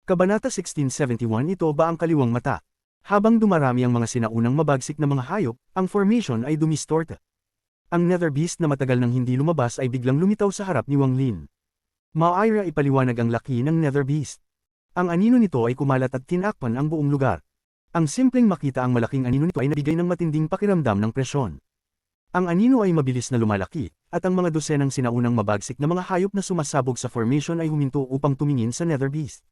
Kabanata 1671. Ito ba ang kaliwang mata? Habang dumarami ang mga sinaunang mabagsik na mga hayop, ang formation ay dumistorte. Ang nether beast na matagal nang hindi lumabas ay biglang lumitaw sa harap ni Wang Lin. Maaira ipaliwanag ang laki ng nether beast. Ang anino nito ay kumalat at tinakpan ang buong lugar. Ang simpleng makita ang malaking anino nito ay nabigay ng matinding pakiramdam ng presyon. Ang anino ay mabilis na lumalaki, at ang mga dosenang sinaunang mabagsik na mga hayop na sumasabog sa formation ay huminto upang tumingin sa nether beast.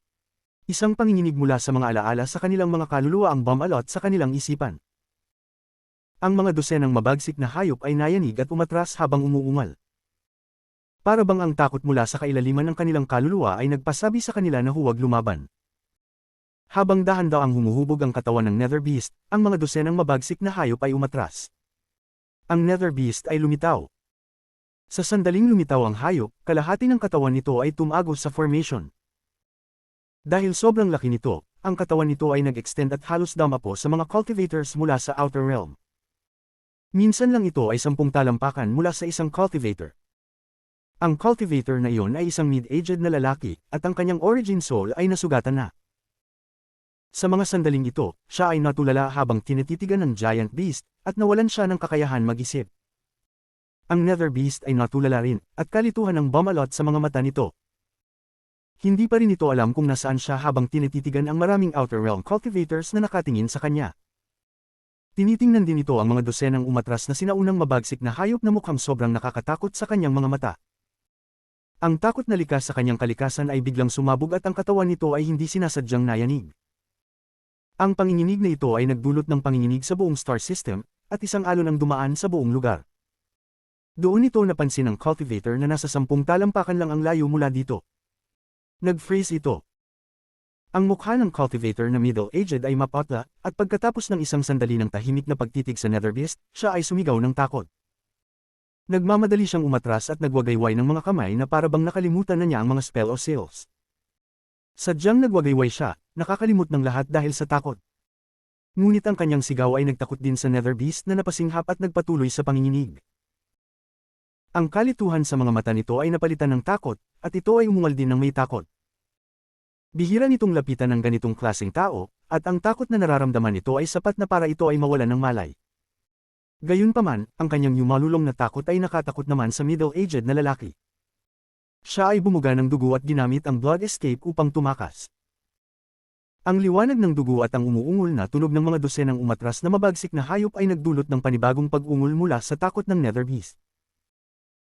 Isang panginginig mula sa mga alaala sa kanilang mga kaluluwa ang bumalot sa kanilang isipan. Ang mga dosenang mabagsik na hayop ay nayanig at umatras habang umuungal. Para bang ang takot mula sa kailaliman ng kanilang kaluluwa ay nagpasabi sa kanila na huwag lumaban. Habang dahan-daang humuhubog ang katawan ng nether beast, ang mga dosenang mabagsik na hayop ay umatras. Ang nether beast ay lumitaw. Sa sandaling lumitaw ang hayop, kalahati ng katawan nito ay tumagos sa formation. Dahil sobrang laki nito, ang katawan nito ay nag-extend at halos damapo sa mga cultivators mula sa outer realm. Minsan lang ito ay 10 talampakan mula sa isang cultivator. Ang cultivator na iyon ay isang mid-aged na lalaki, at ang kanyang origin soul ay nasugatan na. Sa mga sandaling ito, siya ay natulala habang tinititigan ng giant beast, at nawalan siya ng kakayahan mag-isip. Ang nether beast ay natulala rin, at kalituhan ng bumalot sa mga mata nito. Hindi pa rin ito alam kung nasaan siya habang tinititigan ang maraming outer realm cultivators na nakatingin sa kanya. Tinitingnan din ito ang mga dosenang umatras na sinaunang mabagsik na hayop na mukhang sobrang nakakatakot sa kanyang mga mata. Ang takot na likas sa kanyang kalikasan ay biglang sumabog at ang katawan nito ay hindi sinasadyang nayanig. Ang panginginig na ito ay nagdulot ng panginginig sa buong star system, at isang alon ang dumaan sa buong lugar. Doon ito napansin ng cultivator na nasa 10 talampakan lang ang layo mula dito. Nag-freeze ito. Ang mukha ng cultivator na middle-aged ay mapotla, at pagkatapos ng isang sandali ng tahimik na pagtitig sa nether beast, siya ay sumigaw ng takot. Nagmamadali siyang umatras at nagwagayway ng mga kamay na parabang nakalimutan na niya ang mga spell o seals. Sadyang nagwagayway siya, nakakalimot ng lahat dahil sa takot. Ngunit ang kanyang sigaw ay nagtakot din sa nether beast na napasinghap at nagpatuloy sa panginginig. Ang kalituhan sa mga mata nito ay napalitan ng takot, at ito ay umungal din ng may takot. Bihira nitong lapitan ng ganitong klaseng tao, at ang takot na nararamdaman nito ay sapat na para ito ay mawalan ng malay. Gayunpaman, ang kanyang yumalulong na takot ay nakatakot naman sa middle-aged na lalaki. Siya ay bumuga ng dugo at ginamit ang blood escape upang tumakas. Ang liwanag ng dugo at ang umuungol na tunog ng mga dosenang umatras na mabagsik na hayop ay nagdulot ng panibagong pag-ungol mula sa takot ng nether beast.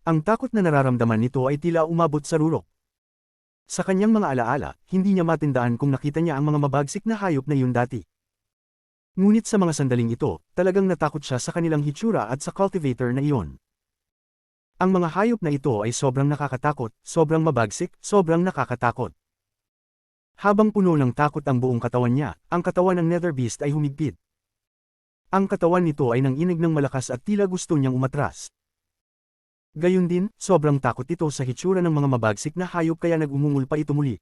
Ang takot na nararamdaman nito ay tila umabot sa rurok. Sa kanyang mga alaala, hindi niya matindaan kung nakita niya ang mga mabagsik na hayop na yun dati. Ngunit sa mga sandaling ito, talagang natakot siya sa kanilang hitsura at sa cultivator na iyon. Ang mga hayop na ito ay sobrang nakakatakot, sobrang mabagsik, sobrang nakakatakot. Habang puno ng takot ang buong katawan niya, ang katawan ng nether beast ay humigpit. Ang katawan nito ay nanginig ng malakas at tila gusto niyang umatras. Gayun din, sobrang takot ito sa hitsura ng mga mabagsik na hayop kaya nag-umungol pa ito muli.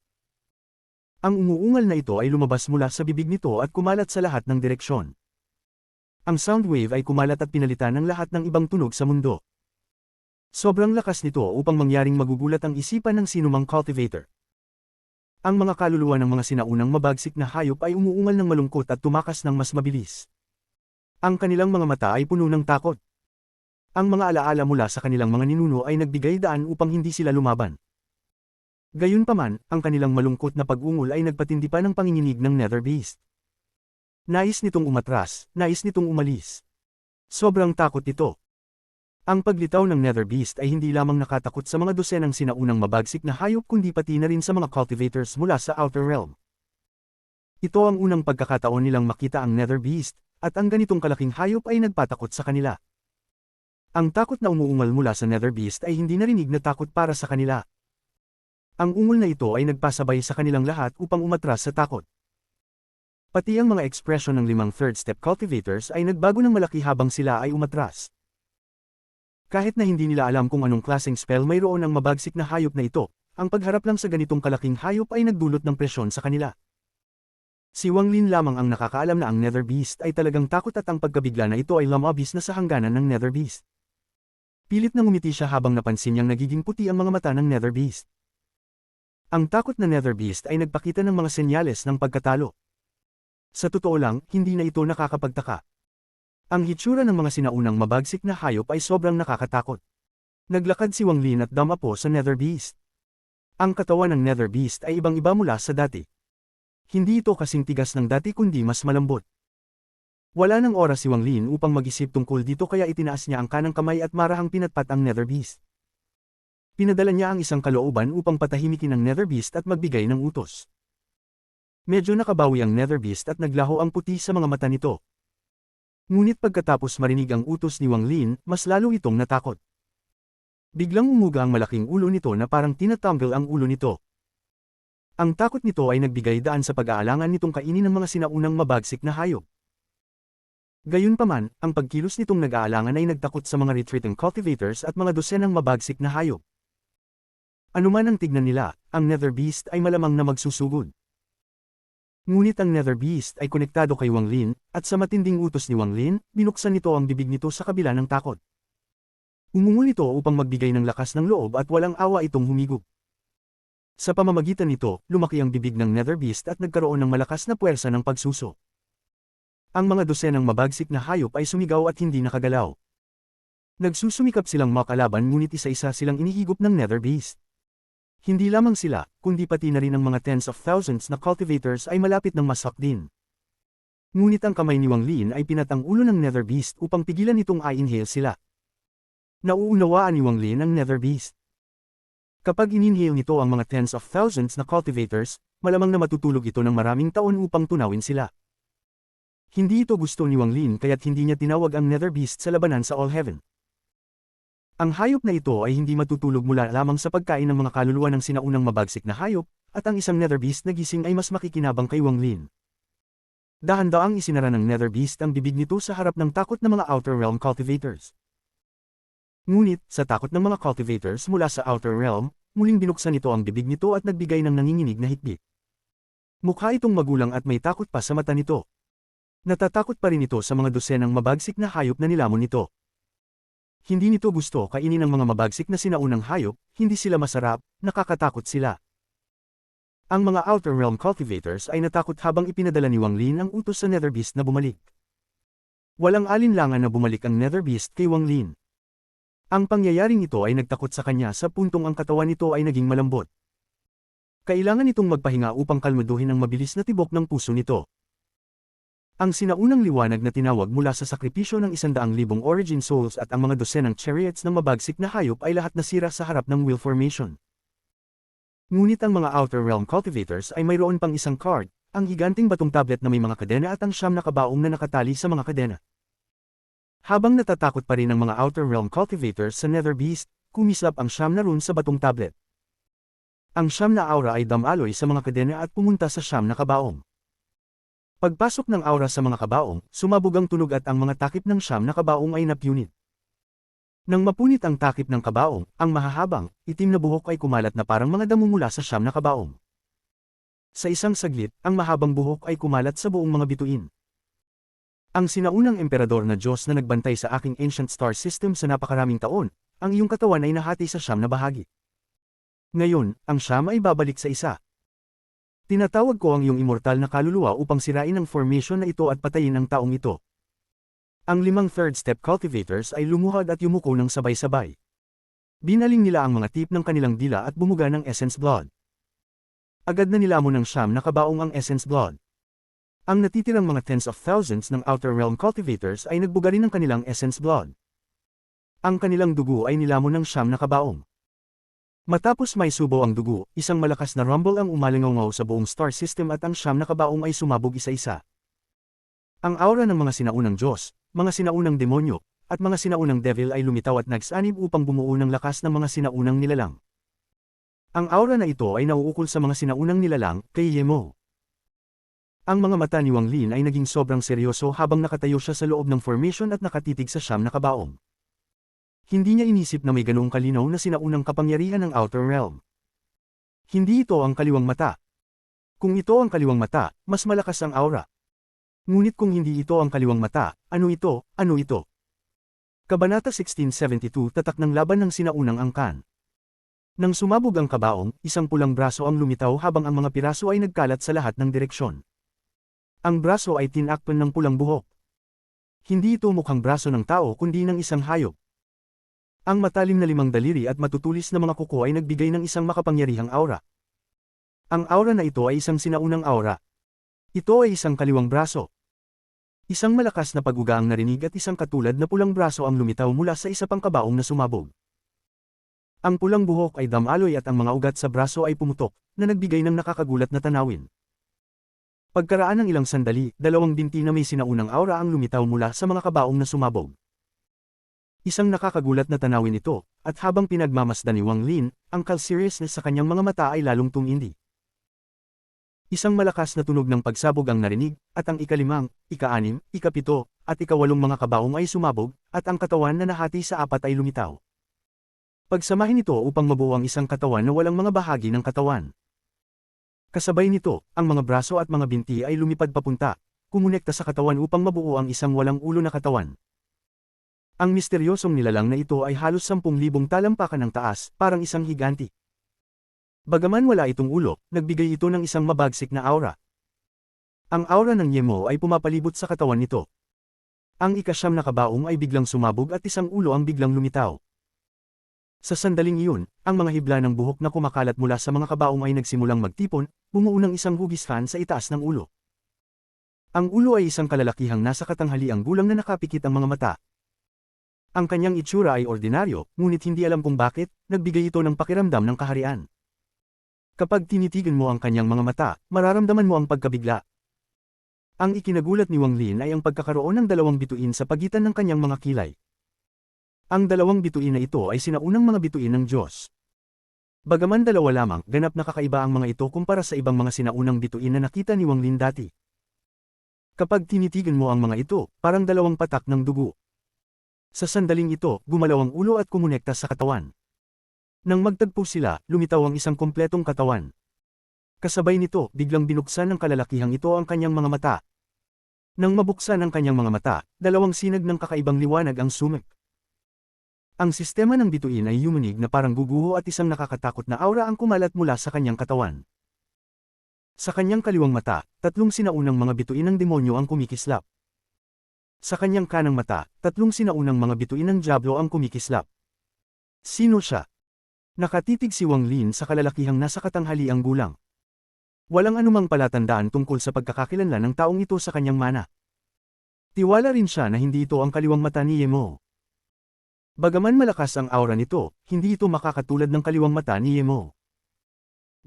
Ang umuungal na ito ay lumabas mula sa bibig nito at kumalat sa lahat ng direksyon. Ang sound wave ay kumalat at pinalitan ng lahat ng ibang tunog sa mundo. Sobrang lakas nito upang mangyaring magugulat ang isipan ng sinumang cultivator. Ang mga kaluluwa ng mga sinaunang mabagsik na hayop ay umuungal ng malungkot at tumakas ng mas mabilis. Ang kanilang mga mata ay puno ng takot. Ang mga alaala mula sa kanilang mga ninuno ay nagbigay daan upang hindi sila lumaban. Gayunpaman, ang kanilang malungkot na pag-ungol ay nagpatindi pa ng panginginig ng nether beast. Nais nitong umatras, nais nitong umalis. Sobrang takot ito. Ang paglitaw ng nether beast ay hindi lamang nakatakot sa mga dosenang sinaunang mabagsik na hayop kundi pati na rin sa mga cultivators mula sa outer realm. Ito ang unang pagkakataon nilang makita ang nether beast, at ang ganitong kalaking hayop ay nagpatakot sa kanila. Ang takot na umuungal mula sa nether beast ay hindi narinig na takot para sa kanila. Ang ungol na ito ay nagpasabay sa kanilang lahat upang umatras sa takot. Pati ang mga ekspresyon ng 5 third step cultivators ay nagbago ng malaki habang sila ay umatras. Kahit na hindi nila alam kung anong klaseng spell mayroon ang mabagsik na hayop na ito, ang pagharap lang sa ganitong kalaking hayop ay nagdulot ng presyon sa kanila. Si Wang Lin lamang ang nakakaalam na ang nether beast ay talagang takot at ang pagkabigla na ito ay lumabas na sa hangganan ng nether beast. Pilit na ngumiti siya habang napansin niyang nagiging puti ang mga mata ng nether beast. Ang takot na Nether Beast ay nagpakita ng mga senyales ng pagkatalo. Sa totoo lang, hindi na ito nakakapagtaka. Ang hitsura ng mga sinaunang mabagsik na hayop ay sobrang nakakatakot. Naglakad si Wang Lin at damapo sa Nether Beast. Ang katawan ng Nether Beast ay ibang-iba mula sa dati. Hindi ito kasing tigas ng dati kundi mas malambot. Wala nang oras si Wang Lin upang mag-isip tungkol dito kaya itinaas niya ang kanang kamay at marahang pinatpat ang Nether Beast. Pinadala niya ang isang kalooban upang patahimikin ang Nether Beast at magbigay ng utos. Medyo nakabawi ang Nether Beast at naglaho ang puti sa mga mata nito. Ngunit pagkatapos marinig ang utos ni Wang Lin, mas lalo itong natakot. Biglang umuga ang malaking ulo nito na parang tinatanggal ang ulo nito. Ang takot nito ay nagbigay daan sa pag-aalangan nitong kainin ng mga sinaunang mabagsik na hayop. Gayunpaman, ang pagkilos nitong nag-aalangan ay nagtakot sa mga retreating cultivators at mga dosenang mabagsik na hayop. Anuman ang tignan nila, ang Nether Beast ay malamang na magsusugod. Ngunit ang Nether Beast ay konektado kay Wang Lin, at sa matinding utos ni Wang Lin, binuksan nito ang bibig nito sa kabila ng takot. Umungol ito upang magbigay ng lakas ng loob at walang awa itong humigop. Sa pamamagitan nito, lumaki ang bibig ng Nether Beast at nagkaroon ng malakas na puwersa ng pagsuso. Ang mga dosenang mabagsik na hayop ay sumigaw at hindi nakagalaw. Nagsusumikap silang makalaban ngunit isa-isa silang inihigop ng Nether Beast. Hindi lamang sila, kundi pati na rin ang mga tens of thousands na cultivators ay malapit ng masak din. Ngunit ang kamay ni Wang Lin ay pinatang ulo ng Nether Beast upang pigilan itong i-inhale sila. Nauunawaan ni Wang Lin ang Nether Beast. Kapag in-inhale nito ang mga tens of thousands na cultivators, malamang na matutulog ito ng maraming taon upang tunawin sila. Hindi ito gusto ni Wang Lin kaya't hindi niya tinawag ang Nether Beast sa labanan sa All Heaven. Ang hayop na ito ay hindi matutulog mula lamang sa pagkain ng mga kaluluwa ng sinaunang mabagsik na hayop, at ang isang Nether Beast na gising ay mas makikinabang kay Wang Lin. Dahan-daang isinara ng Nether Beast ang bibig nito sa harap ng takot ng mga Outer Realm cultivators. Ngunit, sa takot ng mga cultivators mula sa Outer Realm, muling binuksan nito ang bibig nito at nagbigay ng nanginginig na hikbi. Mukha itong magulang at may takot pa sa mata nito. Natatakot pa rin ito sa mga dosenang mabagsik na hayop na nilamon nito. Hindi nito gusto kainin ang mga mabagsik na sinaunang hayop, hindi sila masarap, nakakatakot sila. Ang mga Outer Realm cultivators ay natakot habang ipinadala ni Wang Lin ang utos sa Nether Beast na bumalik. Walang alinlangan na bumalik ang Nether Beast kay Wang Lin. Ang pangyayaring ito ay nagtakot sa kanya sa puntong ang katawan nito ay naging malambot. Kailangan itong magpahinga upang kalmaduhin ang mabilis na tibok ng puso nito. Ang sinaunang liwanag na tinawag mula sa sakripisyo ng 100,000 origin souls at ang mga dosenang chariots ng mabagsik na hayop ay lahat nasira sa harap ng wheel formation. Ngunit ang mga Outer Realm cultivators ay mayroon pang isang card, ang higanting batong tablet na may mga kadena at ang siyam na kabaong na nakatali sa mga kadena. Habang natatakot pa rin ang mga Outer Realm cultivators sa Nether Beast, kumislap ang siyam na rune sa batong tablet. Ang siyam na aura ay damaloy sa mga kadena at pumunta sa siyam na kabaong. Pagpasok ng aura sa mga kabaong, sumabog ang tunog at ang mga takip ng siyam na kabaong ay napunit. Nang mapunit ang takip ng kabaong, ang mahahabang, itim na buhok ay kumalat na parang mga damo mula sa siyam na kabaong. Sa isang saglit, ang mahabang buhok ay kumalat sa buong mga bituin. Ang sinaunang emperador na Diyos na nagbantay sa aking ancient star system sa napakaraming taon, ang iyong katawan ay nahati sa siyam na bahagi. Ngayon, ang siyam ay babalik sa isa. Tinatawag ko ang iyong immortal na kaluluwa upang sirain ang formation na ito at patayin ang taong ito. Ang 5 third step cultivators ay lumuhad at yumuko ng sabay-sabay. Binaling nila ang mga tip ng kanilang dila at bumuga ng essence blood. Agad na nilamon ng siyam na kabaong ang essence blood. Ang natitirang mga tens of thousands ng Outer Realm cultivators ay nagbuga rin ng kanilang essence blood. Ang kanilang dugo ay nilamon ng siyam na kabaong. Matapos may subo ang dugo, isang malakas na rumble ang umalingaw sa buong star system at ang siyam na kabaong ay sumabog isa-isa. Ang aura ng mga sinaunang Diyos, mga sinaunang demonyo, at mga sinaunang devil ay lumitaw at nagsanib upang bumuo ng lakas ng mga sinaunang nilalang. Ang aura na ito ay nauukol sa mga sinaunang nilalang, kay Yemo. Ang mga mata ni Wang Lin ay naging sobrang seryoso habang nakatayo siya sa loob ng formation at nakatitig sa siyam na kabaong. Hindi niya inisip na may ganoong kalinaw na sinaunang kapangyarihan ng Outer Realm. Hindi ito ang kaliwang mata. Kung ito ang kaliwang mata, mas malakas ang aura. Ngunit kung hindi ito ang kaliwang mata, ano ito, ano ito? Kabanata 1672 Tatak ng laban ng sinaunang angkan. Nang sumabog ang kabaong, isang pulang braso ang lumitaw habang ang mga piraso ay nagkalat sa lahat ng direksyon. Ang braso ay tinakpan ng pulang buhok. Hindi ito mukhang braso ng tao kundi ng isang hayop. Ang matalim na 5 daliri at matutulis na mga kuko ay nagbigay ng isang makapangyarihang aura. Ang aura na ito ay isang sinaunang aura. Ito ay isang kaliwang braso. Isang malakas na pag-uga ang narinig at isang katulad na pulang braso ang lumitaw mula sa isa pang kabaong na sumabog. Ang pulang buhok ay damaloy at ang mga ugat sa braso ay pumutok, na nagbigay ng nakakagulat na tanawin. Pagkaraan ng ilang sandali, 2 binti na may sinaunang aura ang lumitaw mula sa mga kabaong na sumabog. Isang nakakagulat na tanawin ito, at habang pinagmamasdan ni Wang Lin, ang calm-seriousness sa kanyang mga mata ay lalong tumindi. Isang malakas na tunog ng pagsabog ang narinig, at ang ika-5, ika-6, ika-7, at ika-8 mga kabaong ay sumabog, at ang katawan na nahati sa 4 ay lumitaw. Pagsamahin ito upang mabuo ang isang katawan na walang mga bahagi ng katawan. Kasabay nito, ang mga braso at mga binti ay lumipad papunta, kumonekta sa katawan upang mabuo ang isang walang ulo na katawan. Ang misteryosong nilalang na ito ay halos 10,000 talampakan ng taas, parang isang higanti. Bagaman wala itong ulo, nagbigay ito ng isang mabagsik na aura. Ang aura ng Yemo ay pumapalibot sa katawan nito. Ang ika-9 na kabaong ay biglang sumabog at isang ulo ang biglang lumitaw. Sa sandaling iyon, ang mga hibla ng buhok na kumakalat mula sa mga kabaong ay nagsimulang magtipon, bumuo ng isang hugis fan sa itaas ng ulo. Ang ulo ay isang kalalakihang nasa katanghaliang gulang na nakapikit ang mga mata. Ang kanyang itsura ay ordinaryo, ngunit hindi alam kung bakit, nagbigay ito ng pakiramdam ng kaharian. Kapag tinitigan mo ang kanyang mga mata, mararamdaman mo ang pagkabigla. Ang ikinagulat ni Wang Lin ay ang pagkakaroon ng 2 bituin sa pagitan ng kanyang mga kilay. Ang 2 bituin na ito ay sinaunang mga bituin ng Diyos. Bagaman 2 lamang, ganap na kakaiba ang mga ito kumpara sa ibang mga sinaunang bituin na nakita ni Wang Lin dati. Kapag tinitigan mo ang mga ito, parang 2 patak ng dugo. Sa sandaling ito, gumalaw ang ulo at kumonekta sa katawan. Nang magtagpo sila, lumitaw ang isang kompletong katawan. Kasabay nito, biglang binuksan ng kalalakihang ito ang kanyang mga mata. Nang mabuksan ang kanyang mga mata, 2 sinag ng kakaibang liwanag ang sumek. Ang sistema ng bituin ay yumunig na parang guguho at isang nakakatakot na aura ang kumalat mula sa kanyang katawan. Sa kanyang kaliwang mata, 3 sinaunang mga bituin ng demonyo ang kumikislap. Sa kanyang kanang mata, 3 sinaunang mga bituin ng Diablo ang kumikislap. Sino siya? Nakatitig si Wang Lin sa kalalakihang nasa katanghaliang gulang. Walang anumang palatandaan tungkol sa pagkakakilanlan ng taong ito sa kanyang mana. Tiwala rin siya na hindi ito ang kaliwang mata ni Yemo. Bagaman malakas ang aura nito, hindi ito makakatulad ng kaliwang mata ni Yemo.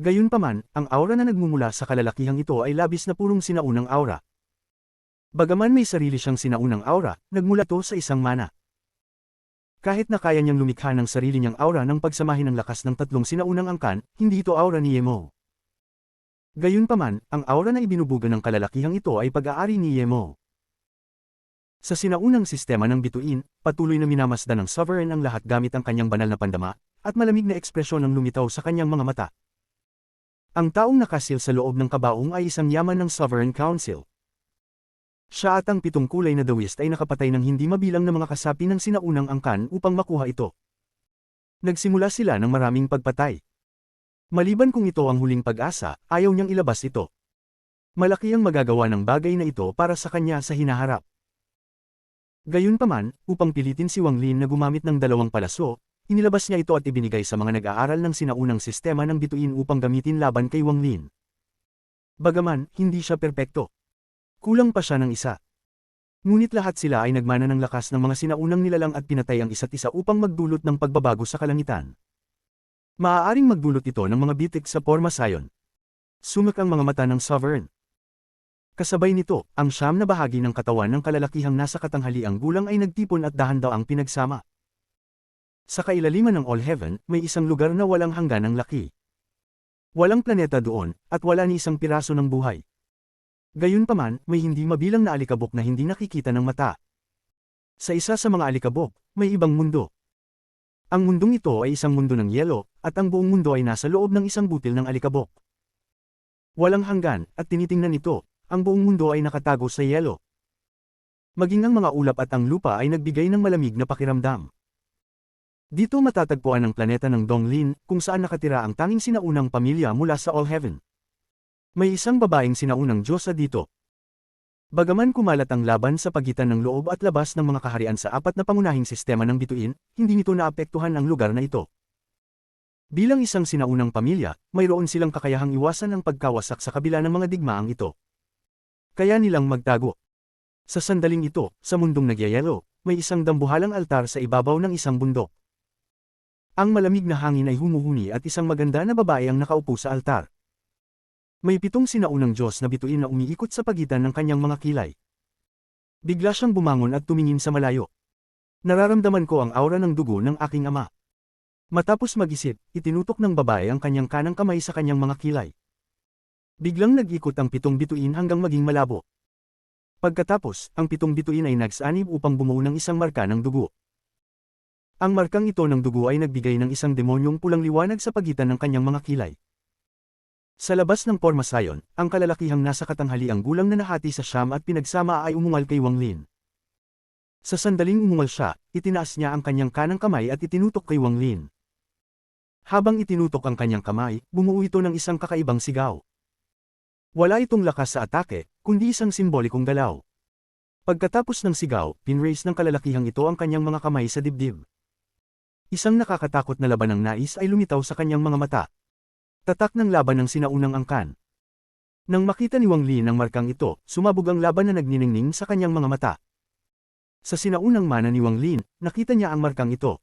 Gayunpaman, ang aura na nagmumula sa kalalakihang ito ay labis na purong sinaunang aura. Bagaman may sarili siyang sinaunang aura, nagmula ito sa isang mana. Kahit na kaya niyang lumikha ng sarili niyang aura ng pagsamahin ng lakas ng 3 sinaunang angkan, hindi ito aura ni Yemo. Gayunpaman, ang aura na ibinubuga ng kalalakihang ito ay pag-aari ni Yemo. Sa sinaunang sistema ng bituin, patuloy na minamasdan ng Sovereign ang lahat gamit ang kanyang banal na pandama, at malamig na ekspresyon ang lumitaw sa kanyang mga mata. Ang taong nakasil sa loob ng kabaong ay isang yaman ng Sovereign Council. Siya at ang 7 kulay na dawist ay nakapatay ng hindi mabilang na mga kasapi ng sinaunang angkan upang makuha ito. Nagsimula sila ng maraming pagpatay. Maliban kung ito ang huling pag-asa, ayaw niyang ilabas ito. Malaki ang magagawa ng bagay na ito para sa kanya sa hinaharap. Gayunpaman, upang pilitin si Wang Lin na gumamit ng 2 palaso, inilabas niya ito at ibinigay sa mga nag-aaral ng sinaunang sistema ng bituin upang gamitin laban kay Wang Lin. Bagaman, hindi siya perpekto. Kulang pa siya ng isa. Ngunit lahat sila ay nagmana ng lakas ng mga sinaunang nilalang at pinatay ang isa't isa upang magdulot ng pagbabago sa kalangitan. Maaaring magdulot ito ng mga bitik sa Porma Sion. Sumak ang mga mata ng Sovereign. Kasabay nito, ang 9 na bahagi ng katawan ng kalalakihang nasa katanghaliang gulang ay nagtipon at dahan-daang pinagsama. Sa kailaliman ng All Heaven, may isang lugar na walang hangganang laki. Walang planeta doon, at wala ni isang piraso ng buhay. Gayunpaman, may hindi mabilang na alikabok na hindi nakikita ng mata. Sa isa sa mga alikabok, may ibang mundo. Ang mundong ito ay isang mundo ng yelo, at ang buong mundo ay nasa loob ng isang butil ng alikabok. Walang hanggan, at tinitingnan ito, ang buong mundo ay nakatago sa yelo. Maging ang mga ulap at ang lupa ay nagbigay ng malamig na pakiramdam. Dito matatagpuan ang planeta ng Donglin, kung saan nakatira ang tanging sinaunang pamilya mula sa All Heaven. May isang babaeng sinaunang diyosa dito. Bagaman kumalat ang laban sa pagitan ng loob at labas ng mga kaharian sa apat na pangunahing sistema ng bituin, hindi nito naapektuhan ang lugar na ito. Bilang isang sinaunang pamilya, mayroon silang kakayahang iwasan ang pagkawasak sa kabila ng mga digmaang ito. Kaya nilang magtago. Sa sandaling ito, sa mundong nagyayelo, may isang dambuhalang altar sa ibabaw ng isang bundok. Ang malamig na hangin ay humuhuni at isang maganda na babae ang nakaupo sa altar. May 7 sinaunang Diyos na bituin na umiikot sa pagitan ng kanyang mga kilay. Bigla siyang bumangon at tumingin sa malayo. Nararamdaman ko ang aura ng dugo ng aking ama. Matapos mag-isip, itinutok ng babae ang kanyang kanang kamay sa kanyang mga kilay. Biglang nag-ikot ang 7 bituin hanggang maging malabo. Pagkatapos, ang 7 bituin ay nagsanib upang bumuo ng isang marka ng dugo. Ang markang ito ng dugo ay nagbigay ng isang demonyong pulang liwanag sa pagitan ng kanyang mga kilay. Sa labas ng pormasayon, ang kalalakihang nasa katanghaliang gulang na nahati sa siyam at pinagsama ay umungal kay Wang Lin. Sa sandaling umungal siya, itinaas niya ang kanyang kanang kamay at itinutok kay Wang Lin. Habang itinutok ang kanyang kamay, bumuo ito ng isang kakaibang sigaw. Wala itong lakas sa atake, kundi isang simbolikong galaw. Pagkatapos ng sigaw, pinraise ng kalalakihang ito ang kanyang mga kamay sa dibdib. Isang nakakatakot na laban ng nais ay lumitaw sa kanyang mga mata. Tatak ng laban ng sinaunang angkan. Nang makita ni Wang Lin ang markang ito, sumabog ang laban na nagniningning sa kanyang mga mata. Sa sinaunang mana ni Wang Lin, nakita niya ang markang ito.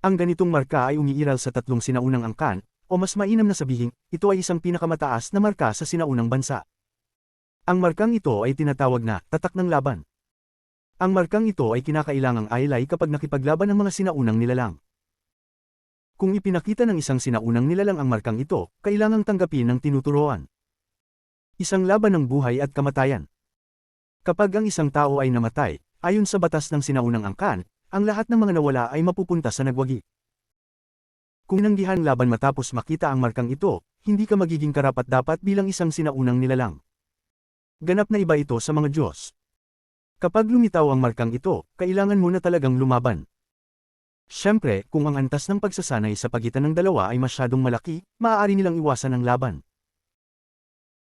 Ang ganitong marka ay umiiral sa 3 sinaunang angkan, o mas mainam na sabihin, ito ay isang pinakamataas na marka sa sinaunang bansa. Ang markang ito ay tinatawag na tatak ng laban. Ang markang ito ay kinakailangang ailay kapag nakipaglaban ng mga sinaunang nilalang. Kung ipinakita ng isang sinaunang nilalang ang markang ito, kailangang tanggapin ng tinuturuan. Isang laban ng buhay at kamatayan. Kapag ang isang tao ay namatay, ayon sa batas ng sinaunang angkan, ang lahat ng mga nawala ay mapupunta sa nagwagi. Kung nanggihan laban matapos makita ang markang ito, hindi ka magiging karapat-dapat bilang isang sinaunang nilalang. Ganap na iba ito sa mga Diyos. Kapag lumitaw ang markang ito, kailangan mo na talagang lumaban. Siyempre, kung ang antas ng pagsasanay sa pagitan ng dalawa ay masyadong malaki, maaari nilang iwasan ang laban.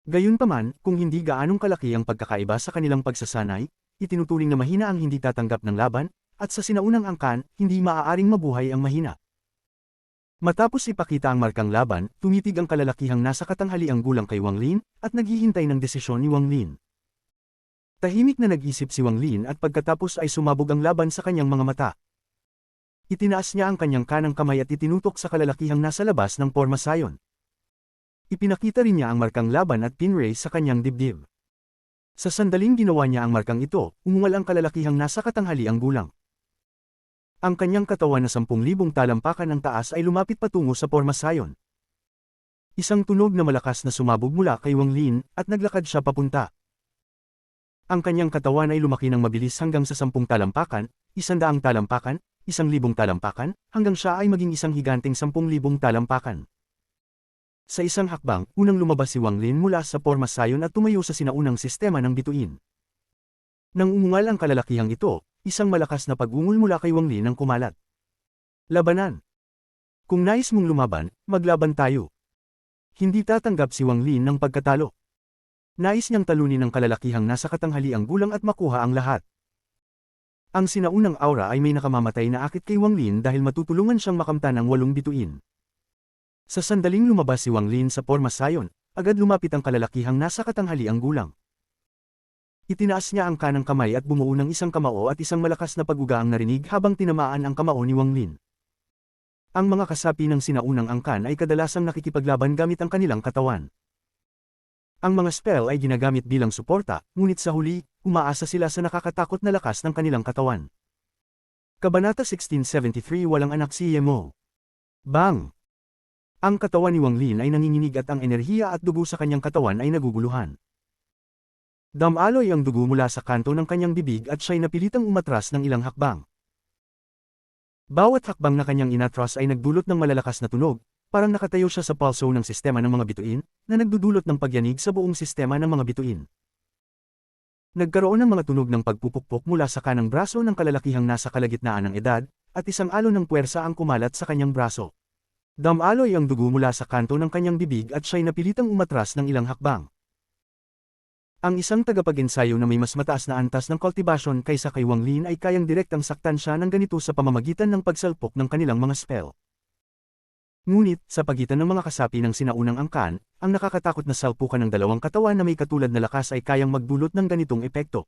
Gayunpaman, kung hindi gaanong kalaki ang pagkakaiba sa kanilang pagsasanay, itinuturing na mahina ang hindi tatanggap ng laban, at sa sinaunang angkan, hindi maaaring mabuhay ang mahina. Matapos ipakita ang markang laban, tumitig ang kalalakihang nasa katanghaliang gulang kay Wang Lin, at naghihintay ng desisyon ni Wang Lin. Tahimik na nag-isip si Wang Lin at pagkatapos ay sumabog ang laban sa kanyang mga mata. Itinaas niya ang kanyang kanang kamay at itinutok sa kalalakihang nasa labas ng pormasayon. Ipinakita rin niya ang markang laban at pinraise sa kanyang dibdib. Sa sandaling ginawa niya ang markang ito, umungal ang kalalakihang nasa katanghaliang gulang. Ang kanyang katawan na 10,000 talampakan ang taas ay lumapit patungo sa pormasayon. Isang tunog na malakas na sumabog mula kay Wang Lin, at naglakad siya papunta. Ang kanyang katawan ay lumaki ng mabilis hanggang sa 10 talampakan, 100 talampakan, 1,000 talampakan, hanggang siya ay maging isang higanteng 10,000 talampakan. Sa isang hakbang, unang lumabas si Wang Lin mula sa pormasayon at tumayo sa sinaunang sistema ng bituin. Nang umungal ang kalalakihang ito, isang malakas na pag-ungol mula kay Wang Lin ang kumalat. Labanan. Kung nais mong lumaban, maglaban tayo. Hindi tatanggap si Wang Lin ng pagkatalo. Nais niyang talunin ang kalalakihang nasa katanghaliang gulang at makuha ang lahat. Ang sinaunang aura ay may nakamamatay na akit kay Wang Lin dahil matutulungan siyang makamtan ng 8 bituin. Sa sandaling lumabas si Wang Lin sa pormasayon, agad lumapit ang kalalakihang nasa katanghaliang gulang. Itinaas niya ang kanang kamay at bumuo ng isang kamao at isang malakas na pag-uga ang narinig habang tinamaan ang kamao ni Wang Lin. Ang mga kasapi ng sinaunang angkan ay kadalasang nakikipaglaban gamit ang kanilang katawan. Ang mga spell ay ginagamit bilang suporta, ngunit sa huli, umaasa sila sa nakakatakot na lakas ng kanilang katawan. Kabanata 1673 Walang anak si Yemo. Bang! Ang katawan ni Wang Lin ay nanginginig at ang enerhiya at dugo sa kanyang katawan ay naguguluhan. Damaloy ang dugo mula sa kanto ng kanyang bibig at siya'y napilitang umatras ng ilang hakbang. Bawat hakbang na kanyang inatras ay nagdulot ng malalakas na tunog, parang nakatayo siya sa pulso ng sistema ng mga bituin, na nagdudulot ng pagyanig sa buong sistema ng mga bituin. Nagkaroon ng mga tunog ng pagpupukpok mula sa kanang braso ng kalalakihang nasa kalagitnaan ng edad, at isang alon ng puwersa ang kumalat sa kanyang braso. Dumaloy ang dugo mula sa kanto ng kanyang bibig at siya'y napilitang umatras ng ilang hakbang. Ang isang tagapag-ensayo na may mas mataas na antas ng kultibasyon kaysa kay Wang Lin ay kayang direktang saktan siya ng ganito sa pamamagitan ng pagsalpok ng kanilang mga spell. Ngunit, sa pagitan ng mga kasapi ng sinaunang angkan, ang nakakatakot na salpukan ng dalawang katawan na may katulad na lakas ay kayang magdulot ng ganitong epekto.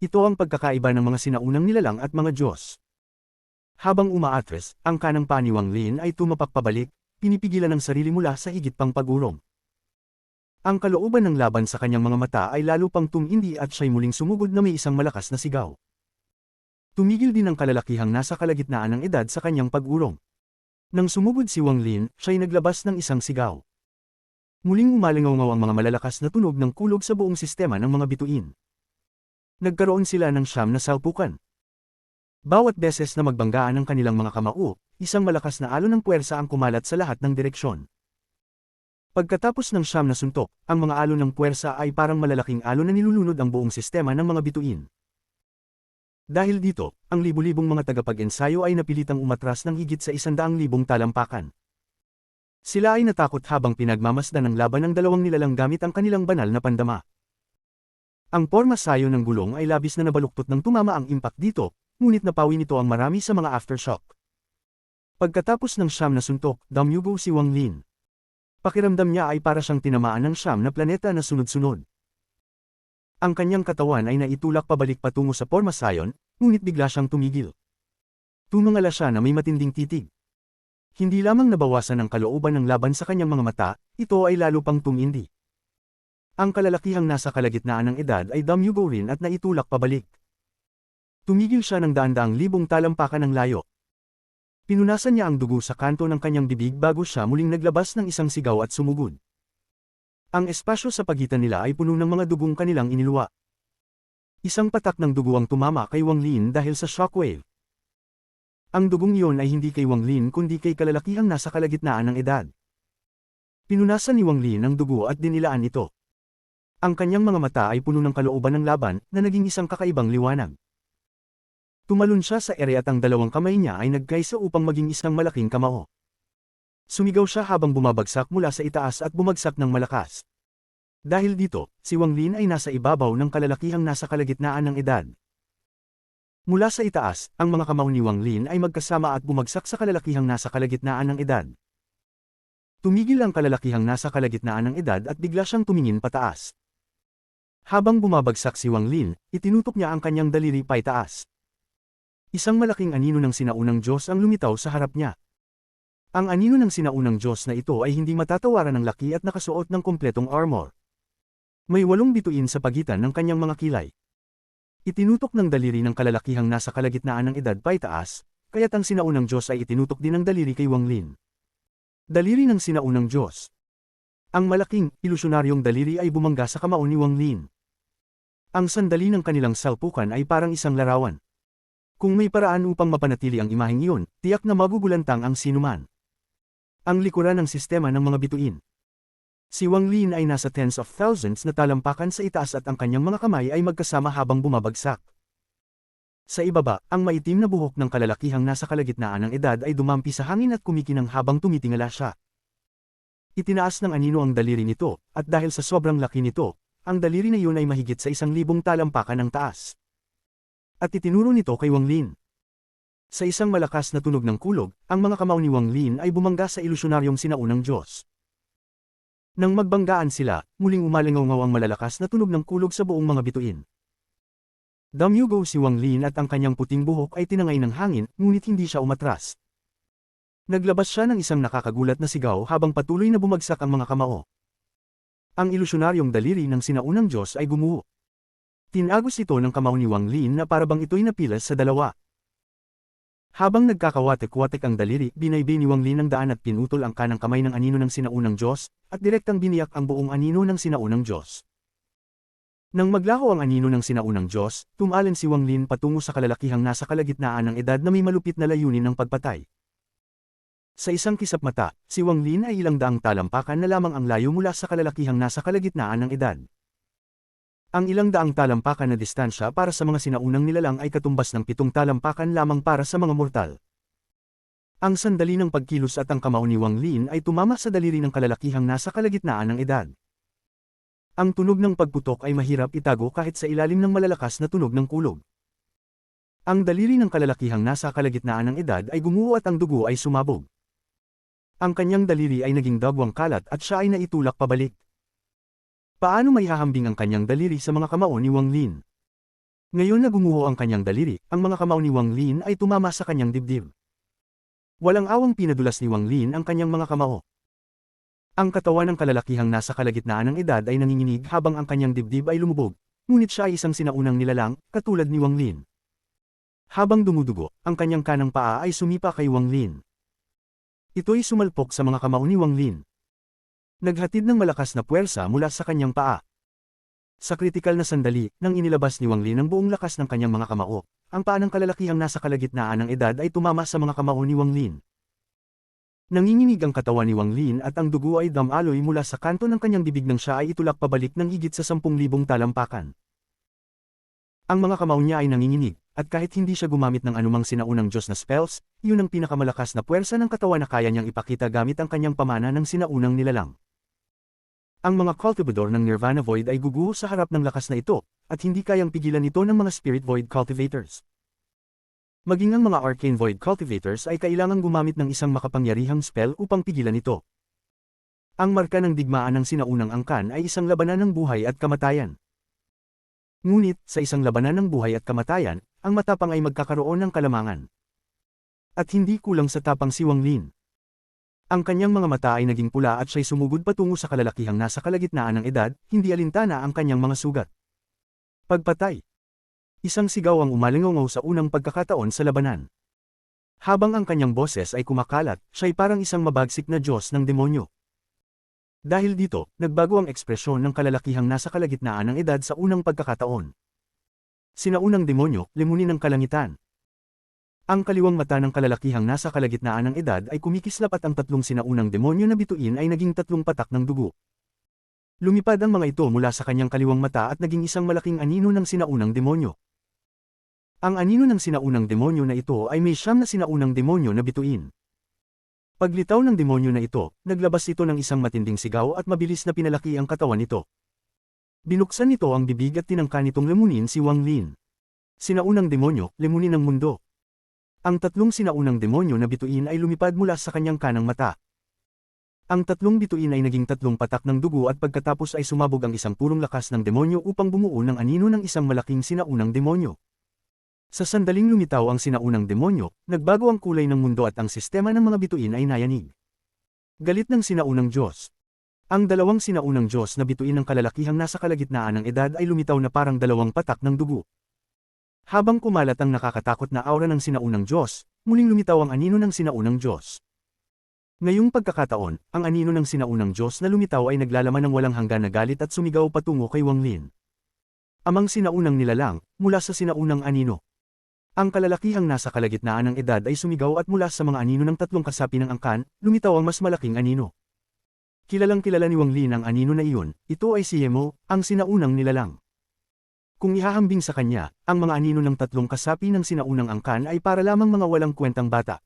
Ito ang pagkakaiba ng mga sinaunang nilalang at mga Diyos. Habang umaatres, ang kanang paa ni Wang Lin ay tumapak pabalik, pinipigilan ng sarili mula sa higit pang pag-urong. Ang kalooban ng laban sa kanyang mga mata ay lalo pang tumindi at siya'y muling sumugod na may isang malakas na sigaw. Tumigil din ang kalalakihang nasa kalagitnaan ng edad sa kanyang pag-urong. Nang sumugod si Wang Lin, siya'y naglabas ng isang sigaw. Muling umalingaw-ngaw ang mga malalakas na tunog ng kulog sa buong sistema ng mga bituin. Nagkaroon sila ng siyam na salpukan. Bawat beses na magbanggaan ang kanilang mga kamao, isang malakas na alon ng puwersa ang kumalat sa lahat ng direksyon. Pagkatapos ng siyam na suntok, ang mga alon ng puwersa ay parang malalaking alon na nilulunod ang buong sistema ng mga bituin. Dahil dito, ang libu-libong mga tagapag-ensayo ay napilitang umatras ng higit sa 100,000 talampakan. Sila ay natakot habang pinagmamasdan ng laban ng dalawang nilalang gamit ang kanilang banal na pandama. Ang porma sayo ng gulong ay labis na nabaluktot ng tumama ang impact dito, ngunit napawi nito ang marami sa mga aftershock. Pagkatapos ng siyam na suntok, dumuyugo si Wang Lin. Pakiramdam niya ay para siyang tinamaan ng siyam na planeta na sunod-sunod. Ang kanyang katawan ay naitulak pabalik patungo sa porma sayon, ngunit bigla siyang tumigil. Tumangala siya na may matinding titig. Hindi lamang nabawasan ang kalooban ng laban sa kanyang mga mata, ito ay lalo pang tumindi. Ang kalalakihang nasa kalagitnaan ng edad ay dumuyugo rin at naitulak pabalik. Tumigil siya ng daan-daang libong talampakan ng layo. Pinunasan niya ang dugo sa kanto ng kanyang bibig bago siya muling naglabas ng isang sigaw at sumugod. Ang espasyo sa pagitan nila ay puno ng mga dugong kanilang iniluwa. Isang patak ng dugo ang tumama kay Wang Lin dahil sa shockwave. Ang dugong iyon ay hindi kay Wang Lin kundi kay kalalakihang nasa kalagitnaan ng edad. Pinunasan ni Wang Lin ang dugo at dinilaan ito. Ang kanyang mga mata ay puno ng kalooban ng laban na naging isang kakaibang liwanag. Tumalon siya sa ere at ang dalawang kamay niya ay nagkaisa upang maging isang malaking kamao. Sumigaw siya habang bumabagsak mula sa itaas at bumagsak ng malakas. Dahil dito, si Wang Lin ay nasa ibabaw ng kalalakihang nasa kalagitnaan ng edad. Mula sa itaas, ang mga kamao ni Wang Lin ay magkasama at bumagsak sa kalalakihang nasa kalagitnaan ng edad. Tumigil ang kalalakihang nasa kalagitnaan ng edad at bigla siyang tumingin pataas. Habang bumabagsak si Wang Lin, itinutok niya ang kanyang daliri paitaas. Isang malaking anino ng sinaunang Diyos ang lumitaw sa harap niya. Ang anino ng sinaunang Diyos na ito ay hindi matatawaran ng laki at nakasuot ng kumpletong armor. May 8 bituin sa pagitan ng kanyang mga kilay. Itinutok ng daliri ng kalalakihang nasa kalagitnaan ng edad paitaas, kaya't ang sinaunang Diyos ay itinutok din ng daliri kay Wang Lin. Daliri ng sinaunang Diyos. Ang malaking, ilusyonaryong daliri ay bumangga sa kamao ni Wang Lin. Ang sandali ng kanilang salpukan ay parang isang larawan. Kung may paraan upang mapanatili ang imaheng iyon, tiyak na magugulantang ang sinuman. Ang likuran ng sistema ng mga bituin. Si Wang Lin ay nasa tens of thousands na talampakan sa itaas at ang kanyang mga kamay ay magkasama habang bumabagsak. Sa ibaba, ang maitim na buhok ng kalalakihang nasa kalagitnaan ng edad ay dumampi sa hangin at kumikinang habang tumitingala siya. Itinaas ng anino ang daliri nito, at dahil sa sobrang laki nito, ang daliri na iyon ay mahigit sa 1,000 talampakan ng taas. At itinuro nito kay Wang Lin. Sa isang malakas na tunog ng kulog, ang mga kamao ni Wang Lin ay bumangga sa ilusyonaryong sinaunang Diyos. Nang magbanggaan sila, muling umalingaw-ngaw ang malalakas na tunog ng kulog sa buong mga bituin. Dumuyugo si Wang Lin at ang kanyang puting buhok ay tinangay ng hangin, ngunit hindi siya umatras. Naglabas siya ng isang nakakagulat na sigaw habang patuloy na bumagsak ang mga kamao. Ang ilusyonaryong daliri ng sinaunang Diyos ay gumuho. Tinagos ito ng kamao ni Wang Lin na parabang ito'y napilas sa dalawa. Habang nagkakawatek-watek ang daliri, binaybay ni Wang Lin ang daan at pinutol ang kanang kamay ng anino ng sinaunang Diyos, at direktang biniyak ang buong anino ng sinaunang Diyos. Nang maglaho ang anino ng sinaunang Diyos, tumalon si Wang Lin patungo sa kalalakihang nasa kalagitnaan ng edad na may malupit na layunin ng pagpatay. Sa isang kisap mata, si Wang Lin ay ilang daang talampakan na lamang ang layo mula sa kalalakihang nasa kalagitnaan ng edad. Ang ilang daang talampakan na distansya para sa mga sinaunang nilalang ay katumbas ng 7 talampakan lamang para sa mga mortal. Ang sandali ng pagkilos at ang kamao ni Wang Lin ay tumama sa daliri ng kalalakihang nasa kalagitnaan ng edad. Ang tunog ng pagputok ay mahirap itago kahit sa ilalim ng malalakas na tunog ng kulog. Ang daliri ng kalalakihang nasa kalagitnaan ng edad ay gumuho at ang dugo ay sumabog. Ang kanyang daliri ay naging dagwang kalat at siya ay naitulak pabalik. Paano maihahambing ang kanyang daliri sa mga kamao ni Wang Lin? Ngayon na gumuho ang kanyang daliri, ang mga kamao ni Wang Lin ay tumama sa kanyang dibdib. Walang awang pinadulas ni Wang Lin ang kanyang mga kamao. Ang katawan ng kalalakihang nasa kalagitnaan ng edad ay nanginginig habang ang kanyang dibdib ay lumubog, ngunit siya ay isang sinaunang nilalang, katulad ni Wang Lin. Habang dumudugo, ang kanyang kanang paa ay sumipa kay Wang Lin. Ito'y sumalpok sa mga kamao ni Wang Lin. Naghatid ng malakas na puwersa mula sa kanyang paa. Sa kritikal na sandali, nang inilabas ni Wang Lin ang buong lakas ng kanyang mga kamao, ang paa ng kalalakihang nasa kalagitnaan ng edad ay tumama sa mga kamao ni Wang Lin. Nanginginig ang katawan ni Wang Lin at ang dugo ay damaloy mula sa kanto ng kanyang bibig nang siya ay itulak pabalik ng higit sa 10,000 talampakan. Ang mga kamao niya ay nanginginig, at kahit hindi siya gumamit ng anumang sinaunang Diyos na spells, yun ang pinakamalakas na puwersa ng katawan na kaya niyang ipakita gamit ang kanyang pamana ng sinaunang nilalang. Ang mga cultivador ng Nirvana Void ay guguho sa harap ng lakas na ito, at hindi kayang pigilan ito ng mga Spirit Void cultivators. Maging ang mga Arcane Void cultivators ay kailangang gumamit ng isang makapangyarihang spell upang pigilan ito. Ang marka ng digmaan ng sinaunang angkan ay isang labanan ng buhay at kamatayan. Ngunit, sa isang labanan ng buhay at kamatayan, ang matapang ay magkakaroon ng kalamangan. At hindi kulang sa tapang si Wang Lin. Ang kanyang mga mata ay naging pula at siya'y sumugod patungo sa kalalakihang nasa kalagitnaan ng edad, hindi alintana ang kanyang mga sugat. Pagpatay. Isang sigaw ang umalingaw sa unang pagkakataon sa labanan. Habang ang kanyang boses ay kumakalat, siya'y parang isang mabagsik na Diyos ng demonyo. Dahil dito, nagbago ang ekspresyon ng kalalakihang nasa kalagitnaan ng edad sa unang pagkakataon. Sinaunang demonyo, limunin ng kalangitan. Ang kaliwang mata ng kalalakihang nasa kalagitnaan ng edad ay kumikislap at ang tatlong sinaunang demonyo na bituin ay naging 3 patak ng dugo. Lumipad ang mga ito mula sa kanyang kaliwang mata at naging isang malaking anino ng sinaunang demonyo. Ang anino ng sinaunang demonyo na ito ay may 9 na sinaunang demonyo na bituin. Paglitaw ng demonyo na ito, naglabas ito ng isang matinding sigaw at mabilis na pinalaki ang katawan nito. Binuksan nito ang bibig at tinangka nitong lemunin si Wang Lin. Sinaunang demonyo, lemunin ng mundo. Ang tatlong sinaunang demonyo na bituin ay lumipad mula sa kanyang kanang mata. Ang tatlong bituin ay naging 3 patak ng dugo at pagkatapos ay sumabog ang isang purong lakas ng demonyo upang bumuo ng anino ng isang malaking sinaunang demonyo. Sa sandaling lumitaw ang sinaunang demonyo, nagbago ang kulay ng mundo at ang sistema ng mga bituin ay nayanig. Galit ng sinaunang Diyos. Ang dalawang sinaunang Diyos na bituin ng kalalakihang nasa kalagitnaan ng edad ay lumitaw na parang 2 patak ng dugo. Habang kumalat ang nakakatakot na aura ng sinaunang Diyos, muling lumitaw ang anino ng sinaunang Diyos. Ngayong pagkakataon, ang anino ng sinaunang Diyos na lumitaw ay naglalaman ng walang hanggan na galit at sumigaw patungo kay Wang Lin. Amang sinaunang nilalang, mula sa sinaunang anino. Ang kalalakihang nasa kalagitnaan ng edad ay sumigaw at mula sa mga anino ng 3 kasapi ng angkan, lumitaw ang mas malaking anino. Kilalang kilala ni Wang Lin ang anino na iyon, ito ay si Yemo, ang sinaunang nilalang. Kung ihahambing sa kanya, ang mga anino ng 3 kasapi ng sinaunang angkan ay para lamang mga walang kwentang bata.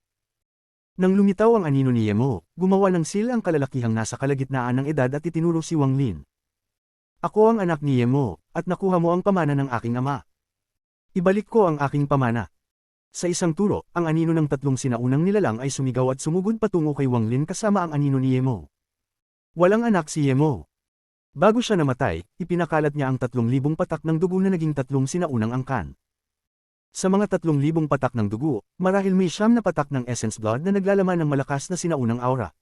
Nang lumitaw ang anino ni Yemo, gumawa ng sil ang kalalakihang nasa kalagitnaan ng edad at itinuro si Wang Lin. Ako ang anak ni Yemo, at nakuha mo ang pamana ng aking ama. Ibalik ko ang aking pamana. Sa isang turo, ang anino ng 3 sinaunang nilalang ay sumigaw at sumugod patungo kay Wang Lin kasama ang anino ni Yemo. Walang anak si Yemo. Bago siya namatay, ipinakalat niya ang 3,000 patak ng dugo na naging 3 sinaunang angkan. Sa mga 3,000 patak ng dugo, marahil may 9 na patak ng essence blood na naglalaman ng malakas na sinaunang aura.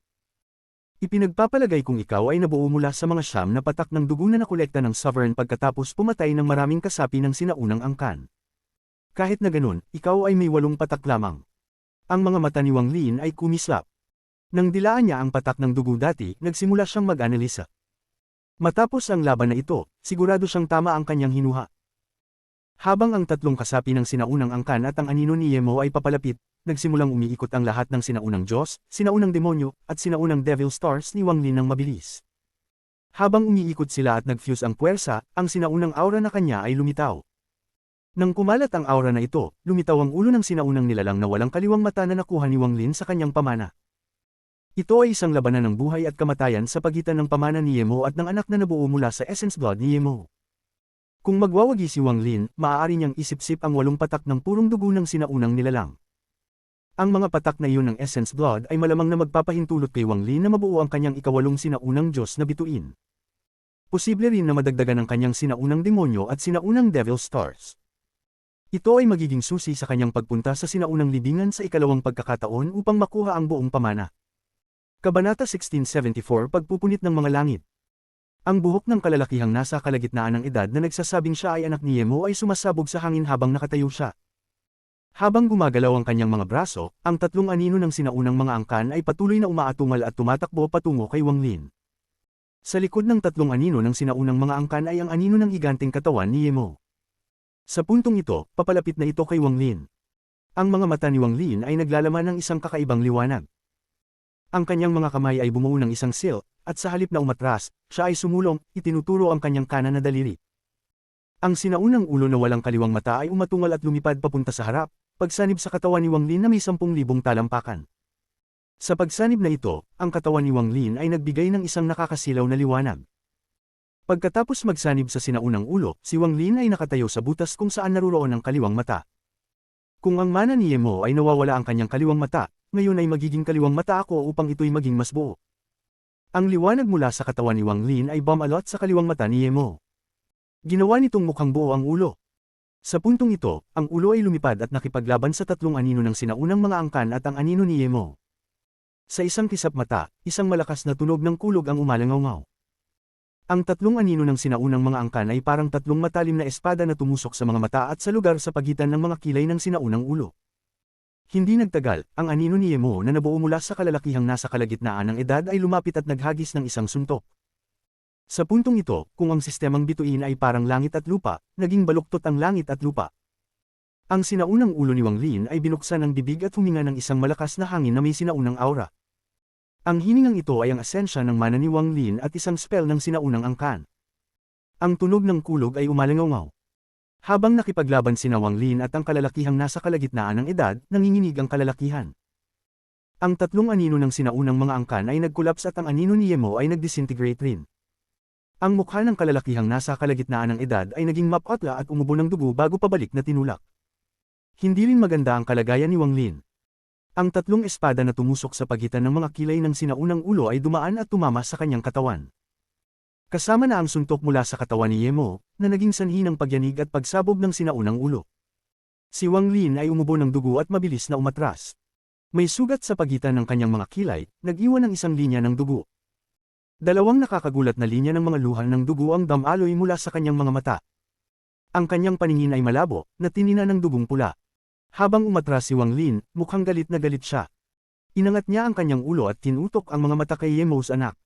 Ipinagpapalagay kung ikaw ay nabuo mula sa mga 9 na patak ng dugo na nakolekta ng Sovereign pagkatapos pumatay ng maraming kasapi ng sinaunang angkan. Kahit na ganun, ikaw ay may 8 patak lamang. Ang mga mata ni Wang Lin ay kumislap. Nang dilaan niya ang patak ng dugo dati, nagsimula siyang mag-analisa. Matapos ang laban na ito, sigurado siyang tama ang kanyang hinuha. Habang ang 3 kasapi ng sinaunang angkan at ang anino ni Yemo ay papalapit, nagsimulang umiikot ang lahat ng sinaunang Diyos, sinaunang demonyo, at sinaunang Devil Stars ni Wang Lin ng mabilis. Habang umiikot sila at nag-fuse ang puwersa, ang sinaunang aura na kanya ay lumitaw. Nang kumalat ang aura na ito, lumitaw ang ulo ng sinaunang nilalang na walang kaliwang mata na nakuha ni Wang Lin sa kanyang pamana. Ito ay isang labanan ng buhay at kamatayan sa pagitan ng pamana ni Ye Mo at ng anak na nabuo mula sa Essence Blood ni Ye Mo. Kung magwawagi si Wang Lin, maaari niyang isip-sip ang 8 patak ng purong dugo ng sinaunang nilalang. Ang mga patak na iyon ng Essence Blood ay malamang na magpapahintulot kay Wang Lin na mabuo ang kanyang ikawalong sinaunang Diyos na bituin. Posible rin na madagdagan ang kanyang sinaunang demonyo at sinaunang Devil Stars. Ito ay magiging susi sa kanyang pagpunta sa sinaunang libingan sa ikalawang pagkakataon upang makuha ang buong pamana. Kabanata 1674 Pagpupunit ng mga langit. Ang buhok ng kalalakihang nasa kalagitnaan ng edad na nagsasabing siya ay anak ni Ye Mo ay sumasabog sa hangin habang nakatayo siya. Habang gumagalaw ang kanyang mga braso, ang tatlong anino ng sinaunang mga angkan ay patuloy na umaatungal at tumatakbo patungo kay Wang Lin. Sa likod ng tatlong anino ng sinaunang mga angkan ay ang anino ng higanting katawan ni Ye Mo. Sa puntong ito, papalapit na ito kay Wang Lin. Ang mga mata ni Wang Lin ay naglalaman ng isang kakaibang liwanag. Ang kanyang mga kamay ay bumuo ng isang seal, at sa halip na umatras, siya ay sumulong, itinuturo ang kanyang kanan na daliri. Ang sinaunang ulo na walang kaliwang mata ay umatungal at lumipad papunta sa harap, pagsanib sa katawan ni Wang Lin na may 10,000 talampakan. Sa pagsanib na ito, ang katawan ni Wang Lin ay nagbigay ng isang nakakasilaw na liwanag. Pagkatapos magsanib sa sinaunang ulo, si Wang Lin ay nakatayo sa butas kung saan naruroon ang kaliwang mata. Kung ang mana ni Ye Mo ay nawawala ang kanyang kaliwang mata, ngayon ay magiging kaliwang mata ako upang ito'y maging mas buo. Ang liwanag mula sa katawan ni Wang Lin ay bumalot sa kaliwang mata ni Ye Mo. Ginawa nitong mukhang buo ang ulo. Sa puntong ito, ang ulo ay lumipad at nakipaglaban sa tatlong anino ng sinaunang mga angkan at ang anino ni Ye Mo. Sa isang kisap mata, isang malakas na tunog ng kulog ang umalangaw-ngaw. Ang tatlong anino ng sinaunang mga angkan ay parang tatlong matalim na espada na tumusok sa mga mata at sa lugar sa pagitan ng mga kilay ng sinaunang ulo. Hindi nagtagal, ang anino ni Ye Mo na nabuo mula sa kalalakihang nasa kalagitnaan ng edad ay lumapit at naghagis ng isang suntok. Sa puntong ito, kung ang sistemang bituin ay parang langit at lupa, naging baluktot ang langit at lupa. Ang sinaunang ulo ni Wang Lin ay binuksan ng bibig at huminga ng isang malakas na hangin na may sinaunang aura. Ang hiningang ito ay ang asensya ng mana ni Wang Lin at isang spell ng sinaunang angkan. Ang tunog ng kulog ay umalangaw-ngaw. Habang nakipaglaban sina Wang Lin at ang kalalakihang nasa kalagitnaan ng edad, nanginginig ang kalalakihan. Ang tatlong anino ng sinaunang mga angkan ay nagkulaps at ang anino ni Ye Mo ay nagdisintegrate rin. Ang mukha ng kalalakihang nasa kalagitnaan ng edad ay naging mapotla at umubo ng dugo bago pabalik na tinulak. Hindi rin maganda ang kalagayan ni Wang Lin. Ang tatlong espada na tumusok sa pagitan ng mga kilay ng sinaunang ulo ay dumaan at tumama sa kanyang katawan. Kasama na ang suntok mula sa katawan ni Ye Mo, na naging sanhi ng pagyanig at pagsabog ng sinaunang ulo. Si Wang Lin ay umubo ng dugo at mabilis na umatras. May sugat sa pagitan ng kanyang mga kilay, nag-iwan ng isang linya ng dugo. Dalawang nakakagulat na linya ng mga luhan ng dugo ang damaloy mula sa kanyang mga mata. Ang kanyang paningin ay malabo, na tinina ng dugong pula. Habang umatras si Wang Lin, mukhang galit na galit siya. Inangat niya ang kanyang ulo at tinutok ang mga mata kay Ye Mo's anak.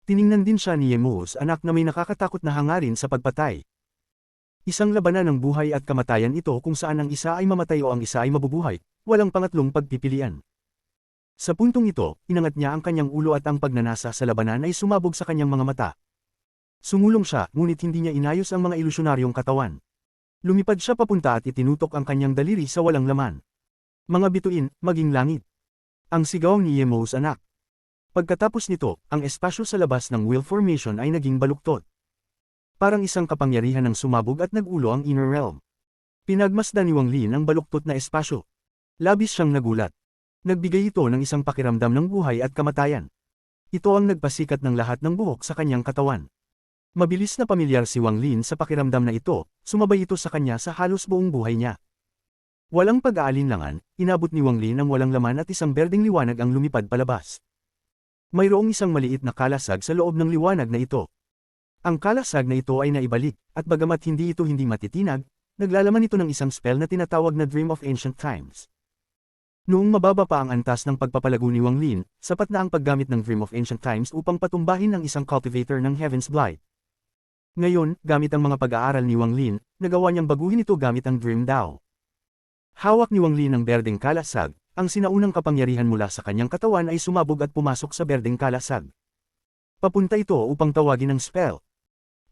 Tiningnan din siya ni Ye Mo's anak na may nakakatakot na hangarin sa pagpatay. Isang labanan ng buhay at kamatayan ito kung saan ang isa ay mamatay o ang isa ay mabubuhay, walang pangatlong pagpipilian. Sa puntong ito, inangat niya ang kanyang ulo at ang pagnanasa sa labanan ay sumabog sa kanyang mga mata. Sumulong siya, ngunit hindi niya inayos ang mga ilusyonaryong katawan. Lumipad siya papunta at itinutok ang kanyang daliri sa walang laman. Mga bituin, maging langit. Ang sigaw ni Ye Mo's anak. Pagkatapos nito, ang espasyo sa labas ng wheel formation ay naging baluktot. Parang isang kapangyarihan ng sumabog at nag-ulo ang inner realm. Pinagmasdan ni Wang Lin ang baluktot na espasyo. Labis siyang nagulat. Nagbigay ito ng isang pakiramdam ng buhay at kamatayan. Ito ang nagpasikat ng lahat ng buhok sa kanyang katawan. Mabilis na pamilyar si Wang Lin sa pakiramdam na ito, sumabay ito sa kanya sa halos buong buhay niya. Walang pag-aalinlangan, inabot ni Wang Lin ang walang laman at isang berdeng liwanag ang lumipad palabas. Mayroong isang maliit na kalasag sa loob ng liwanag na ito. Ang kalasag na ito ay naibalik, at bagamat hindi ito hindi matitinag, naglalaman ito ng isang spell na tinatawag na Dream of Ancient Times. Noong mababa pa ang antas ng pagpapalago ni Wang Lin, sapat na ang paggamit ng Dream of Ancient Times upang patumbahin ang isang cultivator ng Heaven's Blight. Ngayon, gamit ang mga pag-aaral ni Wang Lin, nagawa niyang baguhin ito gamit ang Dream Dao. Hawak ni Wang Lin ang berdeng kalasag, ang sinaunang kapangyarihan mula sa kanyang katawan ay sumabog at pumasok sa berdeng kalasag. Papunta ito upang tawagin ang spell.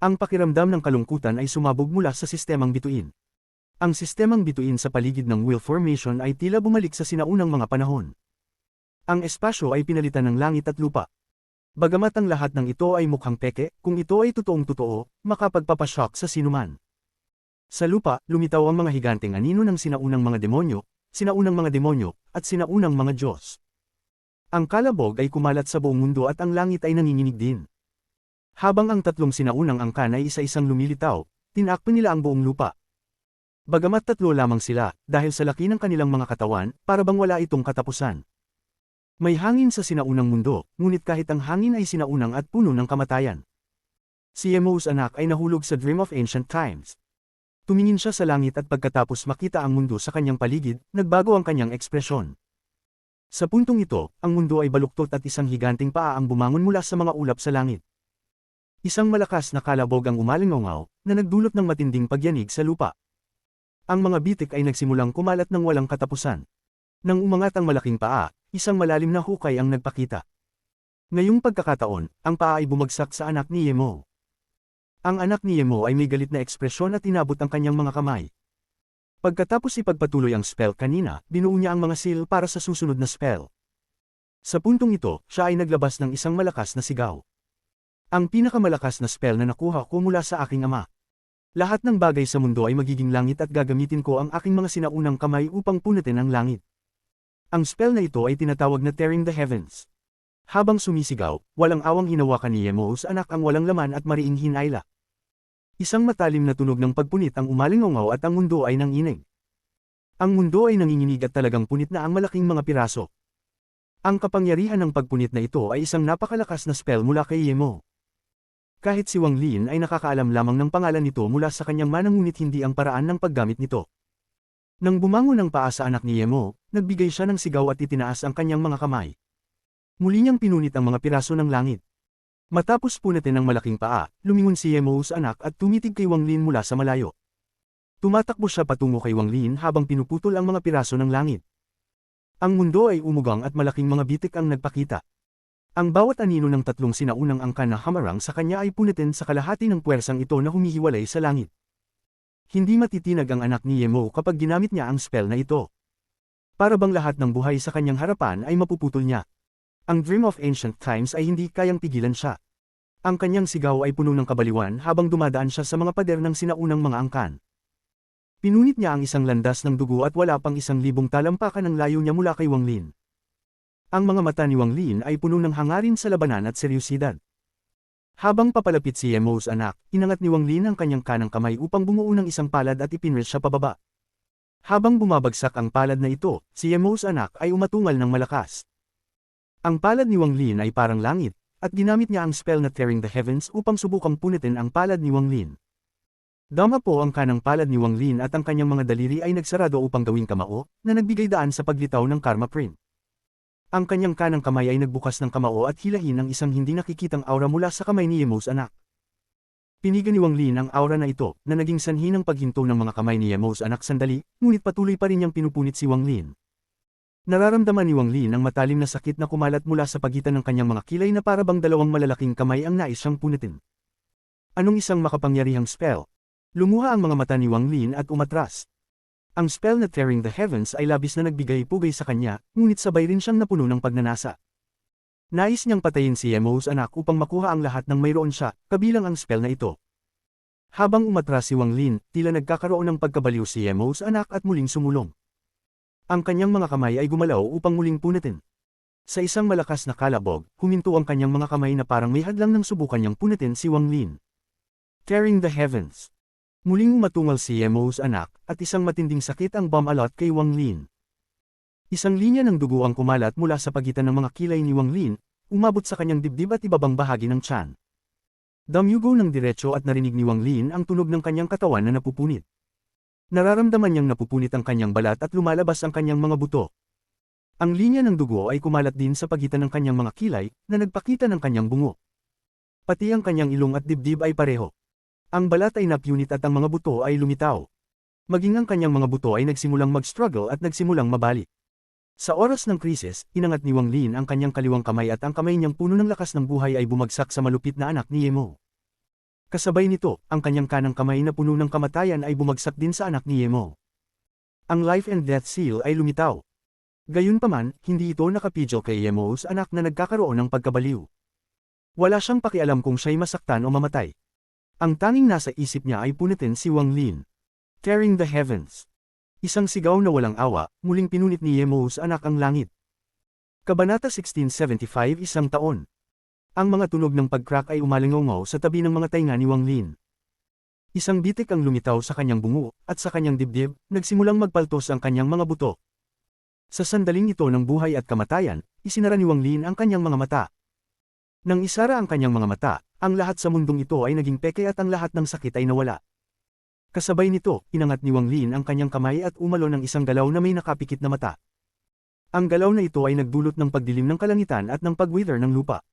Ang pakiramdam ng kalungkutan ay sumabog mula sa sistemang bituin. Ang sistemang bituin sa paligid ng wheel formation ay tila bumalik sa sinaunang mga panahon. Ang espasyo ay pinalitan ng langit at lupa. Bagamat ang lahat ng ito ay mukhang peke, kung ito ay totoong totoo, makapagpapashock sa sinuman. Sa lupa, lumitaw ang mga higanteng anino ng sinaunang mga demonyo, at sinaunang mga Diyos. Ang kalabog ay kumalat sa buong mundo at ang langit ay nanginginig din. Habang ang tatlong sinaunang angkan ay isa-isang lumilitaw, tinakpan nila ang buong lupa. Bagamat tatlo lamang sila, dahil sa laki ng kanilang mga katawan, para bang wala itong katapusan. May hangin sa sinaunang mundo, ngunit kahit ang hangin ay sinaunang at puno ng kamatayan. Si Yemou's anak ay nahulog sa dream of ancient times. Tumingin siya sa langit at pagkatapos makita ang mundo sa kanyang paligid, nagbago ang kanyang ekspresyon. Sa puntong ito, ang mundo ay baluktot at isang higanting paa ang bumangon mula sa mga ulap sa langit. Isang malakas na kalabog ang umalingaw na nagdulot ng matinding pagyanig sa lupa. Ang mga bitik ay nagsimulang kumalat ng walang katapusan. Nang umangat ang malaking paa, isang malalim na hukay ang nagpakita. Ngayong pagkakataon, ang paa ay bumagsak sa anak ni Yemou. Ang anak ni Yemou ay may galit na ekspresyon at inabot ang kanyang mga kamay. Pagkatapos ipagpatuloy ang spell kanina, binuo niya ang mga seal para sa susunod na spell. Sa puntong ito, siya ay naglabas ng isang malakas na sigaw. Ang pinakamalakas na spell na nakuha ko mula sa aking ama. Lahat ng bagay sa mundo ay magiging langit at gagamitin ko ang aking mga sinaunang kamay upang punitin ang langit. Ang spell na ito ay tinatawag na Tearing the Heavens. Habang sumisigaw, walang awang hinawakan ni Yemou's anak ang walang laman at mariing hinayla. Isang matalim na tunog ng pagpunit ang umalingaw at ang mundo ay nanginig. Ang mundo ay nanginginig at talagang punit na ang malaking mga piraso. Ang kapangyarihan ng pagpunit na ito ay isang napakalakas na spell mula kay Yemou. Kahit si Wang Lin ay nakakaalam lamang ng pangalan nito mula sa kanyang mana ngunit hindi ang paraan ng paggamit nito. Nang bumangon ang paa sa anak ni Yemou, nagbigay siya ng sigaw at itinaas ang kanyang mga kamay. Muli niyang pinunit ang mga piraso ng langit. Matapos punitin ng malaking paa, lumingon si Yemou's anak at tumitig kay Wang Lin mula sa malayo. Tumatakbo siya patungo kay Wang Lin habang pinuputol ang mga piraso ng langit. Ang mundo ay umugang at malaking mga bitik ang nagpakita. Ang bawat anino ng tatlong sinaunang angkan na hamarang sa kanya ay punitin sa kalahati ng puwersang ito na humihiwalay sa langit. Hindi matitinag ang anak ni Yemou kapag ginamit niya ang spell na ito. Para bang lahat ng buhay sa kanyang harapan ay mapuputol niya. Ang Dream of Ancient Times ay hindi kayang pigilan siya. Ang kanyang sigaw ay puno ng kabaliwan habang dumadaan siya sa mga pader ng sinaunang mga angkan. Pinunit niya ang isang landas ng dugo at wala pang 1,000 talampakan ang layo niya mula kay Wang Lin. Ang mga mata ni Wang Lin ay puno ng hangarin sa labanan at seryosidad. Habang papalapit si Yemou's anak, inangat ni Wang Lin ang kanyang kanang kamay upang bumuo ng isang palad at ipinwes siya pababa. Habang bumabagsak ang palad na ito, si Yemou's anak ay umatungal ng malakas. Ang palad ni Wang Lin ay parang langit, at ginamit niya ang spell na Tearing the Heavens upang subukang punitin ang palad ni Wang Lin. Dama po ang kanang palad ni Wang Lin at ang kanyang mga daliri ay nagsarado upang gawing kamao, na nagbigay daan sa paglitaw ng Karma Print. Ang kanyang kanang kamay ay nagbukas ng kamao at hilahin ng isang hindi nakikitang aura mula sa kamay ni Yemou's anak. Pinigan ni Wang Lin ang aura na ito, na naging sanhi ng paghinto ng mga kamay ni Yemou's anak sandali, ngunit patuloy pa rin niyang pinupunit si Wang Lin. Nararamdaman ni Wang Lin ang matalim na sakit na kumalat mula sa pagitan ng kanyang mga kilay na para bang dalawang malalaking kamay ang nais siyang punitin. Anong isang makapangyarihang spell? Lumuha ang mga mata ni Wang Lin at umatras. Ang spell na Tearing the Heavens ay labis na nagbigay-pugay sa kanya, ngunit sabay rin siyang napuno ng pagnanasa. Nais niyang patayin si Yemou's anak upang makuha ang lahat ng mayroon siya, kabilang ang spell na ito. Habang umatras si Wang Lin, tila nagkakaroon ng pagkabaliw si Yemou's anak at muling sumulong. Ang kanyang mga kamay ay gumalaw upang muling punitin. Sa isang malakas na kalabog, huminto ang kanyang mga kamay na parang may hadlang nang subukan niyang punitin si Wang Lin. Tearing the Heavens. Muling umatungal si Yemou's anak, at isang matinding sakit ang bumalot kay Wang Lin. Isang linya ng dugo ang kumalat mula sa pagitan ng mga kilay ni Wang Lin, umabot sa kanyang dibdib at ibabang bahagi ng tiyan. Damyugo ng diretso at narinig ni Wang Lin ang tunog ng kanyang katawan na napupunit. Nararamdaman niyang napupunit ang kanyang balat at lumalabas ang kanyang mga buto. Ang linya ng dugo ay kumalat din sa pagitan ng kanyang mga kilay, na nagpakita ng kanyang bungo. Pati ang kanyang ilong at dibdib ay pareho. Ang balat ay napyunit at ang mga buto ay lumitaw. Maging ang kanyang mga buto ay nagsimulang mag-struggle at nagsimulang mabali. Sa oras ng krisis, inangat ni Wang Lin ang kanyang kaliwang kamay at ang kamay niyang puno ng lakas ng buhay ay bumagsak sa malupit na anak ni Yemo. Kasabay nito, ang kanyang kanang kamay na puno ng kamatayan ay bumagsak din sa anak ni Yemo. Ang life and death seal ay lumitaw. Gayunpaman, hindi ito nakapidyo kay Yemo's anak na nagkakaroon ng pagkabaliw. Wala siyang pakialam kung siya'y masaktan o mamatay. Ang tanging nasa isip niya ay punitin si Wang Lin. Tearing the heavens. Isang sigaw na walang awa, muling pinunit ni Yemo's anak ang langit. Kabanata 1675 Isang taon. Ang mga tunog ng pag-crack ay umalingaw sa tabi ng mga tainga ni Wang Lin. Isang bitik ang lumitaw sa kanyang bungo, at sa kanyang dibdib, nagsimulang magpaltos ang kanyang mga buto. Sa sandaling ito ng buhay at kamatayan, isinara ni Wang Lin ang kanyang mga mata. Nang isara ang kanyang mga mata, ang lahat sa mundong ito ay naging peke at ang lahat ng sakit ay nawala. Kasabay nito, inangat ni Wang Lin ang kanyang kamay at umalo ng isang galaw na may nakapikit na mata. Ang galaw na ito ay nagdulot ng pagdilim ng kalangitan at ng pag-wither ng lupa.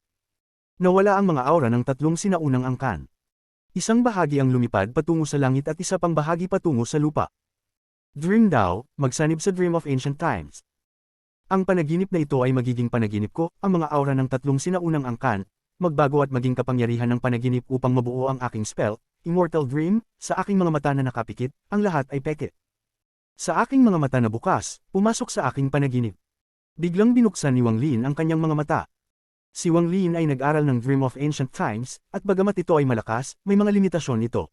Nawala ang mga aura ng tatlong sinaunang angkan. Isang bahagi ang lumipad patungo sa langit at isa pang bahagi patungo sa lupa. Dream daw, magsanib sa Dream of Ancient Times. Ang panaginip na ito ay magiging panaginip ko, ang mga aura ng tatlong sinaunang angkan, magbago at maging kapangyarihan ng panaginip upang mabuo ang aking spell, Immortal Dream, sa aking mga mata na nakapikit, ang lahat ay peke. Sa aking mga mata na bukas, pumasok sa aking panaginip. Biglang binuksan ni Wang Lin ang kanyang mga mata. Si Wang Lin ay nag-aral ng Dream of Ancient Times, at bagamat ito ay malakas, may mga limitasyon ito.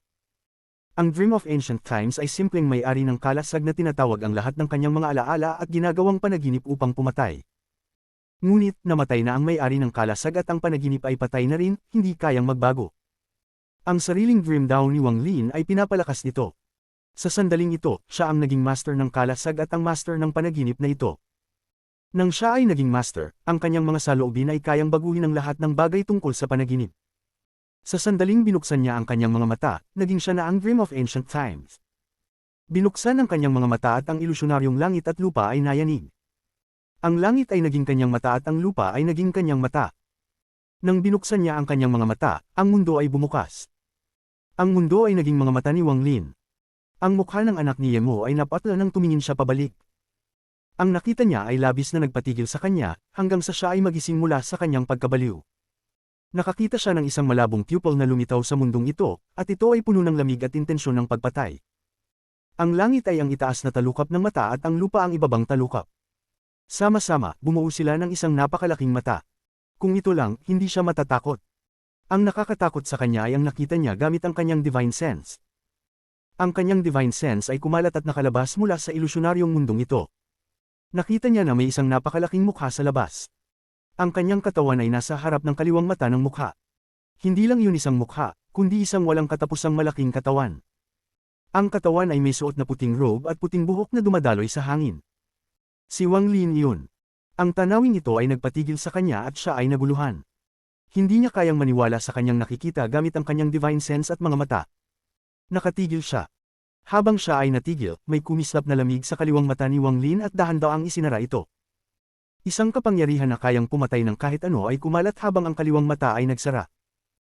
Ang Dream of Ancient Times ay simpleng may-ari ng kalasag na tinatawag ang lahat ng kanyang mga alaala at ginagawang panaginip upang pumatay. Ngunit, namatay na ang may-ari ng kalasag at ang panaginip ay patay na rin, hindi kayang magbago. Ang sariling dream daw ni Wang Lin ay pinapalakas nito. Sa sandaling ito, siya ang naging master ng kalasag at ang master ng panaginip na ito. Nang siya ay naging master, ang kanyang mga saloobin ay kayang baguhin ang lahat ng bagay tungkol sa panaginip. Sa sandaling binuksan niya ang kanyang mga mata, naging siya na ang Dream of Ancient Times. Binuksan ang kanyang mga mata at ang ilusyonaryong langit at lupa ay nayanig. Ang langit ay naging kanyang mata at ang lupa ay naging kanyang mata. Nang binuksan niya ang kanyang mga mata, ang mundo ay bumukas. Ang mundo ay naging mga mata ni Wang Lin. Ang mukha ng anak ni Yemo ay napatla nang tumingin siya pabalik. Ang nakita niya ay labis na nagpatigil sa kanya, hanggang sa siya ay magising mula sa kanyang pagkabaliw. Nakakita siya ng isang malabong pupil na lumitaw sa mundong ito, at ito ay puno ng lamig at intensyon ng pagpatay. Ang langit ay ang itaas na talukap ng mata at ang lupa ang ibabang talukap. Sama-sama, bumuo sila ng isang napakalaking mata. Kung ito lang, hindi siya matatakot. Ang nakakatakot sa kanya ay ang nakita niya gamit ang kanyang divine sense. Ang kanyang divine sense ay kumalat at nakalabas mula sa ilusyonaryong mundong ito. Nakita niya na may isang napakalaking mukha sa labas. Ang kanyang katawan ay nasa harap ng kaliwang mata ng mukha. Hindi lang yun isang mukha, kundi isang walang katapusang malaking katawan. Ang katawan ay may suot na puting robe at puting buhok na dumadaloy sa hangin. Si Wang Lin yun. Ang tanawing ito ay nagpatigil sa kanya at siya ay naguluhan. Hindi niya kayang maniwala sa kanyang nakikita gamit ang kanyang divine sense at mga mata. Nakatigil siya. Habang siya ay natigil, may kumislap na lamig sa kaliwang mata ni Wang Lin at dahan-daang isinara ito. Isang kapangyarihan na kayang pumatay ng kahit ano ay kumalat habang ang kaliwang mata ay nagsara.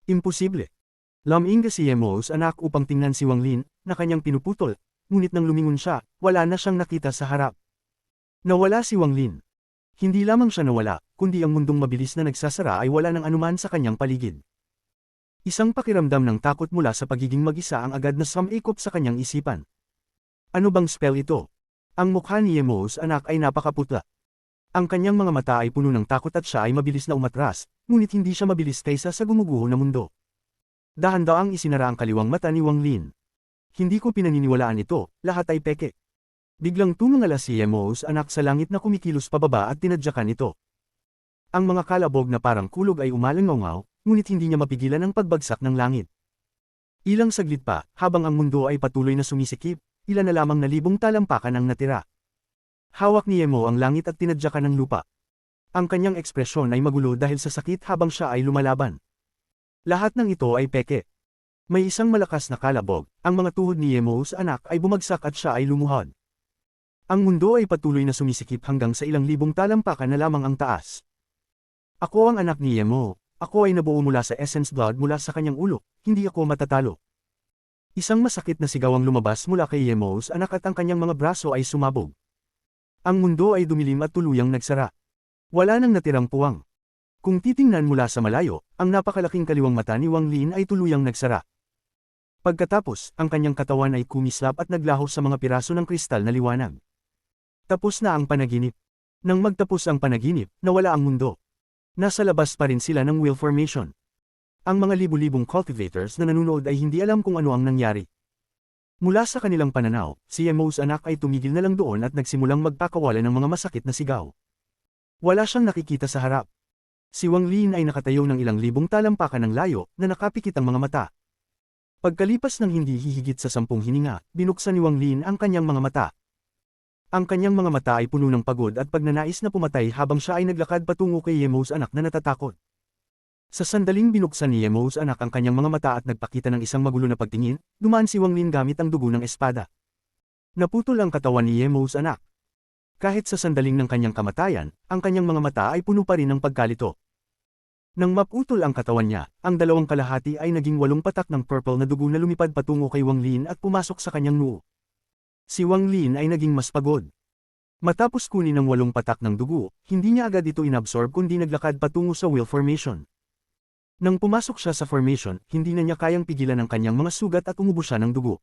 Imposible. Luminga si Yemo's anak upang tingnan si Wang Lin, na kanyang pinuputol, ngunit nang lumingon siya, wala na siyang nakita sa harap. Nawala si Wang Lin. Hindi lamang siya nawala, kundi ang mundong mabilis na nagsasara ay wala ng anuman sa kanyang paligid. Isang pakiramdam ng takot mula sa pagiging mag-isa ang agad na sumikop sa kanyang isipan. Ano bang spell ito? Ang mukha ni Yemo's anak ay napakaputla. Ang kanyang mga mata ay puno ng takot at siya ay mabilis na umatras, ngunit hindi siya mabilis kaysa sa gumuguho na mundo. Dahan-daang isinara ang kaliwang mata ni Wang Lin. Hindi ko pinaniniwalaan ito, lahat ay peke. Biglang tumingala si Yemo's anak sa langit na kumikilos pababa at tinadyakan ito. Ang mga kalabog na parang kulog ay umalangaw, ngunit hindi niya mapigilan ang pagbagsak ng langit. Ilang saglit pa, habang ang mundo ay patuloy na sumisikip, ilan na lamang na libong talampakan ang natira. Hawak ni Yemo ang langit at tinadyakan ng lupa. Ang kanyang ekspresyon ay magulo dahil sa sakit habang siya ay lumalaban. Lahat ng ito ay peke. May isang malakas na kalabog, ang mga tuhod ni Yemo's anak ay bumagsak at siya ay lumuhod. Ang mundo ay patuloy na sumisikip hanggang sa ilang libong talampakan na lamang ang taas. Ako ang anak ni Yemo, ako ay nabuo mula sa essence blood mula sa kanyang ulo, hindi ako matatalo. Isang masakit na sigaw ang lumabas mula kay Yemo's anak at ang kanyang mga braso ay sumabog. Ang mundo ay dumilim at tuluyang nagsara. Wala nang natirang puwang. Kung titingnan mula sa malayo, ang napakalaking kaliwang mata ni Wang Lin ay tuluyang nagsara. Pagkatapos, ang kanyang katawan ay kumislap at naglaho sa mga piraso ng kristal na liwanag. Tapos na ang panaginip. Nang magtapos ang panaginip, nawala ang mundo. Nasa labas pa rin sila ng wheel formation. Ang mga libu-libong cultivators na nanonood ay hindi alam kung ano ang nangyari. Mula sa kanilang pananaw, si Yemo's anak ay tumigil na lang doon at nagsimulang magpakawala ng mga masakit na sigaw. Wala siyang nakikita sa harap. Si Wang Lin ay nakatayo ng ilang libong talampakan ng layo na nakapikit ang mga mata. Pagkalipas ng hindi hihigit sa 10 hininga, binuksan ni Wang Lin ang kanyang mga mata. Ang kanyang mga mata ay puno ng pagod at pagnanais na pumatay habang siya ay naglakad patungo kay Yemo's anak na natatakot. Sa sandaling binuksan ni Yemo's anak ang kanyang mga mata at nagpakita ng isang magulo na pagtingin, dumaan si Wang Lin gamit ang dugo ng espada. Naputol ang katawan ni Yemo's anak. Kahit sa sandaling ng kanyang kamatayan, ang kanyang mga mata ay puno pa rin ng pagkalito. Nang maputol ang katawan niya, ang dalawang kalahati ay naging 8 patak ng purple na dugo na lumipad patungo kay Wang Lin at pumasok sa kanyang noo. Si Wang Lin ay naging mas pagod. Matapos kunin ang 8 patak ng dugo, hindi niya agad ito inabsorb kundi naglakad patungo sa wheel formation. Nang pumasok siya sa formation, hindi na niya kayang pigilan ang kanyang mga sugat at umubo siya ng dugo.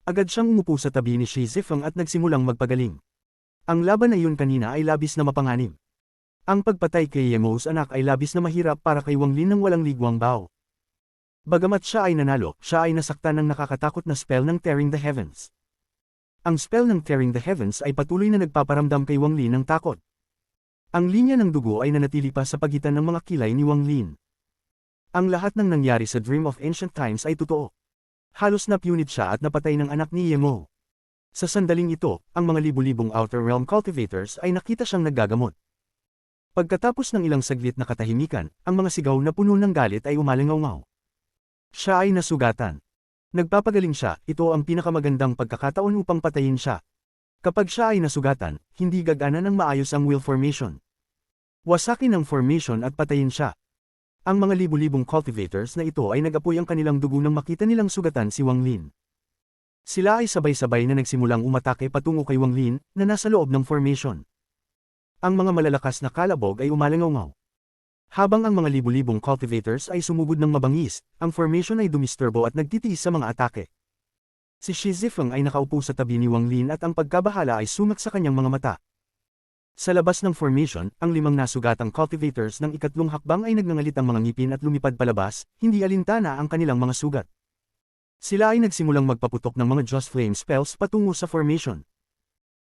Agad siyang umupo sa tabi ni Shi Zifeng at nagsimulang magpagaling. Ang laban na iyon kanina ay labis na mapanganib. Ang pagpatay kay Yemo's anak ay labis na mahirap para kay Wang Lin ng walang ligwang bao. Bagamat siya ay nanalo, siya ay nasaktan ng nakakatakot na spell ng Tearing the Heavens. Ang spell ng Tearing the Heavens ay patuloy na nagpaparamdam kay Wang Lin ng takot. Ang linya ng dugo ay nanatili pa sa pagitan ng mga kilay ni Wang Lin. Ang lahat ng nangyari sa Dream of Ancient Times ay totoo. Halos napunit siya at napatay ng anak ni Yemo. Sa sandaling ito, ang mga libu-libong Outer Realm cultivators ay nakita siyang naggagamot. Pagkatapos ng ilang saglit na katahimikan, ang mga sigaw na puno ng galit ay umalingaw-ngaw. Siya ay nasugatan. Nagpapagaling siya, ito ang pinakamagandang pagkakataon upang patayin siya. Kapag siya ay nasugatan, hindi gagana ng maayos ang wheel formation. Wasakin ang formation at patayin siya. Ang mga libu-libong cultivators na ito ay nag-apoy ang kanilang dugo nang makita nilang sugatan si Wang Lin. Sila ay sabay-sabay na nagsimulang umatake patungo kay Wang Lin, na nasa loob ng formation. Ang mga malalakas na kalabog ay umalingaw-ngaw. Habang ang mga libu-libong cultivators ay sumugod ng mabangis, ang formation ay dumisturbo at nagtitiis sa mga atake. Si Shi Zifeng ay nakaupo sa tabi ni Wang Lin at ang pagkabahala ay sumak sa kanyang mga mata. Sa labas ng formation, ang 5 nasugatang cultivators ng ikatlong hakbang ay nagngangalit ang mga ngipin at lumipad palabas, hindi alintana ang kanilang mga sugat. Sila ay nagsimulang magpaputok ng mga Joss Flame spells patungo sa formation.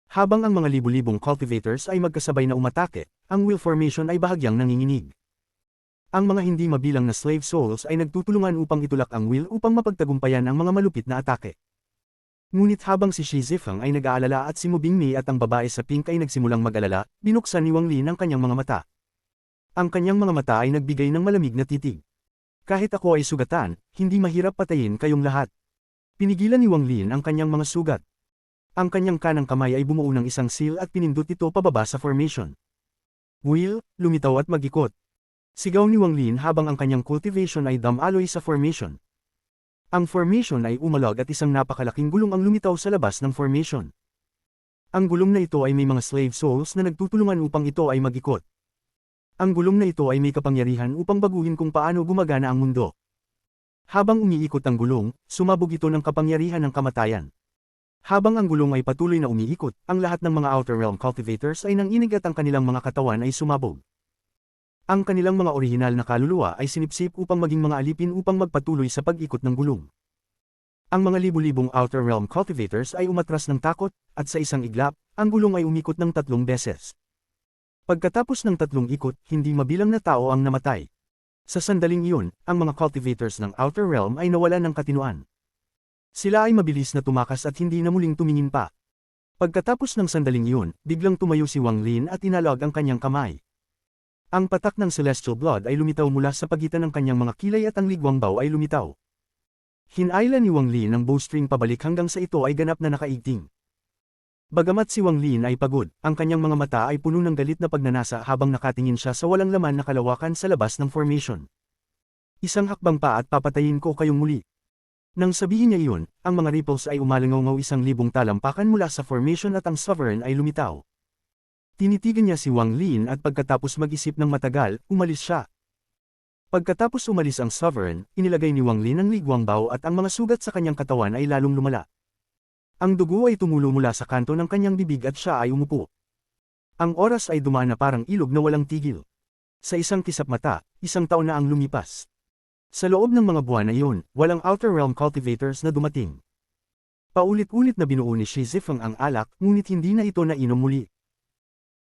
Habang ang mga libu-libong cultivators ay magkasabay na umatake, ang wheel formation ay bahagyang nanginginig. Ang mga hindi mabilang na slave souls ay nagtutulungan upang itulak ang wheel upang mapagtagumpayan ang mga malupit na atake. Ngunit habang si Shi Zifeng ay nag-aalala at si Mu Bingmei at ang babae sa pink ay nagsimulang mag-alala, binuksan ni Wang Lin ang kanyang mga mata. Ang kanyang mga mata ay nagbigay ng malamig na titig. Kahit ako ay sugatan, hindi mahirap patayin kayong lahat. Pinigilan ni Wang Lin ang kanyang mga sugat. Ang kanyang kanang kamay ay bumuo ng isang seal at pinindot ito pababa sa formation. Wheel, lumitaw at mag-ikot. Sigaw ni Wang Lin habang ang kanyang cultivation ay dumaloy sa formation. Ang formation ay umalog at isang napakalaking gulong ang lumitaw sa labas ng formation. Ang gulong na ito ay may mga slave souls na nagtutulungan upang ito ay mag-ikot. Ang gulong na ito ay may kapangyarihan upang baguhin kung paano gumagana ang mundo. Habang umiikot ang gulong, sumabog ito ng kapangyarihan ng kamatayan. Habang ang gulong ay patuloy na umiikot, ang lahat ng mga Outer Realm cultivators ay nanginig at ang kanilang mga katawan ay sumabog. Ang kanilang mga orihinal na kaluluwa ay sinipsip upang maging mga alipin upang magpatuloy sa pag-ikot ng gulong. Ang mga libu-libong Outer Realm cultivators ay umatras ng takot, at sa isang iglap, ang gulong ay umikot ng 3 beses. Pagkatapos ng 3 ikot, hindi mabilang na tao ang namatay. Sa sandaling iyon, ang mga cultivators ng Outer Realm ay nawalan ng katinuan. Sila ay mabilis na tumakas at hindi na muling tumingin pa. Pagkatapos ng sandaling iyon, biglang tumayo si Wang Lin at inalog ang kanyang kamay. Ang patak ng celestial blood ay lumitaw mula sa pagitan ng kanyang mga kilay at ang ligwang bao ay lumitaw. Hinailan ni Wang Lin ang bowstring pabalik hanggang sa ito ay ganap na nakaigting. Bagamat si Wang Lin ay pagod, ang kanyang mga mata ay puno ng galit na pagnanasa habang nakatingin siya sa walang laman na kalawakan sa labas ng formation. Isang hakbang pa at papatayin ko kayong muli. Nang sabihin niya iyon, ang mga ripples ay umalangaw 1,000 talampakan mula sa formation at ang Sovereign ay lumitaw. Tinitigan niya si Wang Lin at pagkatapos mag-isip ng matagal, umalis siya. Pagkatapos umalis ang Sovereign, inilagay ni Wang Lin ang Li Guangbao at ang mga sugat sa kanyang katawan ay lalong lumala. Ang dugo ay tumulo mula sa kanto ng kanyang bibig at siya ay umupo. Ang oras ay dumaan na parang ilog na walang tigil. Sa isang kisap mata, 1 taon na ang lumipas. Sa loob ng mga buwan na iyon, walang Outer Realm cultivators na dumating. Paulit-ulit na binuo ni Shi Zifeng ang alak, ngunit hindi na ito nainom muli.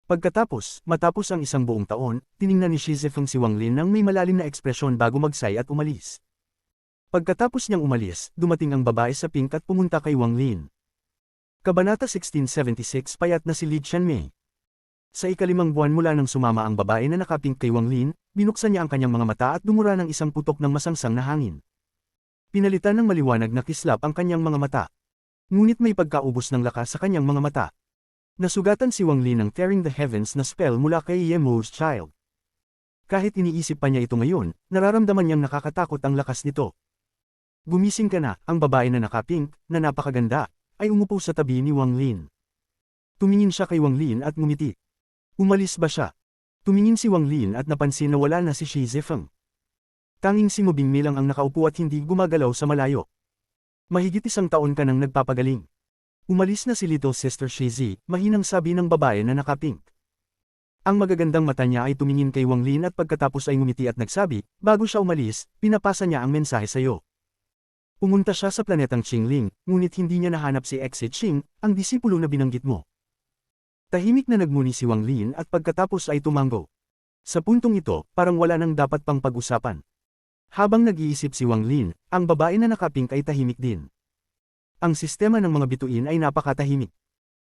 Matapos ang 1 buong taon, tiningnan ni Shi Zifeng si Wang Lin nang may malalim na ekspresyon bago magsay at umalis. Pagkatapos niyang umalis, dumating ang babae sa pink at pumunta kay Wang Lin. Kabanata 1676 Payat na si Li Qianmei. Sa ika-5 buwan mula nang sumama ang babae na nakapink kay Wang Lin, binuksan niya ang kanyang mga mata at dumura ng isang putok ng masangsang na hangin. Pinalitan ng maliwanag na kislap ang kanyang mga mata. Ngunit may pagkaubos ng lakas sa kanyang mga mata. Nasugatan si Wang Lin ng Tearing the Heavens na spell mula kay Yemo's Child. Kahit iniisip pa niya ito ngayon, nararamdaman niyang nakakatakot ang lakas nito. Gumising ka na, ang babae na nakapink, na napakaganda, ay umupo sa tabi ni Wang Lin. Tumingin siya kay Wang Lin at ngumiti. Umalis ba siya? Tumingin si Wang Lin at napansin na wala na si Shi Zifeng. Tanging si Mo Bingmei lang ang nakaupo at hindi gumagalaw sa malayo. Mahigit 1 taon ka nang nagpapagaling. Umalis na si Little Sister Shizi, mahinang sabi ng babae na nakapink. Ang magagandang mata niya ay tumingin kay Wang Lin at pagkatapos ay ngumiti at nagsabi, bago siya umalis, pinapasa niya ang mensahe sa iyo. Pumunta siya sa planetang Qingling, ngunit hindi niya nahanap si Exit Qing, ang disipulo na binanggit mo. Tahimik na nagmuni si Wang Lin at pagkatapos ay tumango. Sa puntong ito, parang wala nang dapat pang pag-usapan. Habang nag-iisip si Wang Lin, ang babae na nakapink ay tahimik din. Ang sistema ng mga bituin ay napakatahimik.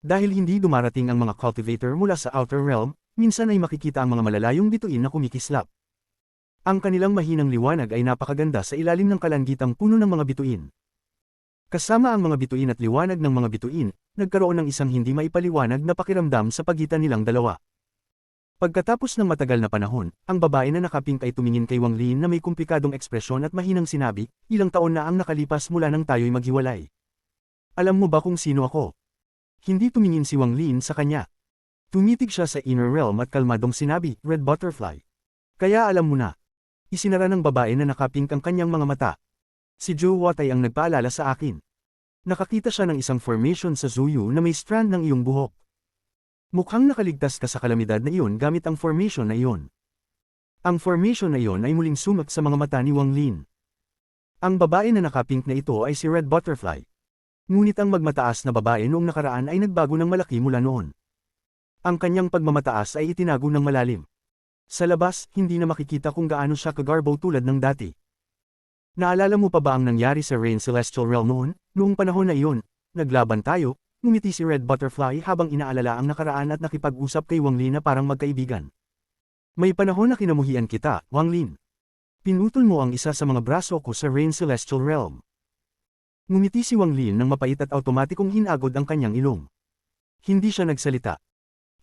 Dahil hindi dumarating ang mga cultivator mula sa Outer Realm, minsan ay makikita ang mga malalayong bituin na kumikislap. Ang kanilang mahinang liwanag ay napakaganda sa ilalim ng kalanggitang puno ng mga bituin. Kasama ang mga bituin at liwanag ng mga bituin, nagkaroon ng isang hindi maipaliwanag na pakiramdam sa pagitan nilang dalawa. Pagkatapos ng matagal na panahon, ang babae na nakapink ay tumingin kay Wang Lin na may komplikadong ekspresyon at mahinang sinabi, ilang taon na ang nakalipas mula nang tayo'y maghiwalay. Alam mo ba kung sino ako? Hindi tumingin si Wang Lin sa kanya. Tumitig siya sa inner realm at kalmadong sinabi, Red Butterfly. Kaya alam mo na. Isinara ng babae na nakapink ang kanyang mga mata. Si Zhou Huatai ang nagpaalala sa akin. Nakakita siya ng isang formation sa Zuyu na may strand ng iyong buhok. Mukhang nakaligtas ka sa kalamidad na iyon gamit ang formation na iyon. Ang formation na iyon ay muling sumak sa mga mata ni Wang Lin. Ang babae na nakapink na ito ay si Red Butterfly. Ngunit ang magmataas na babae noong nakaraan ay nagbago ng malaki mula noon. Ang kanyang pagmamataas ay itinago ng malalim. Sa labas, hindi na makikita kung gaano siya kagarbo tulad ng dati. Naalala mo pa ba ang nangyari sa Rain Celestial Realm noon? Noong panahon na iyon, naglaban tayo, ngumiti si Red Butterfly habang inaalala ang nakaraan at nakipag-usap kay Wang Lin na parang magkaibigan. May panahon na kinamuhian kita, Wang Lin. Pinutol mo ang isa sa mga braso ko sa Rain Celestial Realm. Ngumiti si Wang Lin nang mapait at automatikong hinagod ang kanyang ilong. Hindi siya nagsalita.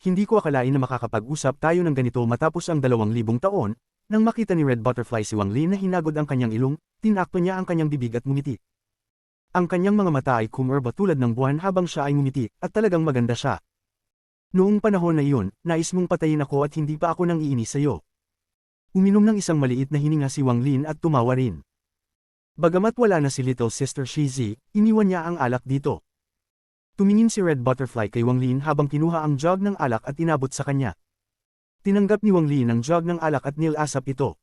Hindi ko akalain na makakapag-usap tayo ng ganito matapos ang 2,000 taon. Nang makita ni Red Butterfly si Wang Lin na hinagod ang kanyang ilong, tinakto niya ang kanyang bibig at ngumiti. Ang kanyang mga mata ay kumirba tulad ng buwan habang siya ay ngumiti, at talagang maganda siya. Noong panahon na iyon, nais mong patayin ako at hindi pa ako nang iinis sa iyo. Uminom ng isang maliit na hininga si Wang Lin at tumawa rin. Bagamat wala na si Little Sister Shizi, iniwan niya ang alak dito. Tumingin si Red Butterfly kay Wang Lin habang kinuha ang jug ng alak at inabot sa kanya. Tinanggap ni Wang Lin ang jug ng alak at nilasap ito.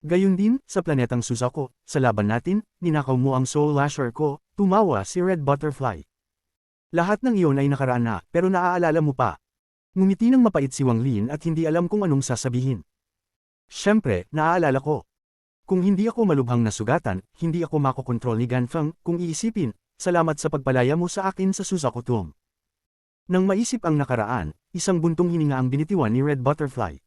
Gayun din, sa planetang Suzaku, sa laban natin, ninakaw mo ang Soul Lasher ko, tumawa si Red Butterfly. Lahat ng iyon ay nakaraan na, pero naaalala mo pa. Ngumiti ng mapait si Wang Lin at hindi alam kung anong sasabihin. Siyempre, naaalala ko. Kung hindi ako malubhang nasugatan, hindi ako makokontrol ni Ganfeng, kung iisipin, salamat sa pagpalaya mo sa akin sa Suzaku Tomb. Nang maisip ang nakaraan, isang buntong hininga ang binitiwan ni Red Butterfly.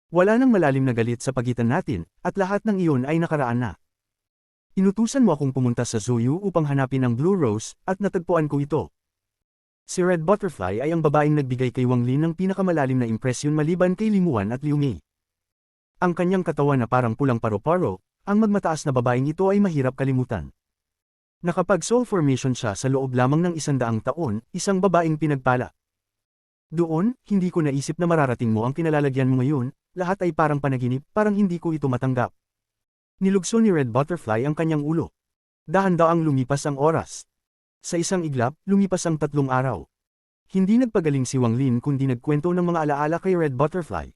Wala nang malalim na galit sa pagitan natin, at lahat ng iyon ay nakaraan na. Inutusan mo akong pumunta sa Zuyu upang hanapin ang Blue Rose, at natagpuan ko ito. Si Red Butterfly ay ang babaeng nagbigay kay Wang Lin ng pinakamalalim na impresyon maliban kay Limuan at Liu Mei. Ang kanyang katawan na parang pulang paro-paro, ang magmataas na babaeng ito ay mahirap kalimutan. Nakapag-soul formation siya sa loob lamang ng 100 taon, isang babaeng pinagpala. Doon, hindi ko naisip na mararating mo ang kinalalagyan mo ngayon, lahat ay parang panaginip, parang hindi ko ito matanggap. Nilugso ni Red Butterfly ang kanyang ulo. Dahan-daang lumipas ang oras. Sa isang iglap, lumipas ang 3 araw. Hindi nagpagaling si Wang Lin kundi nagkwento ng mga alaala kay Red Butterfly.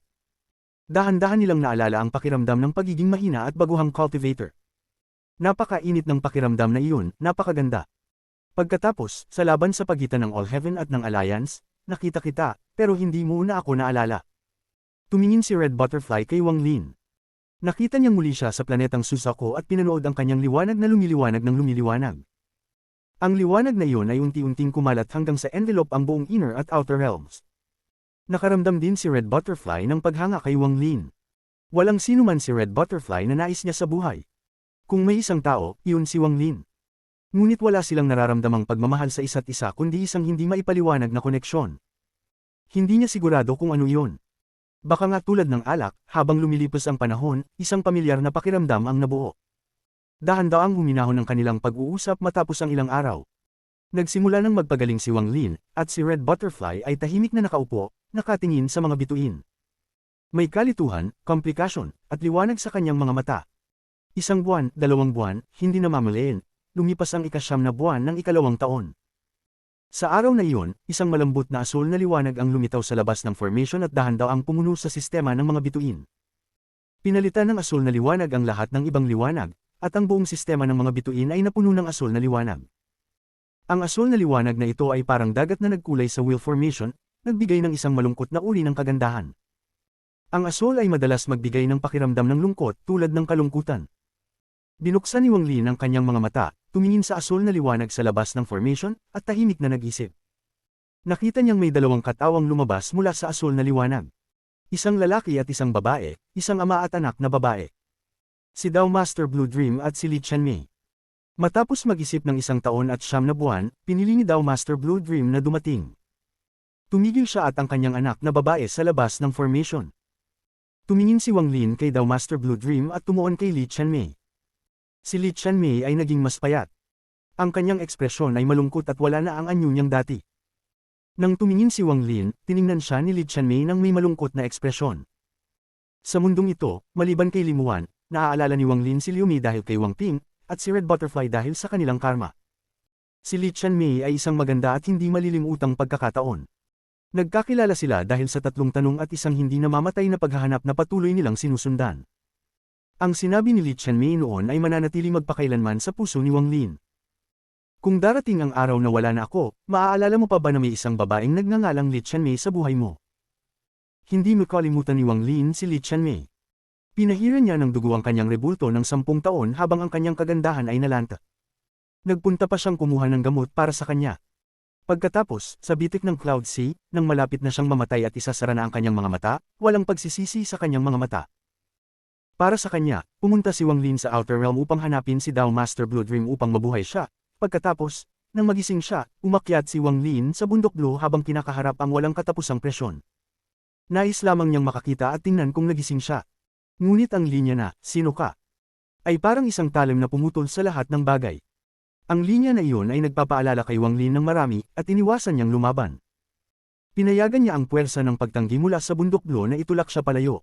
Dahan-dahan nilang naalala ang pakiramdam ng pagiging mahina at baguhang cultivator. Napakainit ng pakiramdam na iyon, napakaganda. Pagkatapos, sa laban sa pagitan ng All Heaven at ng Alliance, nakita kita, pero hindi mo na ako naalala. Tumingin si Red Butterfly kay Wang Lin. Nakita niyang muli siya sa planetang Suzaku at pinanood ang kanyang liwanag na lumiliwanag ng lumiliwanag. Ang liwanag na iyon ay unti-unting kumalat hanggang sa envelope ang buong inner at outer realms. Nakaramdam din si Red Butterfly ng paghanga kay Wang Lin. Walang sino man si Red Butterfly na nais niya sa buhay. Kung may isang tao, iyon si Wang Lin. Ngunit wala silang nararamdamang pagmamahal sa isa't isa kundi isang hindi maipaliwanag na koneksyon. Hindi niya sigurado kung ano iyon. Baka nga tulad ng alak, habang lumilipas ang panahon, isang pamilyar na pakiramdam ang nabuo. Dahan-daang huminahon ang kanilang pag-uusap matapos ang ilang araw. Nagsimula nang magpagaling si Wang Lin, at si Red Butterfly ay tahimik na nakaupo, nakatingin sa mga bituin. May kalituhan, komplikasyon, at liwanag sa kanyang mga mata. 1 buwan, 2 buwan, hindi na mamalayan, lumipas ang 9 na buwan ng 2 taon. Sa araw na iyon, isang malambot na asul na liwanag ang lumitaw sa labas ng formation at dahan-daang pumuno sa sistema ng mga bituin. Pinalitan ng asul na liwanag ang lahat ng ibang liwanag, at ang buong sistema ng mga bituin ay napuno ng asul na liwanag. Ang asul na liwanag na ito ay parang dagat na nagkulay sa wheel formation, nagbigay ng isang malungkot na uri ng kagandahan. Ang asul ay madalas magbigay ng pakiramdam ng lungkot tulad ng kalungkutan. Binuksan ni Wang Lin ang kanyang mga mata, tumingin sa asul na liwanag sa labas ng formation, at tahimik na nag-isip. Nakita niyang may 2 katawang lumabas mula sa asul na liwanag. Isang lalaki at isang babae, isang ama at anak na babae. Si Dao Master Blue Dream at si Li Qianmei. Matapos mag-isip ng 1 taon at 9 na buwan, pinili ni Dao Master Blue Dream na dumating. Tumigil siya at ang kanyang anak na babae sa labas ng formation. Tumingin si Wang Lin kay Dao Master Blue Dream at tumuon kay Li Qianmei. Si Li Qianmei ay naging mas payat. Ang kanyang ekspresyon ay malungkot at wala na ang anyo niyang dati. Nang tumingin si Wang Lin, tiningnan siya ni Li Qianmei nang may malungkot na ekspresyon. Sa mundong ito, maliban kay Limuan, naaalala ni Wang Lin si Liu Mi dahil kay Wang Ping, at si Red Butterfly dahil sa kanilang karma. Si Li Qianmei ay isang maganda at hindi malilimutang pagkakataon. Nagkakilala sila dahil sa 3 tanong at isang hindi namamatay na paghahanap na patuloy nilang sinusundan. Ang sinabi ni Li Qianmei noon ay mananatili magpakailanman sa puso ni Wang Lin. Kung darating ang araw na wala na ako, maaalala mo pa ba na may isang babaeng nagngangalang Li Qianmei sa buhay mo? Hindi makalimutan ni Wang Lin si Li Qianmei. Pinahiran niya ng dugo ang kanyang rebulto ng 10 taon habang ang kanyang kagandahan ay nalanta. Nagpunta pa siyang kumuha ng gamot para sa kanya. Pagkatapos, sa bitik ng Cloud Sea, nang malapit na siyang mamatay at isasara na ang kanyang mga mata, walang pagsisisi sa kanyang mga mata. Para sa kanya, pumunta si Wang Lin sa Outer Realm upang hanapin si Dao Master Blue Dream upang mabuhay siya. Pagkatapos, nang magising siya, umakyat si Wang Lin sa bundok blue habang kinakaharap ang walang katapusang presyon. Nais lamang niyang makakita at tingnan kung nagising siya. Ngunit ang linya na, "Sino ka?" ay parang isang talim na pumutol sa lahat ng bagay. Ang linya na iyon ay nagpapaalala kay Wang Lin ng marami at iniwasan niyang lumaban. Pinayagan niya ang puwersa ng pagtanggi mula sa bundok blue na itulak siya palayo.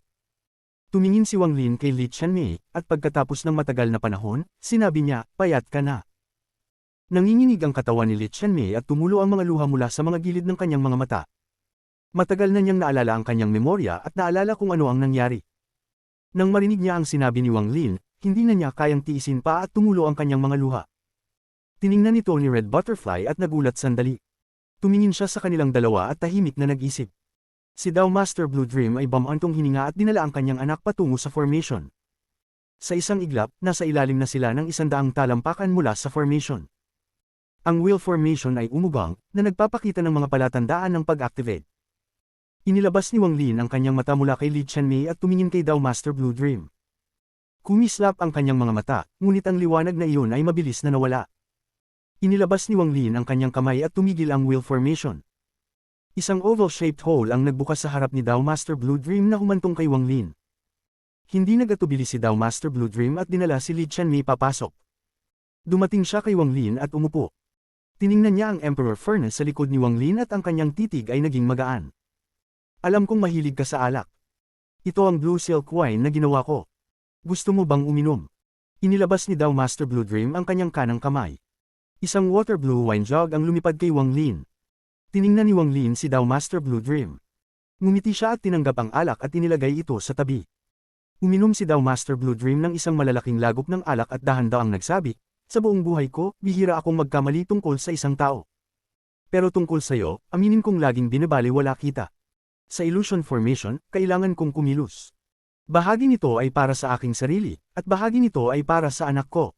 Tumingin si Wang Lin kay Li Qianmei, at pagkatapos ng matagal na panahon, sinabi niya, "Payat ka na." Nanginginig ang katawan ni Li Qianmei at tumulo ang mga luha mula sa mga gilid ng kanyang mga mata. Matagal na niyang naalala ang kanyang memorya at naalala kung ano ang nangyari. Nang marinig niya ang sinabi ni Wang Lin, hindi na niya kayang tiisin pa at tumulo ang kanyang mga luha. Tiningnan nito ni Red Butterfly at nagulat sandali. Tumingin siya sa kanilang dalawa at tahimik na nag-isip. Si Dao Master Blue Dream ay bumantong hininga at dinala ang kanyang anak patungo sa formation. Sa isang iglap, nasa ilalim na sila ng 100 talampakan mula sa formation. Ang wheel formation ay umugang, na nagpapakita ng mga palatandaan ng pag-activate. Inilabas ni Wang Lin ang kanyang mata mula kay Li Qianmei at tumingin kay Dao Master Blue Dream. Kumislap ang kanyang mga mata, ngunit ang liwanag na iyon ay mabilis na nawala. Inilabas ni Wang Lin ang kanyang kamay at tumigil ang wheel formation. Isang oval-shaped hole ang nagbukas sa harap ni Dao Master Blue Dream na humantong kay Wang Lin. Hindi nagatubili si Dao Master Blue Dream at dinala si Li Qianmei papasok. Dumating siya kay Wang Lin at umupo. Tiningnan niya ang Emperor Furnace sa likod ni Wang Lin at ang kanyang titig ay naging magaan. Alam kong mahilig ka sa alak. Ito ang blue silk wine na ginawa ko. Gusto mo bang uminom? Inilabas ni Daw Master Blue Dream ang kanyang kanang kamay. Isang water blue wine jug ang lumipad kay Wang Lin. Tiningnan ni Wang Lin si Daw Master Blue Dream. Ngumiti siya at tinanggap ang alak at inilagay ito sa tabi. Uminom si Daw Master Blue Dream ng isang malalaking lagop ng alak at dahan-dahang nagsabi, "Sa buong buhay ko, bihira akong magkamali tungkol sa isang tao. Pero tungkol sa'yo, aminin kong laging binabaliwala kita. Sa illusion formation, kailangan kong kumilos. Bahagi nito ay para sa aking sarili, at bahagi nito ay para sa anak ko.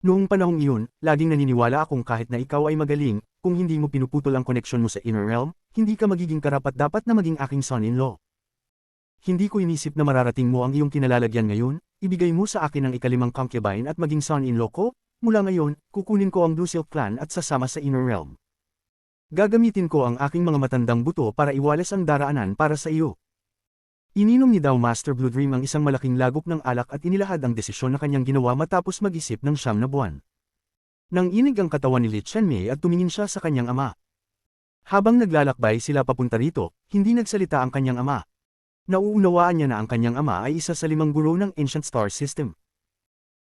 Noong panahong iyon, laging naniniwala akong kahit na ikaw ay magaling, kung hindi mo pinuputol ang koneksyon mo sa inner realm, hindi ka magiging karapat-dapat na maging aking son-in-law. Hindi ko inisip na mararating mo ang iyong kinalalagyan ngayon, ibigay mo sa akin ang ikalimang concubine at maging son-in-law ko, mula ngayon, kukunin ko ang Blue Silk Clan at sasama sa inner realm. Gagamitin ko ang aking mga matandang buto para iwalas ang daraanan para sa iyo." Ininom ni Daw Master Blue Dream ang isang malaking lagop ng alak at inilahad ang desisyon na kanyang ginawa matapos mag-isip ng 9 na buwan. Nang inig ang katawan ni Li Qianmei at tumingin siya sa kanyang ama. Habang naglalakbay sila papunta rito, hindi nagsalita ang kanyang ama. Nauunawaan niya na ang kanyang ama ay isa sa 5 guro ng Ancient Star System.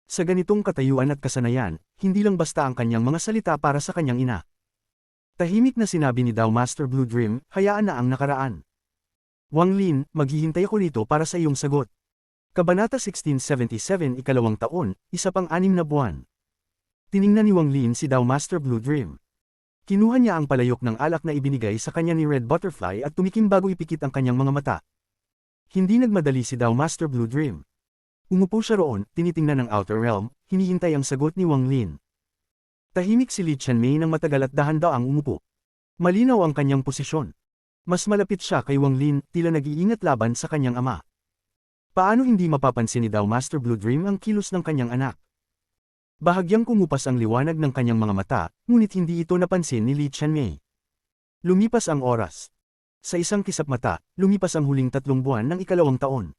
Sa ganitong katayuan at kasanayan, hindi lang basta ang kanyang mga salita para sa kanyang ina. Tahimik na sinabi ni Daw Master Blue Dream, "Hayaan na ang nakaraan. Wang Lin, maghihintay ako rito para sa iyong sagot." Kabanata 1677 Ikalawang taon, 1 na buwan. Tiningnan ni Wang Lin si Daw Master Blue Dream. Kinuha niya ang palayok ng alak na ibinigay sa kanya ni Red Butterfly at tumikim bago ipikit ang kanyang mga mata. Hindi nagmadali si Daw Master Blue Dream. Umupo siya roon, tinitingnan ang Outer Realm, hinihintay ang sagot ni Wang Lin. Tahimik si Li Qianmei nang matagal at dahan-daang umupo. Malinaw ang kanyang posisyon. Mas malapit siya kay Wang Lin, tila nag-iingat laban sa kanyang ama. Paano hindi mapapansin ni Daw Master Blue Dream ang kilos ng kanyang anak? Bahagyang kumupas ang liwanag ng kanyang mga mata, ngunit hindi ito napansin ni Li Qianmei. Lumipas ang oras. Sa isang kisap mata, lumipas ang huling 3 buwan ng ikalawang taon.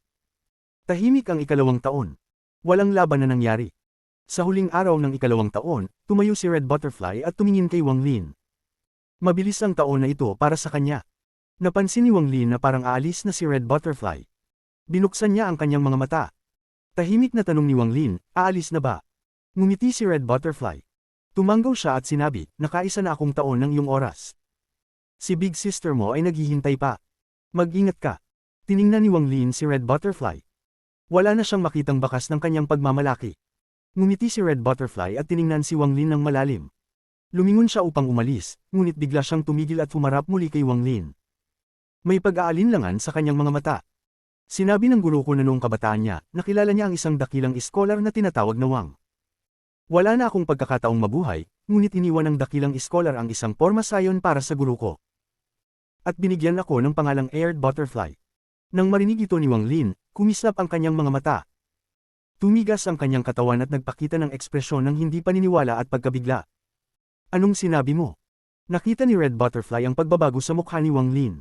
Tahimik ang ikalawang taon. Walang laban na nangyari. Sa huling araw ng ikalawang taon, tumayo si Red Butterfly at tumingin kay Wang Lin. Mabilis ang taon na ito para sa kanya. Napansin ni Wang Lin na parang aalis na si Red Butterfly. Binuksan niya ang kanyang mga mata. Tahimik na tanong ni Wang Lin, "Aalis na ba?" Ngumiti si Red Butterfly. Tumanggaw siya at sinabi, "Nakaisa na akong taon ng iyong oras. Si big sister mo ay naghihintay pa. Mag-ingat ka." Tiningnan ni Wang Lin si Red Butterfly. Wala na siyang makitang bakas ng kanyang pagmamalaki. Ngumiti si Red Butterfly at tiningnan si Wang Lin ng malalim. Lumingon siya upang umalis, ngunit bigla siyang tumigil at humarap muli kay Wang Lin. May pag-aalinlangan sa kanyang mga mata. Sinabi ng guro ko na noong kabataan niya, nakilala niya ang isang dakilang iskolar na tinatawag na Wang. Wala na akong pagkakataong mabuhay, ngunit iniwan ng dakilang iskolar ang isang forma sayon para sa guro ko. At binigyan ako ng pangalang Aired Butterfly. Nang marinig ito ni Wang Lin, kumislap ang kanyang mga mata. Tumigas ang kanyang katawan at nagpakita ng ekspresyon ng hindi paniniwala at pagkabigla. "Anong sinabi mo?" Nakita ni Red Butterfly ang pagbabago sa mukha ni Wang Lin.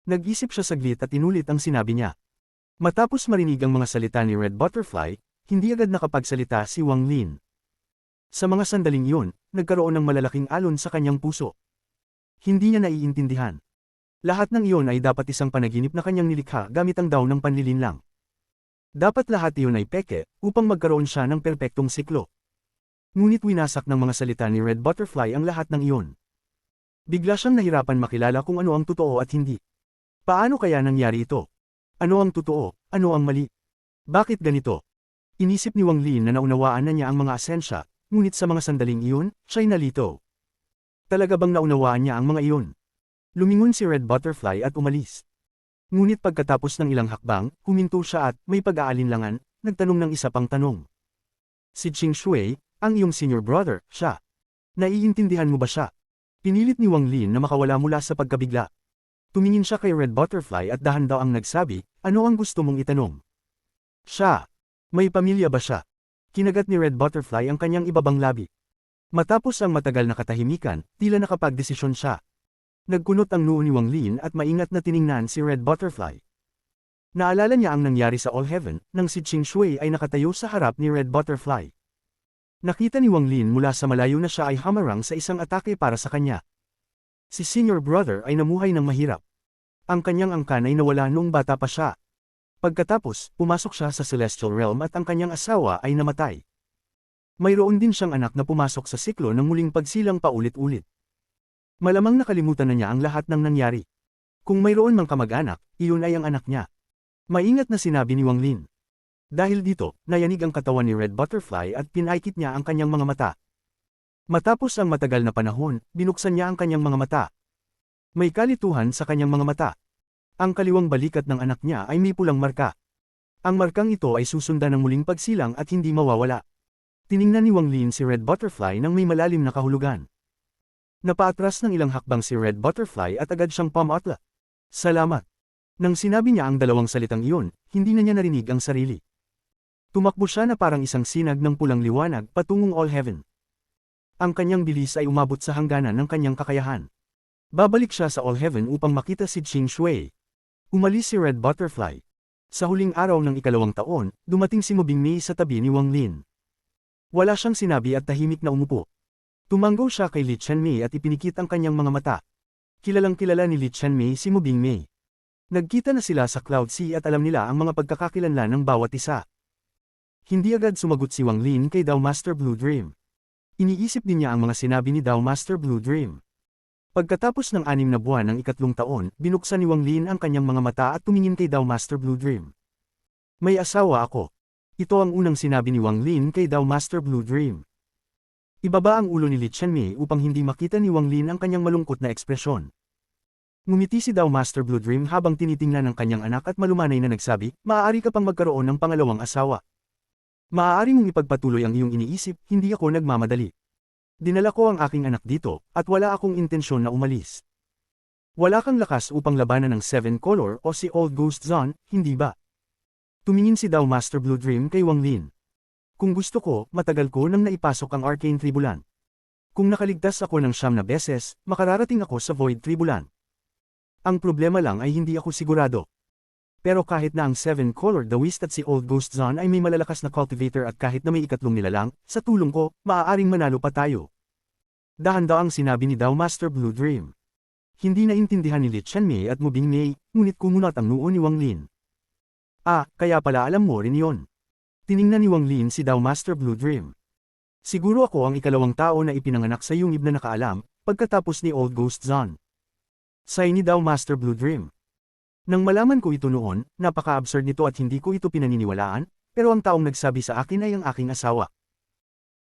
Nag-isip siya saglit at inulit ang sinabi niya. Matapos marinig ang mga salita ni Red Butterfly, hindi agad nakapagsalita si Wang Lin. Sa mga sandaling iyon, nagkaroon ng malalaking alon sa kanyang puso. Hindi niya naiintindihan. Lahat ng iyon ay dapat isang panaginip na kanyang nilikha gamit ang daw ng panlilinlang. Dapat lahat iyon ay peke, upang magkaroon siya ng perpektong siklo. Ngunit winasak ng mga salita ni Red Butterfly ang lahat ng iyon. Bigla siyang nahirapan makilala kung ano ang totoo at hindi. Paano kaya nangyari ito? Ano ang totoo? Ano ang mali? Bakit ganito? Inisip ni Wang Lin na naunawaan na niya ang mga asensya, ngunit sa mga sandaling iyon, siya'y nalito. Talaga bang naunawaan niya ang mga iyon? Lumingon si Red Butterfly at umalis. Ngunit pagkatapos ng ilang hakbang, huminto siya at, may pag-aalinlangan, nagtanong ng isa pang tanong. "Si Qing Shui, ang iyong senior brother, siya. Naiintindihan mo ba siya?" Pinilit ni Wang Lin na makawala mula sa pagkabigla. Tumingin siya kay Red Butterfly at dahan-daang nagsabi, "Ano ang gusto mong itanong?" "Siya. May pamilya ba siya?" Kinagat ni Red Butterfly ang kanyang ibabang labi. Matapos ang matagal na katahimikan, tila nakapagdesisyon siya. Nagkunot ang noo ni Wang Lin at maingat na tiningnan si Red Butterfly. Naalala niya ang nangyari sa All Heaven, nang si Qing Shui ay nakatayo sa harap ni Red Butterfly. Nakita ni Wang Lin mula sa malayo na siya ay hamarang sa isang atake para sa kanya. Si Senior Brother ay namuhay ng mahirap. Ang kanyang angkan ay nawala noong bata pa siya. Pagkatapos, pumasok siya sa Celestial Realm at ang kanyang asawa ay namatay. Mayroon din siyang anak na pumasok sa siklo ng muling pagsilang paulit-ulit. Malamang nakalimutan na niya ang lahat ng nangyari. Kung mayroon mang kamag-anak, iyon ay ang anak niya. Maingat na sinabi ni Wang Lin. Dahil dito, nayanig ang katawan ni Red Butterfly at pinaikit niya ang kanyang mga mata. Matapos ang matagal na panahon, binuksan niya ang kanyang mga mata. May kalituhan sa kanyang mga mata. Ang kaliwang balikat ng anak niya ay may pulang marka. Ang markang ito ay susundan ng muling pagsilang at hindi mawawala. Tiningnan ni Wang Lin si Red Butterfly nang may malalim na kahulugan. Napaatras ng ilang hakbang si Red Butterfly at agad siyang pamatla. Salamat. Nang sinabi niya ang dalawang salitang iyon, hindi na niya narinig ang sarili. Tumakbo siya na parang isang sinag ng pulang liwanag patungong All Heaven. Ang kanyang bilis ay umabot sa hangganan ng kanyang kakayahan. Babalik siya sa All Heaven upang makita si Qing Shui. Umalis si Red Butterfly. Sa huling araw ng ikalawang taon, dumating si Mo Bingmei sa tabi ni Wang Lin. Wala siyang sinabi at tahimik na umupo. Tumanggaw siya kay Li Qianmei at ipinikit ang kanyang mga mata. Kilalang kilala ni Li Qianmei si Mo Bingmei. Nagkita na sila sa Cloud Sea at alam nila ang mga pagkakakilanlan ng bawat isa. Hindi agad sumagot si Wang Lin kay Dao Master Blue Dream. Iniisip din niya ang mga sinabi ni Dao Master Blue Dream. Pagkatapos ng 6 na buwan ng ikatlong taon, binuksan ni Wang Lin ang kanyang mga mata at tumingin kay Dao Master Blue Dream. May asawa ako. Ito ang unang sinabi ni Wang Lin kay Dao Master Blue Dream. Ibaba ang ulo ni Li Qianmei upang hindi makita ni Wang Lin ang kanyang malungkot na ekspresyon. Ngumiti si Dao Master Blue Dream habang tinitingnan ng kanyang anak at malumanay na nagsabi, maaari ka pang magkaroon ng pangalawang asawa. Maaari mong ipagpatuloy ang iyong iniisip, hindi ako nagmamadali. Dinala ko ang aking anak dito, at wala akong intensyon na umalis. Wala kang lakas upang labanan ng 7 Color o si Old Ghost Zone, hindi ba? Tumingin si Dao Master Blue Dream kay Wang Lin. Kung gusto ko, matagal ko nang naipasok ang Arcane Tribulan. Kung nakaligtas ako ng 9 na beses, makararating ako sa Void Tribulan. Ang problema lang ay hindi ako sigurado. Pero kahit na ang 7 Color Dawist at si Old Ghost Zone ay may malalakas na cultivator at kahit na may ikatlong nilalang, sa tulong ko, maaaring manalo pa tayo. Dahan-daang sinabi ni Dao Master Blue Dream. Hindi naintindihan ni Li Qianmei at Mo Bingmei, ngunit kumunat ang noo ni Wang Lin. Ah, kaya pala alam mo rin yon. Tiningnan ni Wang Lin si Dao Master Blue Dream. Siguro ako ang ikalawang tao na ipinanganak sa yungib na nakaalam, pagkatapos ni Old Ghost Zone. Say ni Dao Master Blue Dream. Nang malaman ko ito noon, napaka-absurd nito at hindi ko ito pinaniniwalaan, pero ang taong nagsabi sa akin ay ang aking asawa.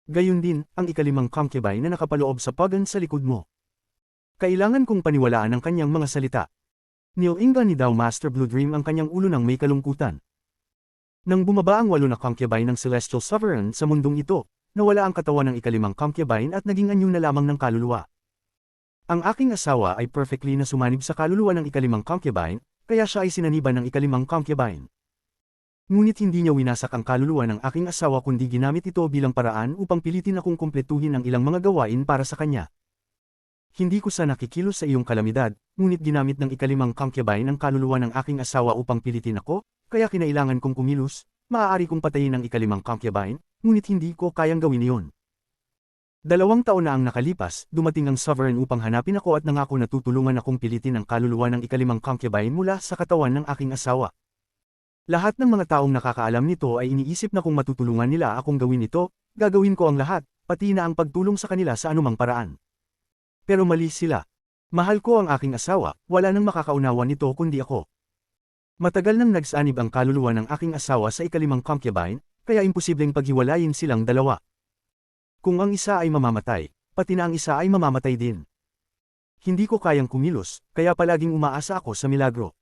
Gayun din, ang ikalimang concubine na nakapaloob sa pagan sa likod mo. Kailangan kong paniwalaan ang kanyang mga salita. Nilinga ni Dao Master Blue Dream ang kanyang ulo ng may kalungkutan. Nang bumaba ang 8 na concubine ng Celestial Sovereign sa mundong ito, nawala ang katawan ng ikalimang concubine at naging anyo na lamang ng kaluluwa. Ang aking asawa ay perfectly na sumanib sa kaluluwa ng ikalimang concubine, kaya siya ay sinaniban ng ikalimang concubine. Ngunit hindi niya winasak ang kaluluwa ng aking asawa kundi ginamit ito bilang paraan upang pilitin akong kumpletuhin ang ilang mga gawain para sa kanya. Hindi ko sa nakikilos sa iyong kalamidad, ngunit ginamit ng ikalimang concubine ang kaluluwa ng aking asawa upang pilitin ako, kaya kinailangan kong kumilos, maaari kong patayin ang ikalimang concubine, ngunit hindi ko kayang gawin iyon. 2 taon na ang nakalipas, dumating ang Sovereign upang hanapin ako at nangako na tutulungan akong pilitin ang kaluluwa ng ikalimang concubine mula sa katawan ng aking asawa. Lahat ng mga taong nakakaalam nito ay iniisip na kung matutulungan nila akong gawin ito, gagawin ko ang lahat, pati na ang pagtulong sa kanila sa anumang paraan. Pero mali sila. Mahal ko ang aking asawa, wala nang makakaunawa nito kundi ako. Matagal nang nagsanib ang kaluluwa ng aking asawa sa ikalimang concubine, kaya imposibleng paghiwalayin silang dalawa. Kung ang isa ay mamamatay, pati na ang isa ay mamamatay din. Hindi ko kayang kumilos, kaya palaging umaasa ako sa milagro.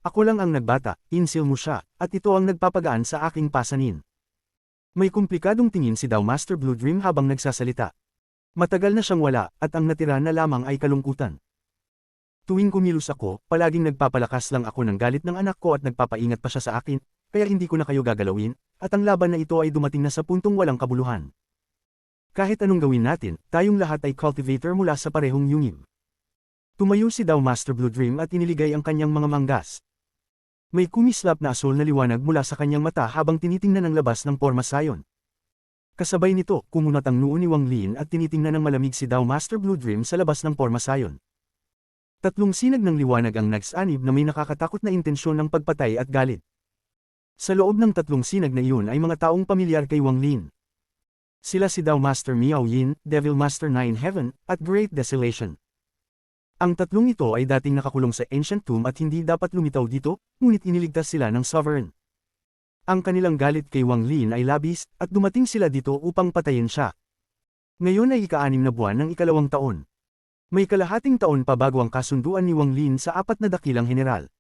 Ako lang ang nagbata, insil mo siya, at ito ang nagpapagaan sa aking pasanin. May komplikadong tingin si Dao Master Blue Dream habang nagsasalita. Matagal na siyang wala, at ang natira na lamang ay kalungkutan. Tuwing kumilos ako, palaging nagpapalakas lang ako ng galit ng anak ko at nagpapaingat pa siya sa akin, kaya hindi ko na kayo gagalawin, at ang laban na ito ay dumating na sa puntong walang kabuluhan. Kahit anong gawin natin, tayong lahat ay cultivator mula sa parehong yungib. Tumayo si Dao Master Blue Dream at iniligay ang kanyang mga manggas. May kumislap na asul na liwanag mula sa kanyang mata habang tinitingnan ang labas ng Porma Sion. Kasabay nito, kumunat ang noo ni Wang Lin at tinitingnan ng malamig si Dao Master Blue Dream sa labas ng Forma Sion. Tatlong sinag ng liwanag ang nagsanib na may nakakatakot na intensyon ng pagpatay at galit. Sa loob ng tatlong sinag na iyon ay mga taong pamilyar kay Wang Lin. Sila si Dao Master Miao Yin, Devil Master Nine Heaven, at Great Desolation. Ang tatlong ito ay dating nakakulong sa Ancient Tomb at hindi dapat lumitaw dito, ngunit iniligtas sila ng Sovereign. Ang kanilang galit kay Wang Lin ay labis, at dumating sila dito upang patayin siya. Ngayon ay ika-6 na buwan ng ikalawang taon. May kalahating taon pa bago ang kasunduan ni Wang Lin sa 4 na dakilang general.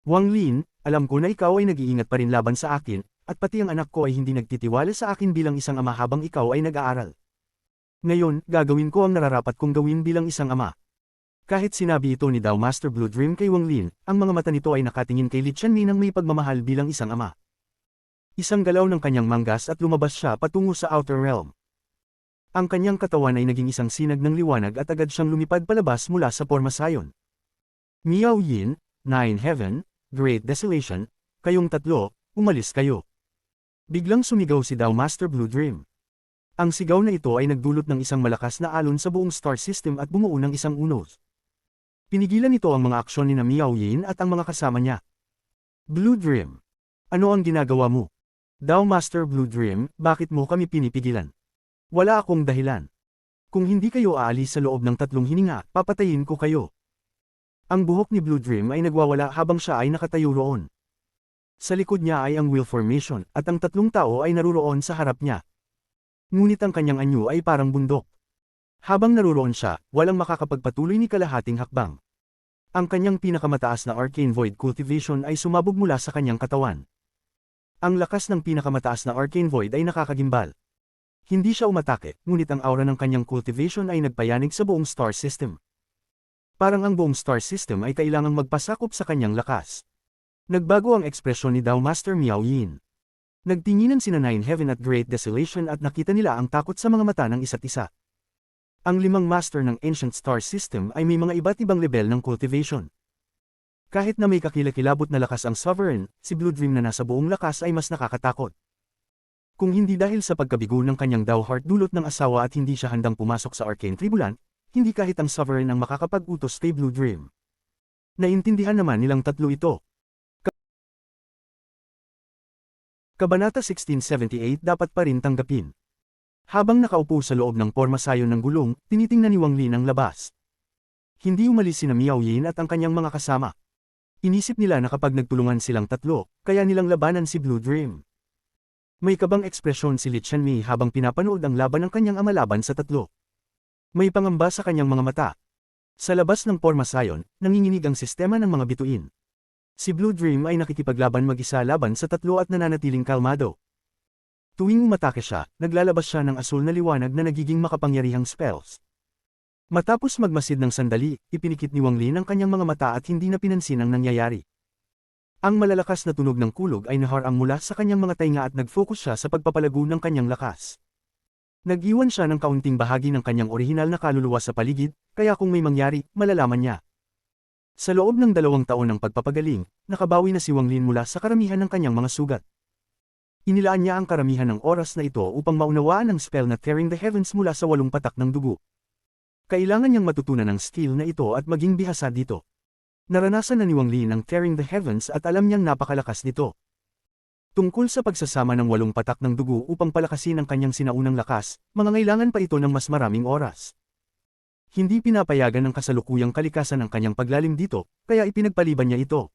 Wang Lin, alam ko na ikaw ay nag-iingat pa rin laban sa akin, at pati ang anak ko ay hindi nagtitiwala sa akin bilang isang ama habang ikaw ay nag-aaral. Ngayon, gagawin ko ang nararapat kong gawin bilang isang ama. Kahit sinabi ito ni Dao Master Blue Dream kay Wang Lin, ang mga mata nito ay nakatingin kay Li Qianmi nang may pagmamahal bilang isang ama. Isang galaw ng kanyang manggas at lumabas siya patungo sa Outer Realm. Ang kanyang katawan ay naging isang sinag ng liwanag at agad siyang lumipad palabas mula sa Forma Sion. Miao Yin, Nine Heaven, Great Desolation, kayong tatlo, umalis kayo. Biglang sumigaw si Dao Master Blue Dream. Ang sigaw na ito ay nagdulot ng isang malakas na alon sa buong star system at bumuo ng isang unos. Pinigilan nito ang mga aksyon ni Miao Yin at ang mga kasama niya. Blue Dream. Ano ang ginagawa mo? Dao Master Blue Dream, bakit mo kami pinipigilan? Wala akong dahilan. Kung hindi kayo aalis sa loob ng 3 hininga, papatayin ko kayo. Ang buhok ni Blue Dream ay nagwawala habang siya ay nakatayo roon. Sa likod niya ay ang wheel formation, at ang 3 tao ay naruroon sa harap niya. Ngunit ang kanyang anyo ay parang bundok. Habang naruroon siya, walang makakapagpatuloy ni kalahating hakbang. Ang kanyang pinakamataas na Arcane Void Cultivation ay sumabog mula sa kanyang katawan. Ang lakas ng pinakamataas na Arcane Void ay nakakagimbal. Hindi siya umatake, ngunit ang aura ng kanyang cultivation ay nagpayanig sa buong star system. Parang ang buong star system ay kailangang magpasakop sa kanyang lakas. Nagbago ang ekspresyon ni Dao Master Miao Yin. Nagtinginan sina Nine Heaven at Great Desolation at nakita nila ang takot sa mga mata ng isa't isa. Ang 5 master ng Ancient Star System ay may mga iba't ibang level ng cultivation. Kahit na may kakilakilabot na lakas ang Sovereign, si Blue Dream na nasa buong lakas ay mas nakakatakot. Kung hindi dahil sa pagkabigo ng kanyang Dao Heart dulot ng asawa at hindi siya handang pumasok sa Arcane Tribulan, hindi kahit ang Sovereign ang makakapag-utos kay Blue Dream. Naintindihan naman nilang tatlo ito. Kabanata 1678 dapat pa rin tanggapin. Habang nakaupo sa loob ng Forma Sion ng gulong, tinitingnan ni Wang Lin ang labas. Hindi umalis sina Miao Yin at ang kanyang mga kasama. Inisip nila na kapag nagtulungan silang tatlo, kaya nilang labanan si Blue Dream. May kabang ekspresyon si Li Qianmi habang pinapanood ang laban ng kanyang ama laban sa tatlo. May pangamba sa kanyang mga mata. Sa labas ng Forma Sion, nanginginig ang sistema ng mga bituin. Si Blue Dream ay nakikipaglaban mag-isa laban sa tatlo at nananatiling kalmado. Tuwing umatake siya, naglalabas siya ng asul na liwanag na nagiging makapangyarihang spells. Matapos magmasid ng sandali, ipinikit ni Wang Lin ang kanyang mga mata at hindi na pinansin ang nangyayari. Ang malalakas na tunog ng kulog ay naharang mula sa kanyang mga tainga at nag-focus siya sa pagpapalago ng kanyang lakas. Nag-iwan siya ng kaunting bahagi ng kanyang orihinal na kaluluwa sa paligid, kaya kung may mangyari, malalaman niya. Sa loob ng 2 taon ng pagpapagaling, nakabawi na si Wang Lin mula sa karamihan ng kanyang mga sugat. Inilaan niya ang karamihan ng oras na ito upang maunawaan ang spell na Tearing the Heavens mula sa 8 patak ng dugo. Kailangan niyang matutunan ang skill na ito at maging bihasa dito. Naranasan na ni Wang Lin ang Tearing the Heavens at alam niyang napakalakas nito. Tungkol sa pagsasama ng 8 patak ng dugo upang palakasin ang kanyang sinaunang lakas, mangangailangan pa ito ng mas maraming oras. Hindi pinapayagan ng kasalukuyang kalikasan ang kanyang paglalim dito, kaya ipinagpaliban niya ito.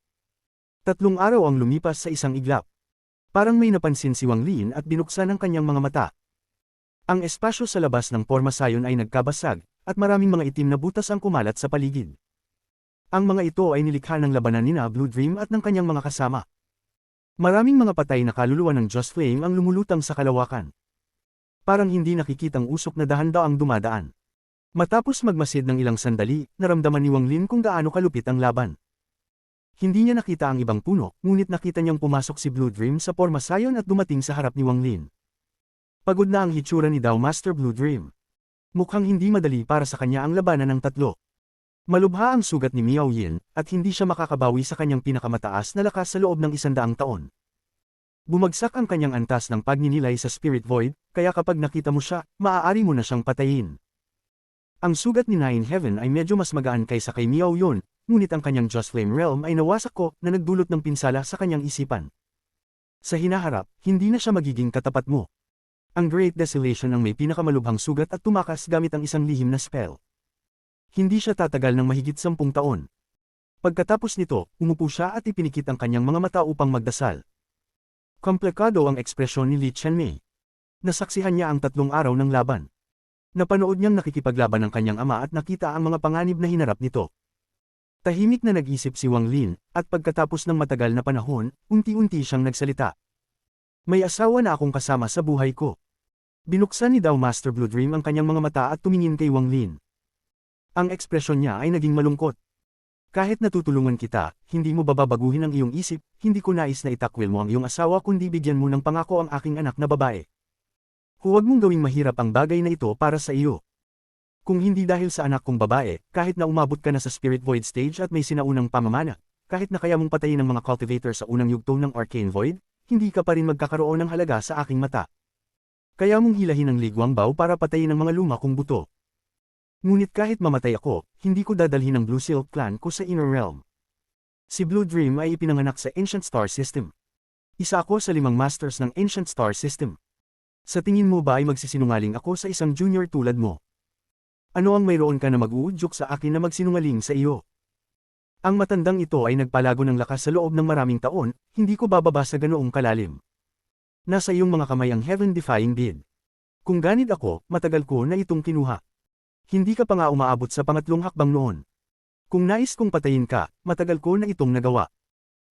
3 araw ang lumipas sa isang iglap. Parang may napansin si Wang Lin at binuksan ang kanyang mga mata. Ang espasyo sa labas ng Forma Sion ay nagkabasag, at maraming mga itim na butas ang kumalat sa paligid. Ang mga ito ay nilikha ng labanan ni Blue Dream at ng kanyang mga kasama. Maraming mga patay na kaluluwa ng Just Flame ang lumulutang sa kalawakan. Parang hindi nakikitang usok na dahan-daang ang dumadaan. Matapos magmasid ng ilang sandali, naramdaman ni Wang Lin kung gaano kalupit ang laban. Hindi niya nakita ang ibang puno, ngunit nakita niyang pumasok si Blue Dream sa Forma Sion at dumating sa harap ni Wang Lin. Pagod na ang hitsura ni Dao Master Blue Dream. Mukhang hindi madali para sa kanya ang labanan ng tatlo. Malubha ang sugat ni Miao Yin, at hindi siya makakabawi sa kanyang pinakamataas na lakas sa loob ng 100 taon. Bumagsak ang kanyang antas ng pagninilay sa Spirit Void, kaya kapag nakita mo siya, maaari mo na siyang patayin. Ang sugat ni Nine Heaven ay medyo mas magaan kaysa kay Miao Yun, ngunit ang kanyang Just Flame Realm ay nawasak ko na nagdulot ng pinsala sa kanyang isipan. Sa hinaharap, hindi na siya magiging katapat mo. Ang Great Desolation ang may pinakamalubhang sugat at tumakas gamit ang isang lihim na spell. Hindi siya tatagal ng mahigit 10 taon. Pagkatapos nito, umupo siya at ipinikit ang kanyang mga mata upang magdasal. Komplikado ang ekspresyon ni Li Qianmei. Nasaksihan niya ang 3 araw ng laban. Napanood niyang nakikipaglaban ng kanyang ama at nakita ang mga panganib na hinarap nito. Tahimik na nag-isip si Wang Lin, at pagkatapos ng matagal na panahon, unti-unti siyang nagsalita. May asawa na akong kasama sa buhay ko. Binuksan ni Dao Master Blue Dream ang kanyang mga mata at tumingin kay Wang Lin. Ang ekspresyon niya ay naging malungkot. Kahit natutulungan kita, hindi mo bababaguhin ang iyong isip, hindi ko nais na itakwil mo ang iyong asawa kundi bigyan mo ng pangako ang aking anak na babae. Huwag mong gawing mahirap ang bagay na ito para sa iyo. Kung hindi dahil sa anak kong babae, kahit na umabot ka na sa Spirit Void stage at may sinaunang pamamana, kahit na kaya mong patayin ang mga cultivator sa unang yugto ng Arcane Void, hindi ka pa rin magkakaroon ng halaga sa aking mata. Kaya mong hilahin ang Ligwang Bao para patayin ang mga luma kong buto. Ngunit kahit mamatay ako, hindi ko dadalhin ang Blue Silk Clan ko sa Inner Realm. Si Blue Dream ay ipinanganak sa Ancient Star System. Isa ako sa 5 Masters ng Ancient Star System. Sa tingin mo ba ay magsisinungaling ako sa isang junior tulad mo? Ano ang mayroon ka na mag-uudyok sa akin na magsinungaling sa iyo? Ang matandang ito ay nagpalago ng lakas sa loob ng maraming taon, hindi ko bababa sa ganoong kalalim. Nasa iyong mga kamay ang heaven-defying bid. Kung ganid ako, matagal ko na itong kinuha. Hindi ka pa nga umaabot sa pangatlong hakbang noon. Kung nais kong patayin ka, matagal ko na itong nagawa.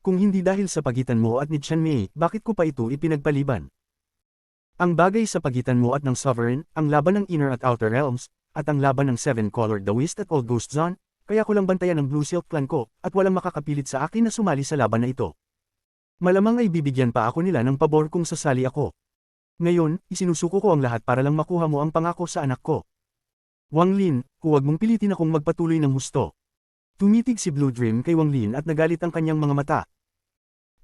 Kung hindi dahil sa pagitan mo at ni Qianmei, bakit ko pa ito ipinagpaliban? Ang bagay sa pagitan mo at ng Sovereign, ang laban ng Inner at Outer Realms, at ang laban ng Seven Colored Daoist at Old Ghost Zone, kaya ko lang bantayan ang Blue Silk Clan ko, at walang makakapilit sa akin na sumali sa laban na ito. Malamang ay bibigyan pa ako nila ng pabor kung sasali ako. Ngayon, isinusuko ko ang lahat para lang makuha mo ang pangako sa anak ko. Wang Lin, huwag mong pilitin akong magpatuloy ng husto. Tumitig si Blue Dream kay Wang Lin at nagalit ang kanyang mga mata.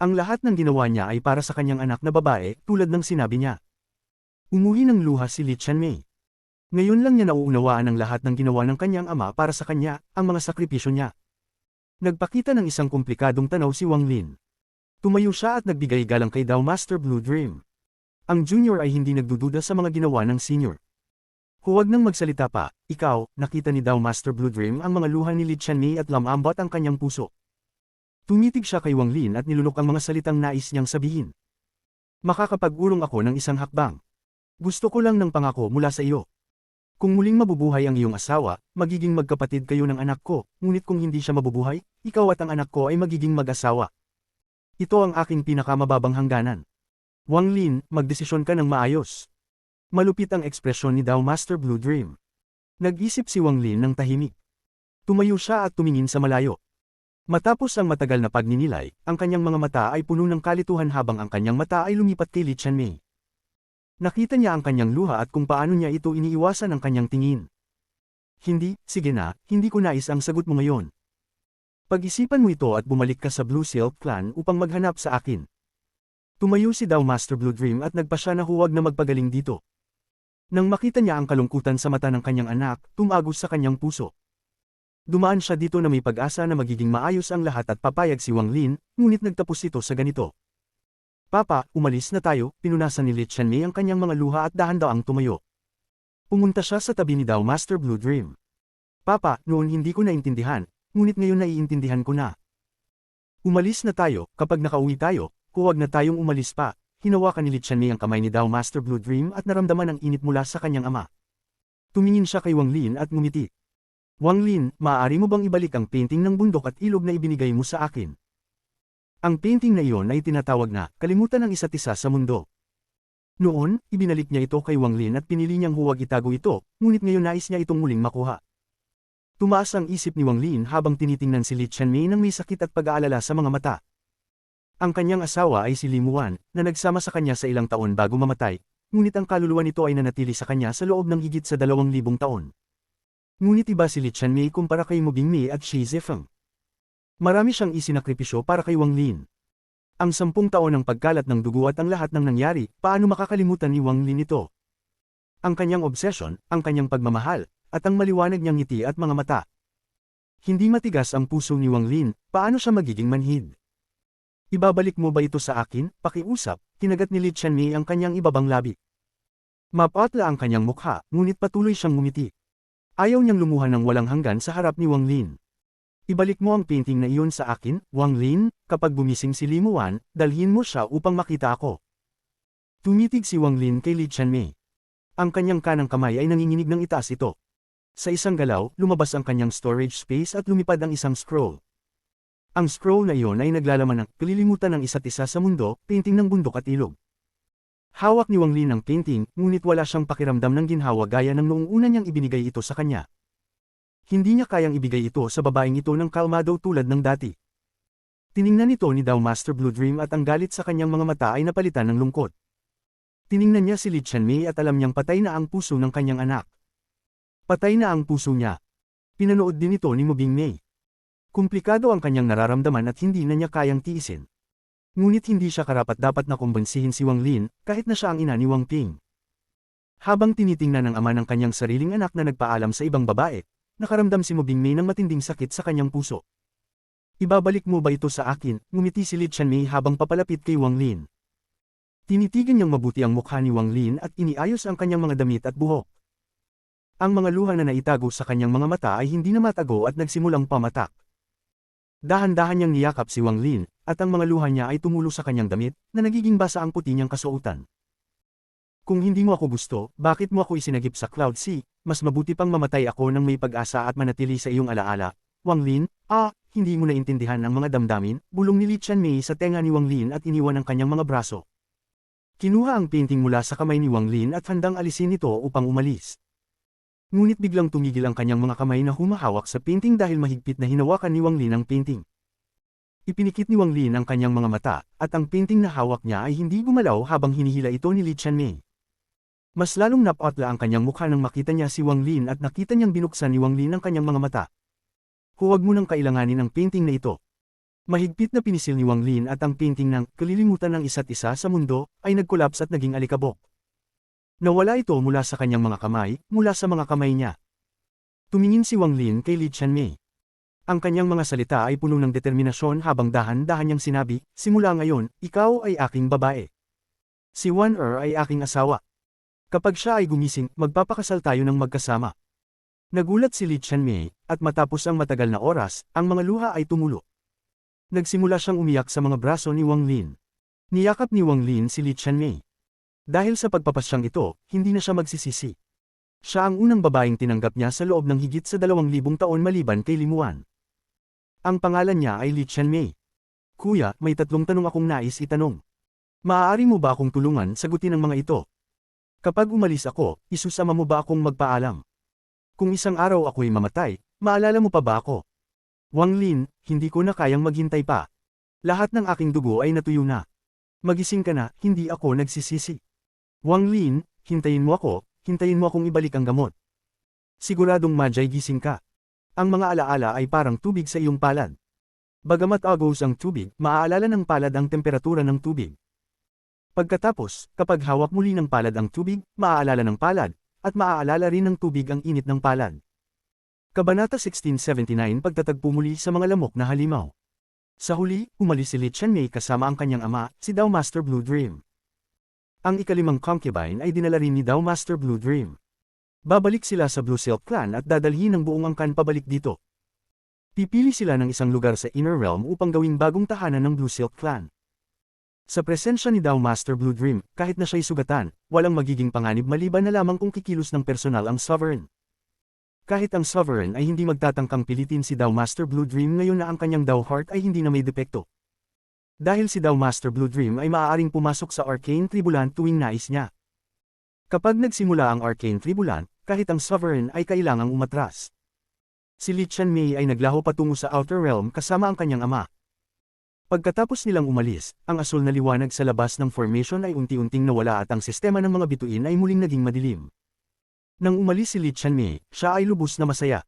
Ang lahat ng ginawa niya ay para sa kanyang anak na babae, tulad ng sinabi niya. Umuhi ng luha si Li Qianmei. Ngayon lang niya nauunawaan ang lahat ng ginawa ng kanyang ama para sa kanya, ang mga sakripisyo niya. Nagpakita ng isang komplikadong tanaw si Wang Lin. Tumayo siya at nagbigay galang kay Dao Master Blue Dream. Ang junior ay hindi nagdududa sa mga ginawa ng senior. Huwag nang magsalita pa, ikaw, nakita ni Dao Master Blue Dream ang mga luha ni Li Qianmei at lamambot ang kanyang puso. Tumitig siya kay Wang Lin at nilunok ang mga salitang nais niyang sabihin. Makakapag-urong ako ng isang hakbang. Gusto ko lang ng pangako mula sa iyo. Kung muling mabubuhay ang iyong asawa, magiging magkapatid kayo ng anak ko, ngunit kung hindi siya mabubuhay, ikaw at ang anak ko ay magiging mag-asawa. Ito ang aking pinakamababang hangganan. Wang Lin, magdesisyon ka ng maayos. Malupit ang ekspresyon ni Dao Master Blue Dream. Nag-isip si Wang Lin ng tahimik. Tumayo siya at tumingin sa malayo. Matapos ang matagal na pagninilay, ang kanyang mga mata ay puno ng kalituhan habang ang kanyang mata ay lumipat kay Li Qianmei. Nakita niya ang kanyang luha at kung paano niya ito iniiwasan ang kanyang tingin. Hindi, sige na, hindi ko nais ang sagot mo ngayon. Pag-isipan mo ito at bumalik ka sa Blue Silk Clan upang maghanap sa akin. Tumayo si Dao Master Blue Dream at nagpasya na huwag na magpagaling dito. Nang makita niya ang kalungkutan sa mata ng kanyang anak, tumagos sa kanyang puso. Dumaan siya dito na may pag-asa na magiging maayos ang lahat at papayag si Wang Lin, ngunit nagtapos ito sa ganito. Papa, umalis na tayo, pinunasan ni Li Qianmei ang kanyang mga luha at dahan-daang tumayo. Pumunta siya sa tabi ni Dao Master Blue Dream. Papa, noon hindi ko naintindihan, ngunit ngayon naiintindihan ko na. Umalis na tayo, kapag nakauwi tayo, huwag na tayong umalis pa. Hinawakan ni Li Qianmei ang kamay ni Dao Master Blue Dream at naramdaman ang init mula sa kanyang ama. Tumingin siya kay Wang Lin at ngumiti. Wang Lin, maaari mo bang ibalik ang painting ng bundok at ilog na ibinigay mo sa akin? Ang painting na iyon ay tinatawag na kalimutan ng isa't isa sa mundo. Noon, ibinalik niya ito kay Wang Lin at pinili niyang huwag itago ito, ngunit ngayon nais niya itong muling makuha. Tumaas ang isip ni Wang Lin habang tinitingnan si Li Qianmei nang may sakit at pag-aalala sa mga mata. Ang kanyang asawa ay si Li Muan, na nagsama sa kanya sa ilang taon bago mamatay, ngunit ang kaluluwa nito ay nanatili sa kanya sa loob ng higit sa 2,000 taon. Ngunit iba si Li Qianmei kumpara kay Mu Bingmei at Shi Zifeng. Marami siyang isinakripisyo para kay Wang Lin. Ang 10 taon ng pagkalat ng dugo at ang lahat ng nangyari, paano makakalimutan ni Wang Lin ito? Ang kanyang obsesyon, ang kanyang pagmamahal, at ang maliwanag niyang ngiti at mga mata. Hindi matigas ang puso ni Wang Lin, paano siya magiging manhid? Ibabalik mo ba ito sa akin? Pakiusap, kinagat ni Li Qianmei ang kanyang ibabang labi. Mapatla ang kanyang mukha, ngunit patuloy siyang ngumiti. Ayaw niyang lumuhan ng walang hanggan sa harap ni Wang Lin. Ibalik mo ang painting na iyon sa akin, Wang Lin, kapag bumising si Li Muan, dalhin mo siya upang makita ako. Tumitig si Wang Lin kay Li Qianmei. Ang kanyang kanang kamay ay nanginginig ng itaas ito. Sa isang galaw, lumabas ang kanyang storage space at lumipad ang isang scroll. Ang scroll na iyon ay naglalaman ng kalilimutan ng isa't isa sa mundo, painting ng bundok at ilog. Hawak ni Wang Lin ang painting, ngunit wala siyang pakiramdam ng ginhawa gaya ng noong una niyang ibinigay ito sa kanya. Hindi niya kayang ibigay ito sa babaeng ito ng kalmado tulad ng dati. Tiningnan ito ni Dao Master Blue Dream at ang galit sa kanyang mga mata ay napalitan ng lungkot. Tiningnan niya si Li Qianmei at alam niyang patay na ang puso ng kanyang anak. Patay na ang puso niya. Pinanood din ito ni Mo Bingmei. Komplikado ang kanyang nararamdaman at hindi na niya kayang tiisin. Ngunit hindi siya karapat-dapat na kumbensihin si Wang Lin, kahit na siya ang ina ni Wang Ping. Habang tinitingnan ng ama ng kanyang sariling anak na nagpaalam sa ibang babae, nakaramdam si Mo Bingmei ng matinding sakit sa kanyang puso. Ibabalik mo ba ito sa akin? Ngumiti si Li Qianmei habang papalapit kay Wang Lin. Tinitigan niyang mabuti ang mukha ni Wang Lin at iniayos ang kanyang mga damit at buhok. Ang mga luha na naitago sa kanyang mga mata ay hindi na matago at nagsimulang pamatak. Dahan-dahan niyang niyakap si Wang Lin, at ang mga luha niya ay tumulo sa kanyang damit, na nagiging basa ang puti niyang kasuotan. Kung hindi mo ako gusto, bakit mo ako isinagip sa Cloud Sea? Mas mabuti pang mamatay ako nang may pag-asa at manatili sa iyong alaala. Wang Lin, hindi mo naintindihan ang mga damdamin, bulong ni Li Qianmei sa tenga ni Wang Lin at iniwan ang kanyang mga braso. Kinuha ang painting mula sa kamay ni Wang Lin at handang alisin ito upang umalis. Ngunit biglang tumigil ang kanyang mga kamay na humahawak sa painting dahil mahigpit na hinawakan ni Wang Lin ang painting. Ipinikit ni Wang Lin ang kanyang mga mata, at ang painting na hawak niya ay hindi gumalaw habang hinihila ito ni Li Qianmei. Mas lalong napatla ang kanyang mukha nang makita niya si Wang Lin at nakita niyang binuksan ni Wang Lin ang kanyang mga mata. Huwag mo nang kailanganin ang painting na ito. Mahigpit na pinisil ni Wang Lin at ang painting ng kalilimutan ng isa't isa sa mundo ay nagkolaps at naging alikabok. Nawala ito mula sa kanyang mga kamay, mula sa mga kamay niya. Tumingin si Wang Lin kay Li Qianmei. Ang kanyang mga salita ay puno ng determinasyon habang dahan-dahan niyang sinabi, simula ngayon, ikaw ay aking babae. Si Wan ay aking asawa. Kapag siya ay gumising, magpapakasal tayo ng magkasama. Nagulat si Li Qianmei, at matapos ang matagal na oras, ang mga luha ay tumulo. Nagsimula siyang umiyak sa mga braso ni Wang Lin. Niyakap ni Wang Lin si Li Qianmei. Dahil sa pagpapasyang ito, hindi na siya magsisisi. Siya ang unang babaeng tinanggap niya sa loob ng higit sa 2,000 taon maliban kay Li Muan. Ang pangalan niya ay Li Qianmei. Kuya, may 3 tanong akong nais itanong. Maaari mo ba akong tulungan sagutin ang mga ito? Kapag umalis ako, isusama mo ba akong magpaalam? Kung isang araw ako'y mamatay, maalala mo pa ba ako? Wang Lin, hindi ko na kayang maghintay pa. Lahat ng aking dugo ay natuyo na. Magising ka na, hindi ako nagsisisi. Wang Lin, hintayin mo akong ibalik ang gamot. Siguradong madyay gising ka. Ang mga alaala ay parang tubig sa iyong palad. Bagamat agos ang tubig, maaalala ng palad ang temperatura ng tubig. Pagkatapos, kapag hawak muli ng palad ang tubig, maaalala ng palad, at maaalala rin ng tubig ang init ng palad. Kabanata 1679 Pagtatagpo muli sa mga lamok na halimaw. Sa huli, umalis si Li Qianmei kasama ang kanyang ama, si Dao Master Blue Dream. Ang ikalimang concubine ay dinala rin ni Dao Master Blue Dream. Babalik sila sa Blue Silk Clan at dadalhin ang buong angkan pabalik dito. Pipili sila ng isang lugar sa Inner Realm upang gawing bagong tahanan ng Blue Silk Clan. Sa presensya ni Dao Master Blue Dream, kahit na siya'y sugatan, walang magiging panganib maliban na lamang kung kikilos ng personal ang Sovereign. Kahit ang Sovereign ay hindi magtatangkang pilitin si Dao Master Blue Dream ngayon na ang kanyang Dao Heart ay hindi na may depekto. Dahil si Dao Master Blue Dream ay maaaring pumasok sa Arcane Tribulant tuwing nais niya. Kapag nagsimula ang Arcane Tribulant, kahit ang Sovereign ay kailangang umatras. Si Li Qianmei ay naglaho patungo sa Outer Realm kasama ang kanyang ama. Pagkatapos nilang umalis, ang asul na liwanag sa labas ng formation ay unti-unting nawala at ang sistema ng mga bituin ay muling naging madilim. Nang umalis si Li Qianmei, siya ay lubos na masaya.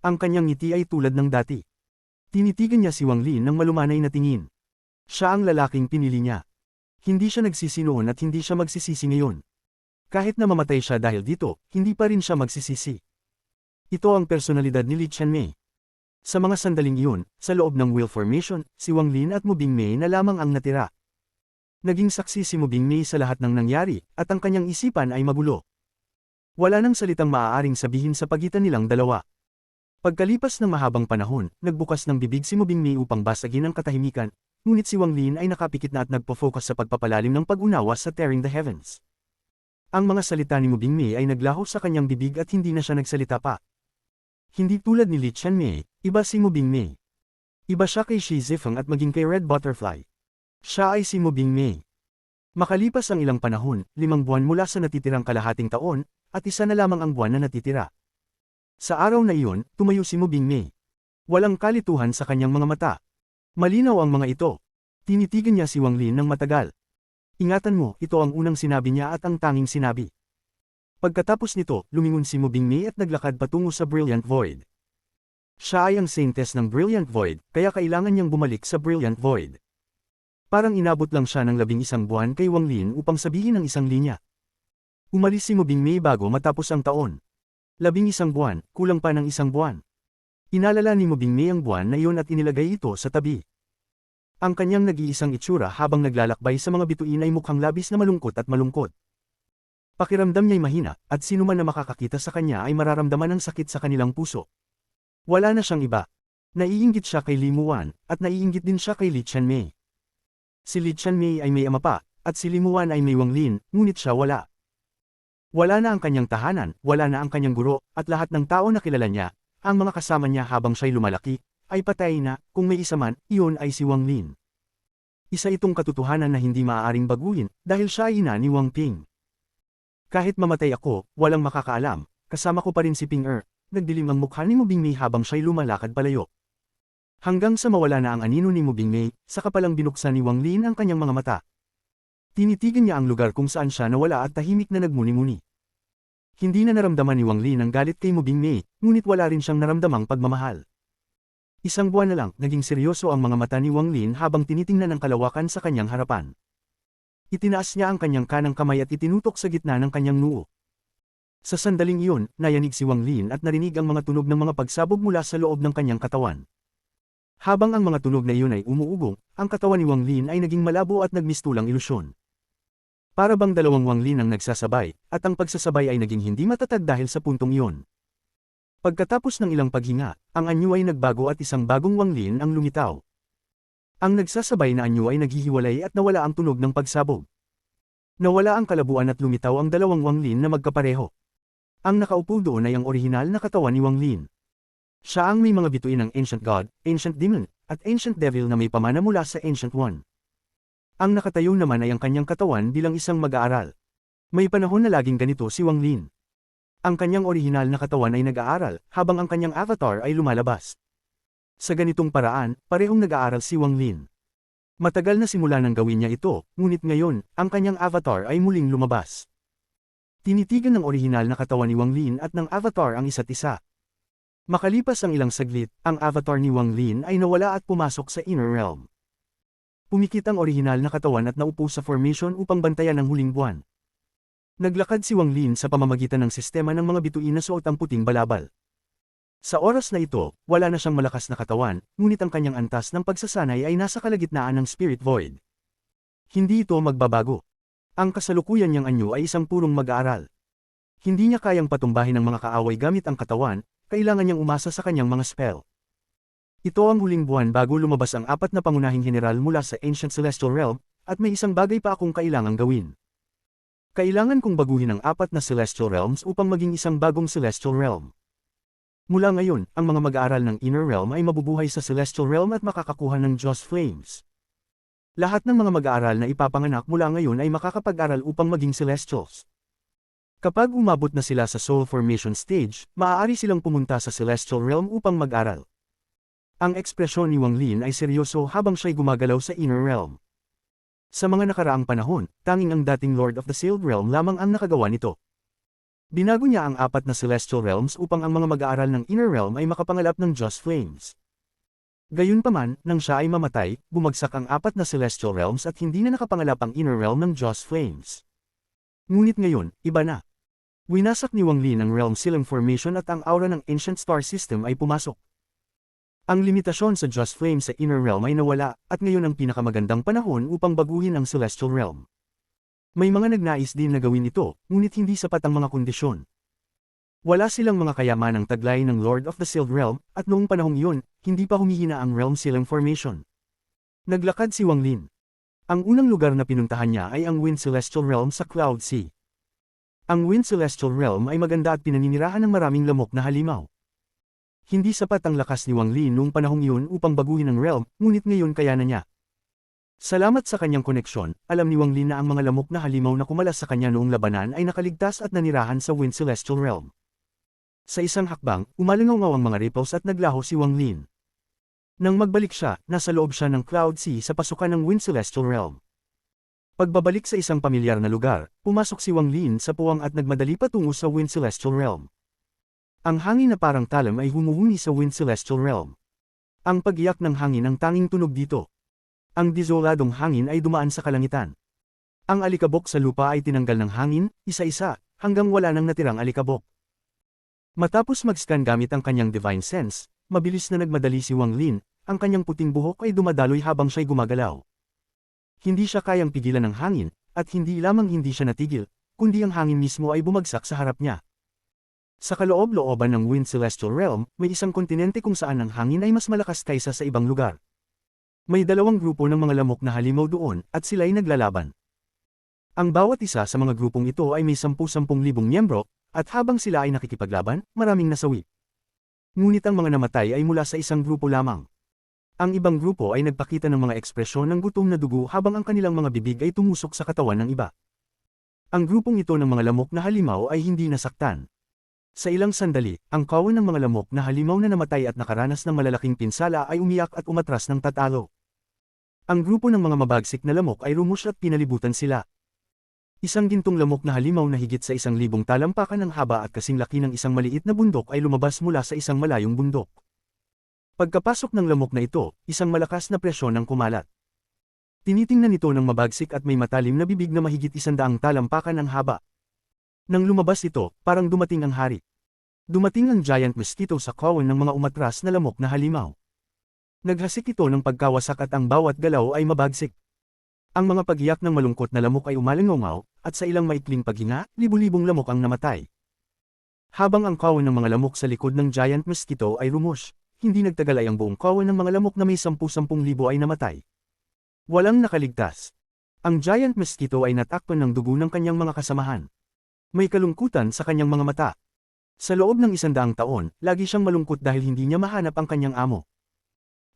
Ang kanyang ngiti ay tulad ng dati. Tinitigan niya si Wang Lin ng malumanay na tingin. Siya ang lalaking pinili niya. Hindi siya nagsisi noon at hindi siya magsisisi ngayon. Kahit na mamatay siya dahil dito, hindi pa rin siya magsisisi. Ito ang personalidad ni Li Qianmei. Sa mga sandaling iyon, sa loob ng wheel formation, si Wang Lin at Mu Bingmei na lamang ang natira. Naging saksi si Mu Bingmei sa lahat ng nangyari, at ang kanyang isipan ay magulo. Wala nang salitang maaaring sabihin sa pagitan nilang dalawa. Pagkalipas ng mahabang panahon, nagbukas ng bibig si Mu Bingmei upang basagin ang katahimikan, ngunit si Wang Lin ay nakapikit na at nagpo-focus sa pagpapalalim ng pag-unawa sa Tearing the Heavens. Ang mga salita ni Mu Bingmei ay naglaho sa kanyang bibig at hindi na siya nagsalita pa. Hindi tulad ni Li Qianmei, iba si Mu Bingmei. Iba siya kay Shi Zifeng at maging kay Red Butterfly. Siya ay si Mu Bingmei. Makalipas ang ilang panahon, 5 buwan mula sa natitirang kalahating taon, at isa na lamang ang buwan na natitira. Sa araw na iyon, tumayo si Mu Bingmei. Walang kalituhan sa kanyang mga mata. Malinaw ang mga ito. Tinitigan niya si Wang Lin ng matagal. Ingatan mo, ito ang unang sinabi niya at ang tanging sinabi. Pagkatapos nito, lumingon si Mu Bingmei at naglakad patungo sa Brilliant Void. Siya ay ang saintess ng Brilliant Void, kaya kailangan niyang bumalik sa Brilliant Void. Parang inabot lang siya ng 11 buwan kay Wang Lin upang sabihin ang isang linya. Umalis si Mu Bingmei bago matapos ang taon. 11 buwan, kulang pa ng 1 buwan. Inalala ni Mu Bingmei ang buwan na iyon at inilagay ito sa tabi. Ang kanyang nag-iisang itsura habang naglalakbay sa mga bituin ay mukhang labis na malungkot at malungkot. Pakiramdam niya'y mahina, at sino man na makakakita sa kanya ay mararamdaman ang sakit sa kanilang puso. Wala na siyang iba. Naiinggit siya kay Li Muan, at naiinggit din siya kay Li Qianmei. Si Li Qianmei ay may ama pa, at si Li Muan ay may Wang Lin, ngunit siya wala. Wala na ang kanyang tahanan, wala na ang kanyang guro, at lahat ng tao na kilala niya, ang mga kasama niya habang siya'y lumalaki, ay patay na, kung may isa man, iyon ay si Wang Lin. Isa itong katotohanan na hindi maaaring baguhin, dahil siya ay ina ni Wang Ping. Kahit mamatay ako, walang makakaalam, kasama ko pa rin si Ping Er, nagdilim ang mukha ni Mu Bingmei habang siya'y lumalakad palayo. Hanggang sa mawala na ang anino ni Mu Bingmei, saka palang binuksan ni Wang Lin ang kanyang mga mata. Tinitigan niya ang lugar kung saan siya nawala at tahimik na nagmuni-muni. Hindi na naramdaman ni Wang Lin ang galit kay Mu Bingmei, ngunit wala rin siyang naramdamang pagmamahal. 1 buwan na lang, naging seryoso ang mga mata ni Wang Lin habang tinitingnan ang kalawakan sa kanyang harapan. Itinaas niya ang kanyang kanang kamay at itinutok sa gitna ng kanyang noo. Sa sandaling iyon, nayanig si Wang Lin at narinig ang mga tunog ng mga pagsabog mula sa loob ng kanyang katawan. Habang ang mga tunog na iyon ay umuugong, ang katawan ni Wang Lin ay naging malabo at nagmistulang ilusyon. Para bang 2 Wang Lin ang nagsasabay, at ang pagsasabay ay naging hindi matatag dahil sa puntong iyon. Pagkatapos ng ilang paghinga, ang anyo ay nagbago at isang bagong Wang Lin ang lumitaw. Ang nagsasabay na anyo ay naghihiwalay at nawala ang tunog ng pagsabog. Nawala ang kalabuan at lumitaw ang 2 Wang Lin na magkapareho. Ang nakaupo doon ay ang orihinal na katawan ni Wang Lin. Siya ang may mga bituin ng Ancient God, Ancient Demon, at Ancient Devil na may pamana mula sa Ancient One. Ang nakatayo naman ay ang kanyang katawan bilang isang mag-aaral. May panahon na laging ganito si Wang Lin. Ang kanyang orihinal na katawan ay nag-aaral, habang ang kanyang avatar ay lumalabas. Sa ganitong paraan, parehong nag-aaral si Wang Lin. Matagal na simula nang gawin niya ito, ngunit ngayon, ang kanyang avatar ay muling lumabas. Tinitigan ng orihinal na katawan ni Wang Lin at ng avatar ang isa't isa. Makalipas ang ilang saglit, ang avatar ni Wang Lin ay nawala at pumasok sa inner realm. Pumikit ang orihinal na katawan at naupo sa formation upang bantayan ang huling buwan. Naglakad si Wang Lin sa pamamagitan ng sistema ng mga bituin na suot ang puting balabal. Sa oras na ito, wala na siyang malakas na katawan, ngunit ang kanyang antas ng pagsasanay ay nasa kalagitnaan ng Spirit Void. Hindi ito magbabago. Ang kasalukuyan niyang anyo ay isang purong mag-aaral. Hindi niya kayang patumbahin ang mga kaaway gamit ang katawan, kailangan niyang umasa sa kanyang mga spell. Ito ang huling buwan bago lumabas ang 4 na pangunahing general mula sa Ancient Celestial Realm, at may isang bagay pa akong kailangang gawin. Kailangan kong baguhin ang 4 na Celestial Realms upang maging isang bagong Celestial Realm. Mula ngayon, ang mga mag-aaral ng Inner Realm ay mabubuhay sa Celestial Realm at makakakuha ng Joss Flames. Lahat ng mga mag-aaral na ipapanganak mula ngayon ay makakapag-aral upang maging Celestials. Kapag umabot na sila sa Soul Formation Stage, maaari silang pumunta sa Celestial Realm upang mag-aral. Ang ekspresyon ni Wang Lin ay seryoso habang siya'y gumagalaw sa Inner Realm. Sa mga nakaraang panahon, tanging ang dating Lord of the Sealed Realm lamang ang nakagawa nito. Binago niya ang 4 na Celestial Realms upang ang mga mag-aaral ng Inner Realm ay makapangalap ng Joss Flames. Gayunpaman, nang siya ay mamatay, bumagsak ang apat na celestial realms at hindi na nakapangalap ang inner realm ng Joss Flames. Ngunit ngayon, iba na. Winasak ni Wang Lin ang realm sealing formation at ang aura ng ancient star system ay pumasok. Ang limitasyon sa Joss Flames sa inner realm ay nawala, at ngayon ang pinakamagandang panahon upang baguhin ang celestial realm. May mga nagnais din na gawin ito, ngunit hindi sapat ang mga kondisyon. Wala silang mga kayamanang taglay ng Lord of the Sealed Realm, at noong panahong iyon, hindi pa humihina ang realm sealing formation. Naglakad si Wang Lin. Ang unang lugar na pinuntahan niya ay ang Wind Celestial Realm sa Cloud Sea. Ang Wind Celestial Realm ay maganda at pinaninirahan ng maraming lamok na halimaw. Hindi sapat ang lakas ni Wang Lin noong panahong iyon upang baguhin ang realm, ngunit ngayon kaya na niya. Salamat sa kanyang koneksyon, alam ni Wang Lin na ang mga lamok na halimaw na kumalas sa kanya noong labanan ay nakaligtas at nanirahan sa Wind Celestial Realm. Sa isang hakbang, umalingaw ang mga ripples at naglaho si Wang Lin. Nang magbalik siya, nasa loob siya ng Cloud Sea sa pasukan ng Wind Celestial Realm. Pagbabalik sa isang pamilyar na lugar, pumasok si Wang Lin sa puwang at nagmadali patungo sa Wind Celestial Realm. Ang hangin na parang talam ay humuhuni sa Wind Celestial Realm. Ang pag-iyak ng hangin ang tanging tunog dito. Ang desoladong hangin ay dumaan sa kalangitan. Ang alikabok sa lupa ay tinanggal ng hangin, isa-isa, hanggang wala nang natirang alikabok. Matapos mag-scan gamit ang kanyang divine sense, mabilis na nagmadali si Wang Lin, ang kanyang puting buhok ay dumadaloy habang siya'y gumagalaw. Hindi siya kayang pigilan ng hangin, at hindi lamang hindi siya natigil, kundi ang hangin mismo ay bumagsak sa harap niya. Sa kaloob-looban ng Wind Celestial Realm, may isang kontinente kung saan ang hangin ay mas malakas kaysa sa ibang lugar. May dalawang grupo ng mga lamok na halimaw doon, at sila'y naglalaban. Ang bawat isa sa mga grupong ito ay may 10,000 miyembro, at habang sila ay nakikipaglaban, maraming nasawi. Ngunit ang mga namatay ay mula sa isang grupo lamang. Ang ibang grupo ay nagpakita ng mga ekspresyon ng gutom na dugo habang ang kanilang mga bibig ay tumusok sa katawan ng iba. Ang grupong ito ng mga lamok na halimaw ay hindi nasaktan. Sa ilang sandali, ang kawan ng mga lamok na halimaw na namatay at nakaranas ng malalaking pinsala ay umiyak at umatras ng tatalo. Ang grupo ng mga mabagsik na lamok ay rumush at pinalibutan sila. Isang gintong lamok na halimaw na higit sa 1,000 talampakan ng haba at kasing laki ng isang maliit na bundok ay lumabas mula sa isang malayong bundok. Pagkapasok ng lamok na ito, isang malakas na presyon ang kumalat. Tinitingnan ito ng mabagsik at may matalim na bibig na mahigit 100 talampakan ang haba. Nang lumabas ito, parang dumating ang hari. Dumating ang giant mosquito sa kawan ng mga umatras na lamok na halimaw. Naghasik ito ng pagkawasak at ang bawat galaw ay mabagsik. Ang mga pag-iyak ng malungkot na lamok ay umalingaw, at sa ilang maikling paghinga, libu-libong lamok ang namatay. Habang ang kawan ng mga lamok sa likod ng giant mosquito ay rumush, hindi nagtagal ay ang buong kawan ng mga lamok na may 10,000 ay namatay. Walang nakaligtas. Ang giant mosquito ay natakpan ng dugo ng kanyang mga kasamahan. May kalungkutan sa kanyang mga mata. Sa loob ng 100 taon, lagi siyang malungkot dahil hindi niya mahanap ang kanyang amo.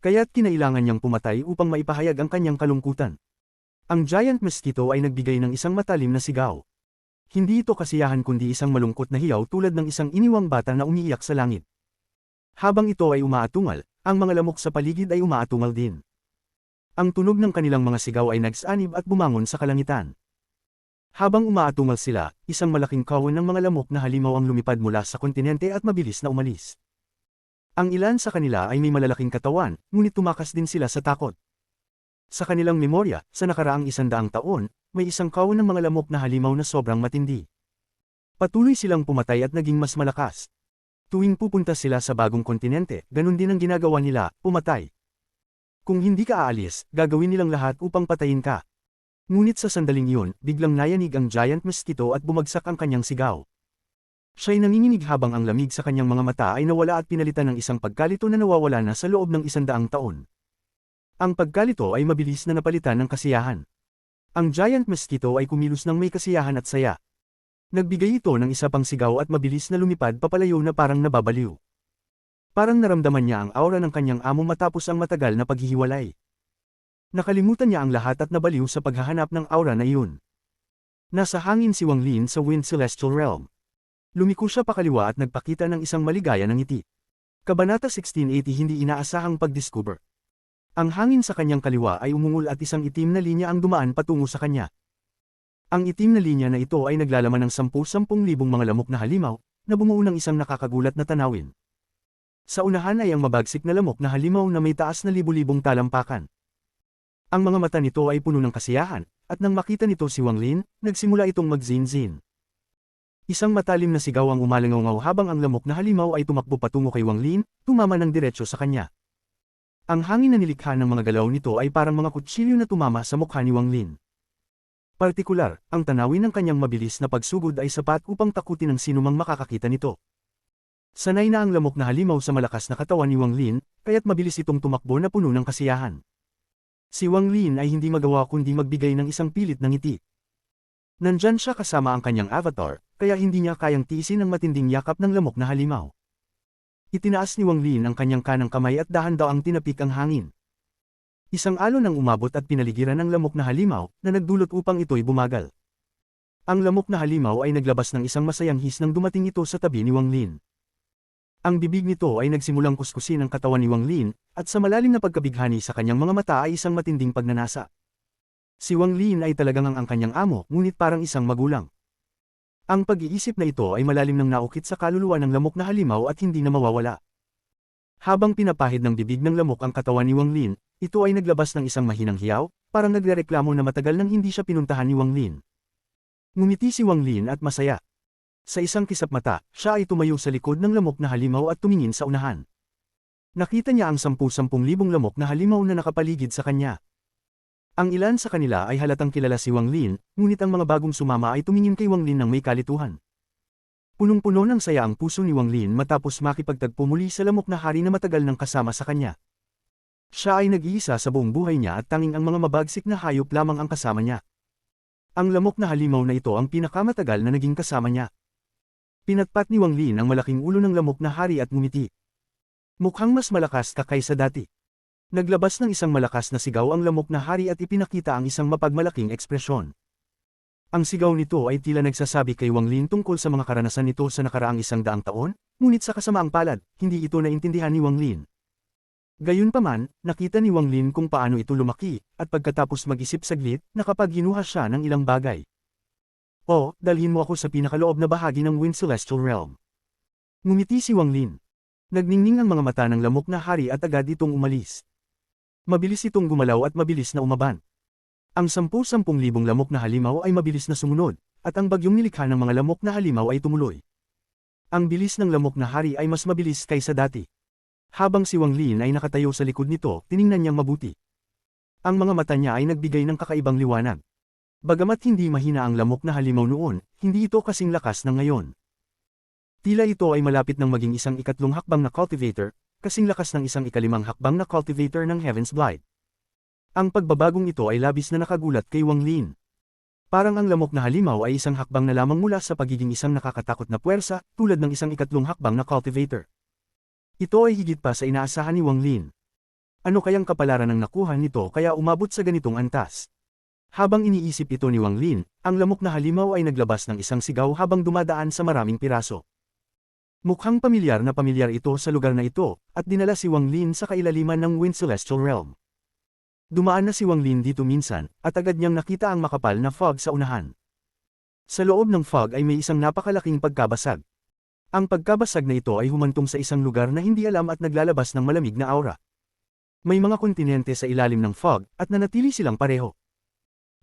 Kaya't kinailangan niyang pumatay upang maipahayag ang kanyang kalungkutan. Ang giant mosquito ay nagbigay ng isang matalim na sigaw. Hindi ito kasiyahan kundi isang malungkot na hiyaw tulad ng isang iniwang bata na umiiyak sa langit. Habang ito ay umaatungal, ang mga lamok sa paligid ay umaatungal din. Ang tunog ng kanilang mga sigaw ay nagsanib at bumangon sa kalangitan. Habang umaatungal sila, isang malaking kawan ng mga lamok na halimaw ang lumipad mula sa kontinente at mabilis na umalis. Ang ilan sa kanila ay may malalaking katawan, ngunit tumakas din sila sa takot. Sa kanilang memorya, sa nakaraang 100 taon, may isang kawan ng mga lamok na halimaw na sobrang matindi. Patuloy silang pumatay at naging mas malakas. Tuwing pupunta sila sa bagong kontinente, ganun din ang ginagawa nila, pumatay. Kung hindi ka aalis, gagawin nilang lahat upang patayin ka. Ngunit sa sandaling iyon, biglang nayanig ang giant mosquito at bumagsak ang kanyang sigaw. Siya'y nanginginig habang ang lamig sa kanyang mga mata ay nawala at pinalitan ng isang pagkalito na nawawala na sa loob ng 100 taon. Ang pagkalito ay mabilis na napalitan ng kasiyahan. Ang giant mosquito ay kumilos ng may kasiyahan at saya. Nagbigay ito ng isa pang sigaw at mabilis na lumipad papalayo na parang nababaliw. Parang naramdaman niya ang aura ng kanyang amo matapos ang matagal na paghihiwalay. Nakalimutan niya ang lahat at nabaliw sa paghahanap ng aura na iyon. Nasa hangin si Wang Lin sa Wind Celestial Realm. Lumiko siya pakaliwa at nagpakita ng isang maligaya na ngiti. Kabanata 1680 Hindi inaasahang pagdiscover. Ang hangin sa kanyang kaliwa ay umungol at isang itim na linya ang dumaan patungo sa kanya. Ang itim na linya na ito ay naglalaman ng 10,000 mga lamok na halimaw, na bumuo ng isang nakakagulat na tanawin. Sa unahan ay ang mabagsik na lamok na halimaw na may taas na libu-libong talampakan. Ang mga mata nito ay puno ng kasiyahan, at nang makita nito si Wang Lin, nagsimula itong magzinzin. Isang matalim na sigaw ang umalangaw habang ang lamok na halimaw ay tumakbo patungo kay Wang Lin, tumama ng diretsyo sa kanya. Ang hangin na nilikha ng mga galaw nito ay parang mga kutsilyo na tumama sa mukha ni Wang Lin. Partikular, ang tanawin ng kanyang mabilis na pagsugod ay sapat upang takutin ang sinumang makakakita nito. Sanay na ang lamok na halimaw sa malakas na katawan ni Wang Lin, kaya't mabilis itong tumakbo na puno ng kasiyahan. Si Wang Lin ay hindi magawa kundi magbigay ng isang pilit na ngiti. Nandyan siya kasama ang kanyang avatar, kaya hindi niya kayang tiisin ang matinding yakap ng lamok na halimaw. Itinaas ni Wang Lin ang kanyang kanang kamay at dahan-daw ang tinapik ang hangin. Isang alon ang umabot at pinaligiran ng lamok na halimaw, na nagdulot upang ito'y bumagal. Ang lamok na halimaw ay naglabas ng isang masayang his nang dumating ito sa tabi ni Wang Lin. Ang bibig nito ay nagsimulang kuskusin ang katawan ni Wang Lin, at sa malalim na pagkabighani sa kanyang mga mata ay isang matinding pagnanasa. Si Wang Lin ay talagang ang kanyang amo, ngunit parang isang magulang. Ang pag-iisip na ito ay malalim nang naukit sa kaluluwa ng lamok na halimaw at hindi na mawawala. Habang pinapahid ng bibig ng lamok ang katawan ni Wang Lin, ito ay naglabas ng isang mahinang hiyaw, parang nagrereklamo na matagal nang hindi siya pinuntahan ni Wang Lin. Ngumiti si Wang Lin at masaya. Sa isang kisap mata, siya ay tumayo sa likod ng lamok na halimaw at tumingin sa unahan. Nakita niya ang 10,000 lamok na halimaw na nakapaligid sa kanya. Ang ilan sa kanila ay halatang kilala si Wang Lin, ngunit ang mga bagong sumama ay tumingin kay Wang Lin ng may kalituhan. Punong-puno ng saya ang puso ni Wang Lin matapos makipagtagpo muli sa lamok na hari na matagal nang kasama sa kanya. Siya ay nag-iisa sa buong buhay niya at tanging ang mga mabagsik na hayop lamang ang kasama niya. Ang lamok na halimaw na ito ang pinakamatagal na naging kasama niya. Pinatpat ni Wang Lin ang malaking ulo ng lamok na hari at ngumiti. Mukhang mas malakas ka kaysa dati. Naglabas ng isang malakas na sigaw ang lamok na hari at ipinakita ang isang mapagmalaking ekspresyon. Ang sigaw nito ay tila nagsasabi kay Wang Lin tungkol sa mga karanasan nito sa nakaraang 100 taon, ngunit sa kasamaang palad, hindi ito naintindihan ni Wang Lin. Gayunpaman, nakita ni Wang Lin kung paano ito lumaki, at pagkatapos mag-isip saglit, nakapaghinuha siya ng ilang bagay. O, dalhin mo ako sa pinakaloob na bahagi ng Wind Celestial Realm. Ngumiti si Wang Lin. Nagningning ang mga mata ng lamok na hari at agad itong umalis. Mabilis itong gumalaw at mabilis na umaban. Ang 10,000 lamok na halimaw ay mabilis na sumunod, at ang bagyong nilikha ng mga lamok na halimaw ay tumuloy. Ang bilis ng lamok na hari ay mas mabilis kaysa dati. Habang si Wang Lin ay nakatayo sa likod nito, tiningnan niyang mabuti. Ang mga mata niya ay nagbigay ng kakaibang liwanag. Bagamat hindi mahina ang lamok na halimaw noon, hindi ito kasing lakas ng ngayon. Tila ito ay malapit ng maging isang ikatlong hakbang na cultivator, kasing lakas ng isang ikalimang hakbang na cultivator ng Heaven's Blight. Ang pagbabagong ito ay labis na nakagulat kay Wang Lin. Parang ang lamok na halimaw ay isang hakbang na lamang mula sa pagiging isang nakakatakot na puwersa, tulad ng isang ikatlong hakbang na cultivator. Ito ay higit pa sa inaasahan ni Wang Lin. Ano kayang kapalaran ang nakuha nito kaya umabot sa ganitong antas? Habang iniisip ito ni Wang Lin, ang lamok na halimaw ay naglabas ng isang sigaw habang dumadaan sa maraming piraso. Mukhang pamilyar ito sa lugar na ito, at dinala si Wang Lin sa kailaliman ng Wind Celestial Realm. Dumaan na si Wang Lin dito minsan, at agad niyang nakita ang makapal na fog sa unahan. Sa loob ng fog ay may isang napakalaking pagkabasag. Ang pagkabasag na ito ay humantong sa isang lugar na hindi alam at naglalabas ng malamig na aura. May mga kontinente sa ilalim ng fog, at nanatili silang pareho.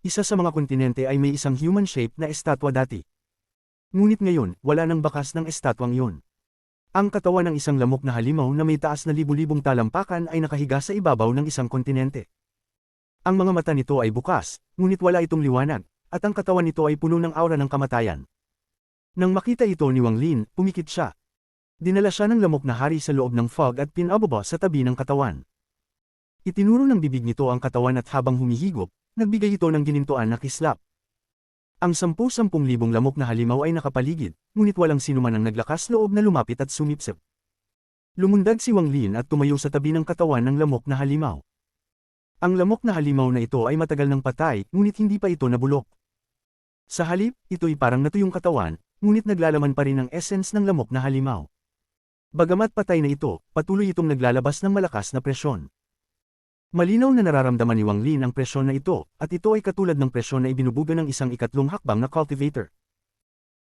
Isa sa mga kontinente ay may isang human-shaped na estatwa dati. Ngunit ngayon, wala nang bakas ng estatwang iyon. Ang katawan ng isang lamok na halimaw na may taas na libu-libong talampakan ay nakahiga sa ibabaw ng isang kontinente. Ang mga mata nito ay bukas, ngunit wala itong liwanag, at ang katawan nito ay puno ng aura ng kamatayan. Nang makita ito ni Wang Lin, pumikit siya. Dinala siya ng lamok na hari sa loob ng fog at pinababa sa tabi ng katawan. Itinuro ng bibig nito ang katawan at habang humihigop, nagbigay ito ng ginintuan na kislap. Ang 10,000 lamok na halimaw ay nakapaligid, ngunit walang sinuman ang naglakas loob na lumapit at sumipsip. Lumundag si Wang Lin at tumayo sa tabi ng katawan ng lamok na halimaw. Ang lamok na halimaw na ito ay matagal nang patay, ngunit hindi pa ito nabulok. Sa halip, ito'y parang natuyong katawan, ngunit naglalaman pa rin ang essence ng lamok na halimaw. Bagamat patay na ito, patuloy itong naglalabas ng malakas na presyon. Malinaw na nararamdaman ni Wang Lin ang presyon na ito, at ito ay katulad ng presyon na ibinubuga ng isang ikatlong hakbang na cultivator.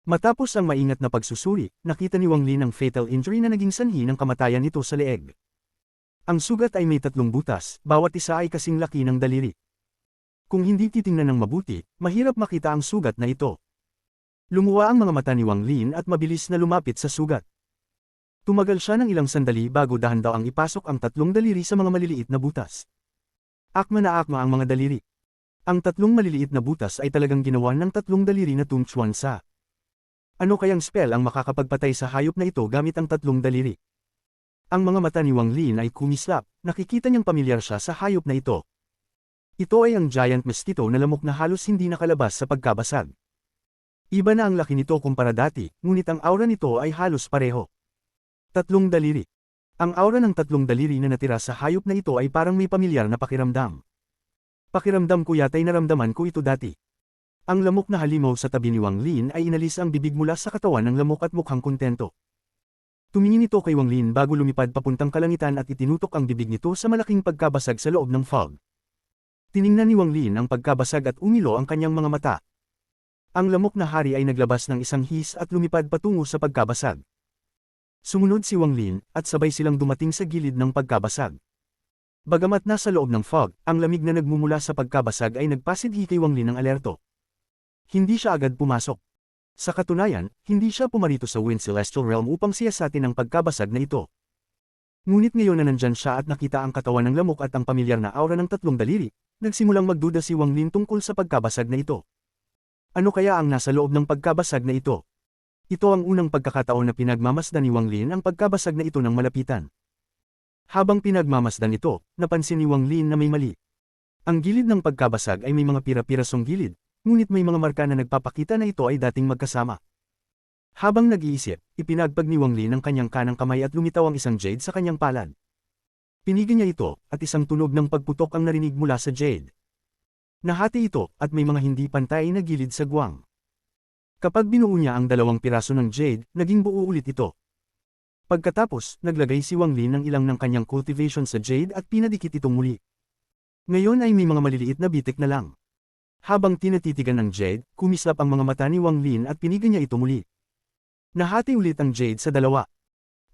Matapos ang maingat na pagsusuri, nakita ni Wang Lin ang fatal injury na naging sanhi ng kamatayan nito sa leeg. Ang sugat ay may 3 butas, bawat isa ay kasing laki ng daliri. Kung hindi titingnan ng mabuti, mahirap makita ang sugat na ito. Lumuwa ang mga mata ni Wang Lin at mabilis na lumapit sa sugat. Tumagal siya ng ilang sandali bago dahan-dawang ipasok ang 3 daliri sa mga maliliit na butas. Akma na akma ang mga daliri. Ang 3 maliliit na butas ay talagang ginawa ng 3 daliri na Tung Chuan Sa. Ano kayang spell ang makakapagpatay sa hayop na ito gamit ang 3 daliri? Ang mga mata ni Wang Lin ay kumislap, nakikita niyang pamilyar siya sa hayop na ito. Ito ay ang giant mosquito na lamok na halos hindi nakalabas sa pagkabasag. Iba na ang laki nito kumpara dati, ngunit ang aura nito ay halos pareho. 3 daliri. Ang aura ng 3 daliri na natira sa hayop na ito ay parang may pamilyar na pakiramdam. Pakiramdam ko yata'y naramdaman ko ito dati. Ang lamok na halimaw sa tabi ni Wang Lin ay inalis ang bibig mula sa katawan ng lamok at mukhang kontento. Tumingin ito kay Wang Lin bago lumipad papuntang kalangitan at itinutok ang bibig nito sa malaking pagkabasag sa loob ng fog. Tiningnan ni Wang Lin ang pagkabasag at umilo ang kanyang mga mata. Ang lamok na hari ay naglabas ng isang his at lumipad patungo sa pagkabasag. Sumunod si Wang Lin at sabay silang dumating sa gilid ng pagkabasag. Bagamat nasa loob ng fog, ang lamig na nagmumula sa pagkabasag ay nagpasidhi kay Wang Lin ng alerto. Hindi siya agad pumasok. Sa katunayan, hindi siya pumarito sa Wind Celestial Realm upang siyasatin ang pagkabasag na ito. Ngunit ngayon na nandyan siya at nakita ang katawan ng lamok at ang pamilyar na aura ng 3 daliri, nagsimulang magduda si Wang Lin tungkol sa pagkabasag na ito. Ano kaya ang nasa loob ng pagkabasag na ito? Ito ang unang pagkakataon na pinagmamasdan ni Wang Lin ang pagkabasag na ito ng malapitan. Habang pinagmamasdan ito, napansin ni Wang Lin na may mali. Ang gilid ng pagkabasag ay may mga pira-pirasong gilid, ngunit may mga marka na nagpapakita na ito ay dating magkasama. Habang nag-iisip, ipinagpag ni Wang Lin ang kanyang kanang kamay at lumitaw ang isang jade sa kanyang palad. Pinigil niya ito, at isang tunog ng pagputok ang narinig mula sa jade. Nahati ito, at may mga hindi pantay na gilid sa guwang. Kapag binuo niya ang 2 piraso ng jade, naging buo ulit ito. Pagkatapos, naglagay si Wang Lin ng ilang ng kanyang cultivation sa jade at pinadikit itong muli. Ngayon ay may mga maliliit na bitik na lang. Habang tinatitigan ng jade, kumislap ang mga mata ni Wang Lin at pinigil niya ito muli. Nahati ulit ang jade sa 2.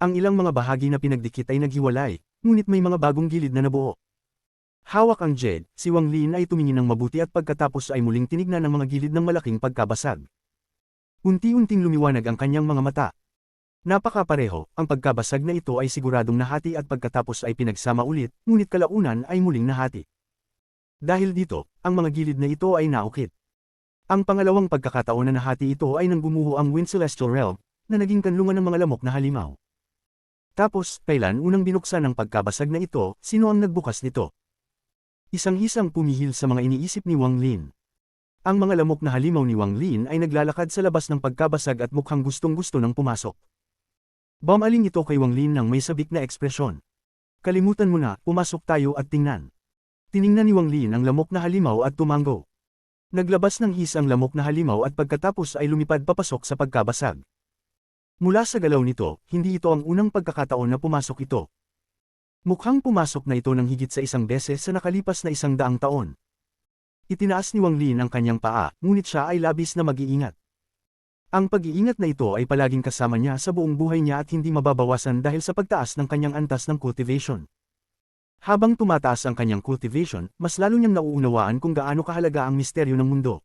Ang ilang mga bahagi na pinagdikit ay naghiwalay, ngunit may mga bagong gilid na nabuo. Hawak ang jade, si Wang Lin ay tumingin ng mabuti at pagkatapos ay muling tinignan ang mga gilid ng malaking pagkabasag. Unti-unting lumiwanag ang kanyang mga mata. Napakapareho, ang pagkabasag na ito ay siguradong nahati at pagkatapos ay pinagsama ulit, ngunit kalaunan ay muling nahati. Dahil dito, ang mga gilid na ito ay naukit. Ang pangalawang pagkakataon na nahati ito ay nang gumuho ang Wind Celestial Realm, na naging kanlungan ng mga lamok na halimaw. Tapos, kailan unang binuksan ng pagkabasag na ito, sino ang nagbukas nito? Isang-isang pumihil sa mga iniisip ni Wang Lin. Ang mga lamok na halimaw ni Wang Lin ay naglalakad sa labas ng pagkabasag at mukhang gustong-gusto nang pumasok. Bumaling ito kay Wang Lin nang may sabik na ekspresyon. Kalimutan mo na, pumasok tayo at tingnan. Tiningnan ni Wang Lin ang lamok na halimaw at tumango. Naglabas ng his ang lamok na halimaw at pagkatapos ay lumipad papasok sa pagkabasag. Mula sa galaw nito, hindi ito ang unang pagkakataon na pumasok ito. Mukhang pumasok na ito ng higit sa 1 beses sa nakalipas na 100 taon. Itinaas ni Wang Lin ang kanyang paa, ngunit siya ay labis na mag-iingat. Ang pag-iingat na ito ay palaging kasama niya sa buong buhay niya at hindi mababawasan dahil sa pagtaas ng kanyang antas ng cultivation. Habang tumataas ang kanyang cultivation, mas lalo niyang nauunawaan kung gaano kahalaga ang misteryo ng mundo.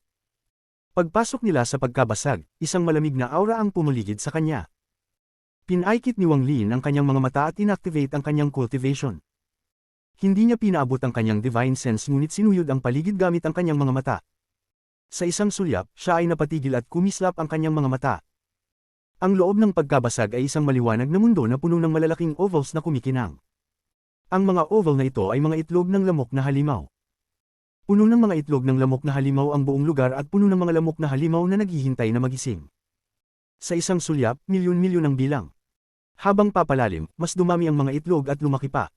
Pagpasok nila sa pagkabasag, isang malamig na aura ang pumuligid sa kanya. Pinaikit ni Wang Lin ang kanyang mga mata at inactivate ang kanyang cultivation. Hindi niya pinaabot ang kanyang divine sense ngunit sinuyod ang paligid gamit ang kanyang mga mata. Sa isang sulyap, siya ay napatigil at kumislap ang kanyang mga mata. Ang loob ng pagkabasag ay isang maliwanag na mundo na puno ng malalaking ovals na kumikinang. Ang mga oval na ito ay mga itlog ng lamok na halimaw. Puno ng mga itlog ng lamok na halimaw ang buong lugar at puno ng mga lamok na halimaw na naghihintay na magising. Sa isang sulyap, milyon-milyon ang bilang. Habang papalalim, mas dumami ang mga itlog at lumaki pa.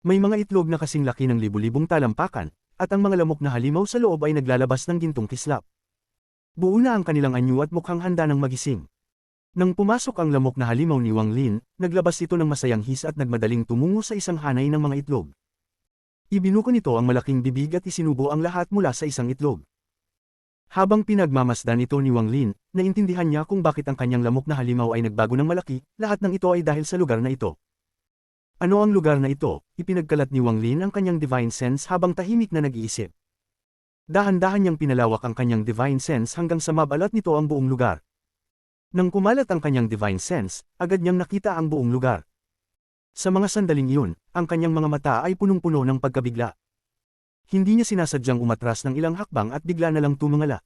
May mga itlog na kasing laki ng libu-libong talampakan, at ang mga lamok na halimaw sa loob ay naglalabas ng gintong kislap. Buo na ang kanilang anyo at mukhang handa ng magising. Nang pumasok ang lamok na halimaw ni Wang Lin, naglabas ito ng masayang his at nagmadaling tumungo sa isang hanay ng mga itlog. Ibinuko nito ang malaking bibig at isinubo ang lahat mula sa isang itlog. Habang pinagmamasdan ito ni Wang Lin, naintindihan niya kung bakit ang kanyang lamok na halimaw ay nagbago ng malaki, lahat ng ito ay dahil sa lugar na ito. Ano ang lugar na ito? Ipinagkalat ni Wang Lin ang kanyang divine sense habang tahimik na nag-iisip. Dahan-dahan niyang pinalawak ang kanyang divine sense hanggang sa mabalat nito ang buong lugar. Nang kumalat ang kanyang divine sense, agad niyang nakita ang buong lugar. Sa mga sandaling iyon, ang kanyang mga mata ay punong-puno ng pagkabigla. Hindi niya sinasadyang umatras ng ilang hakbang at bigla na lang tumungala.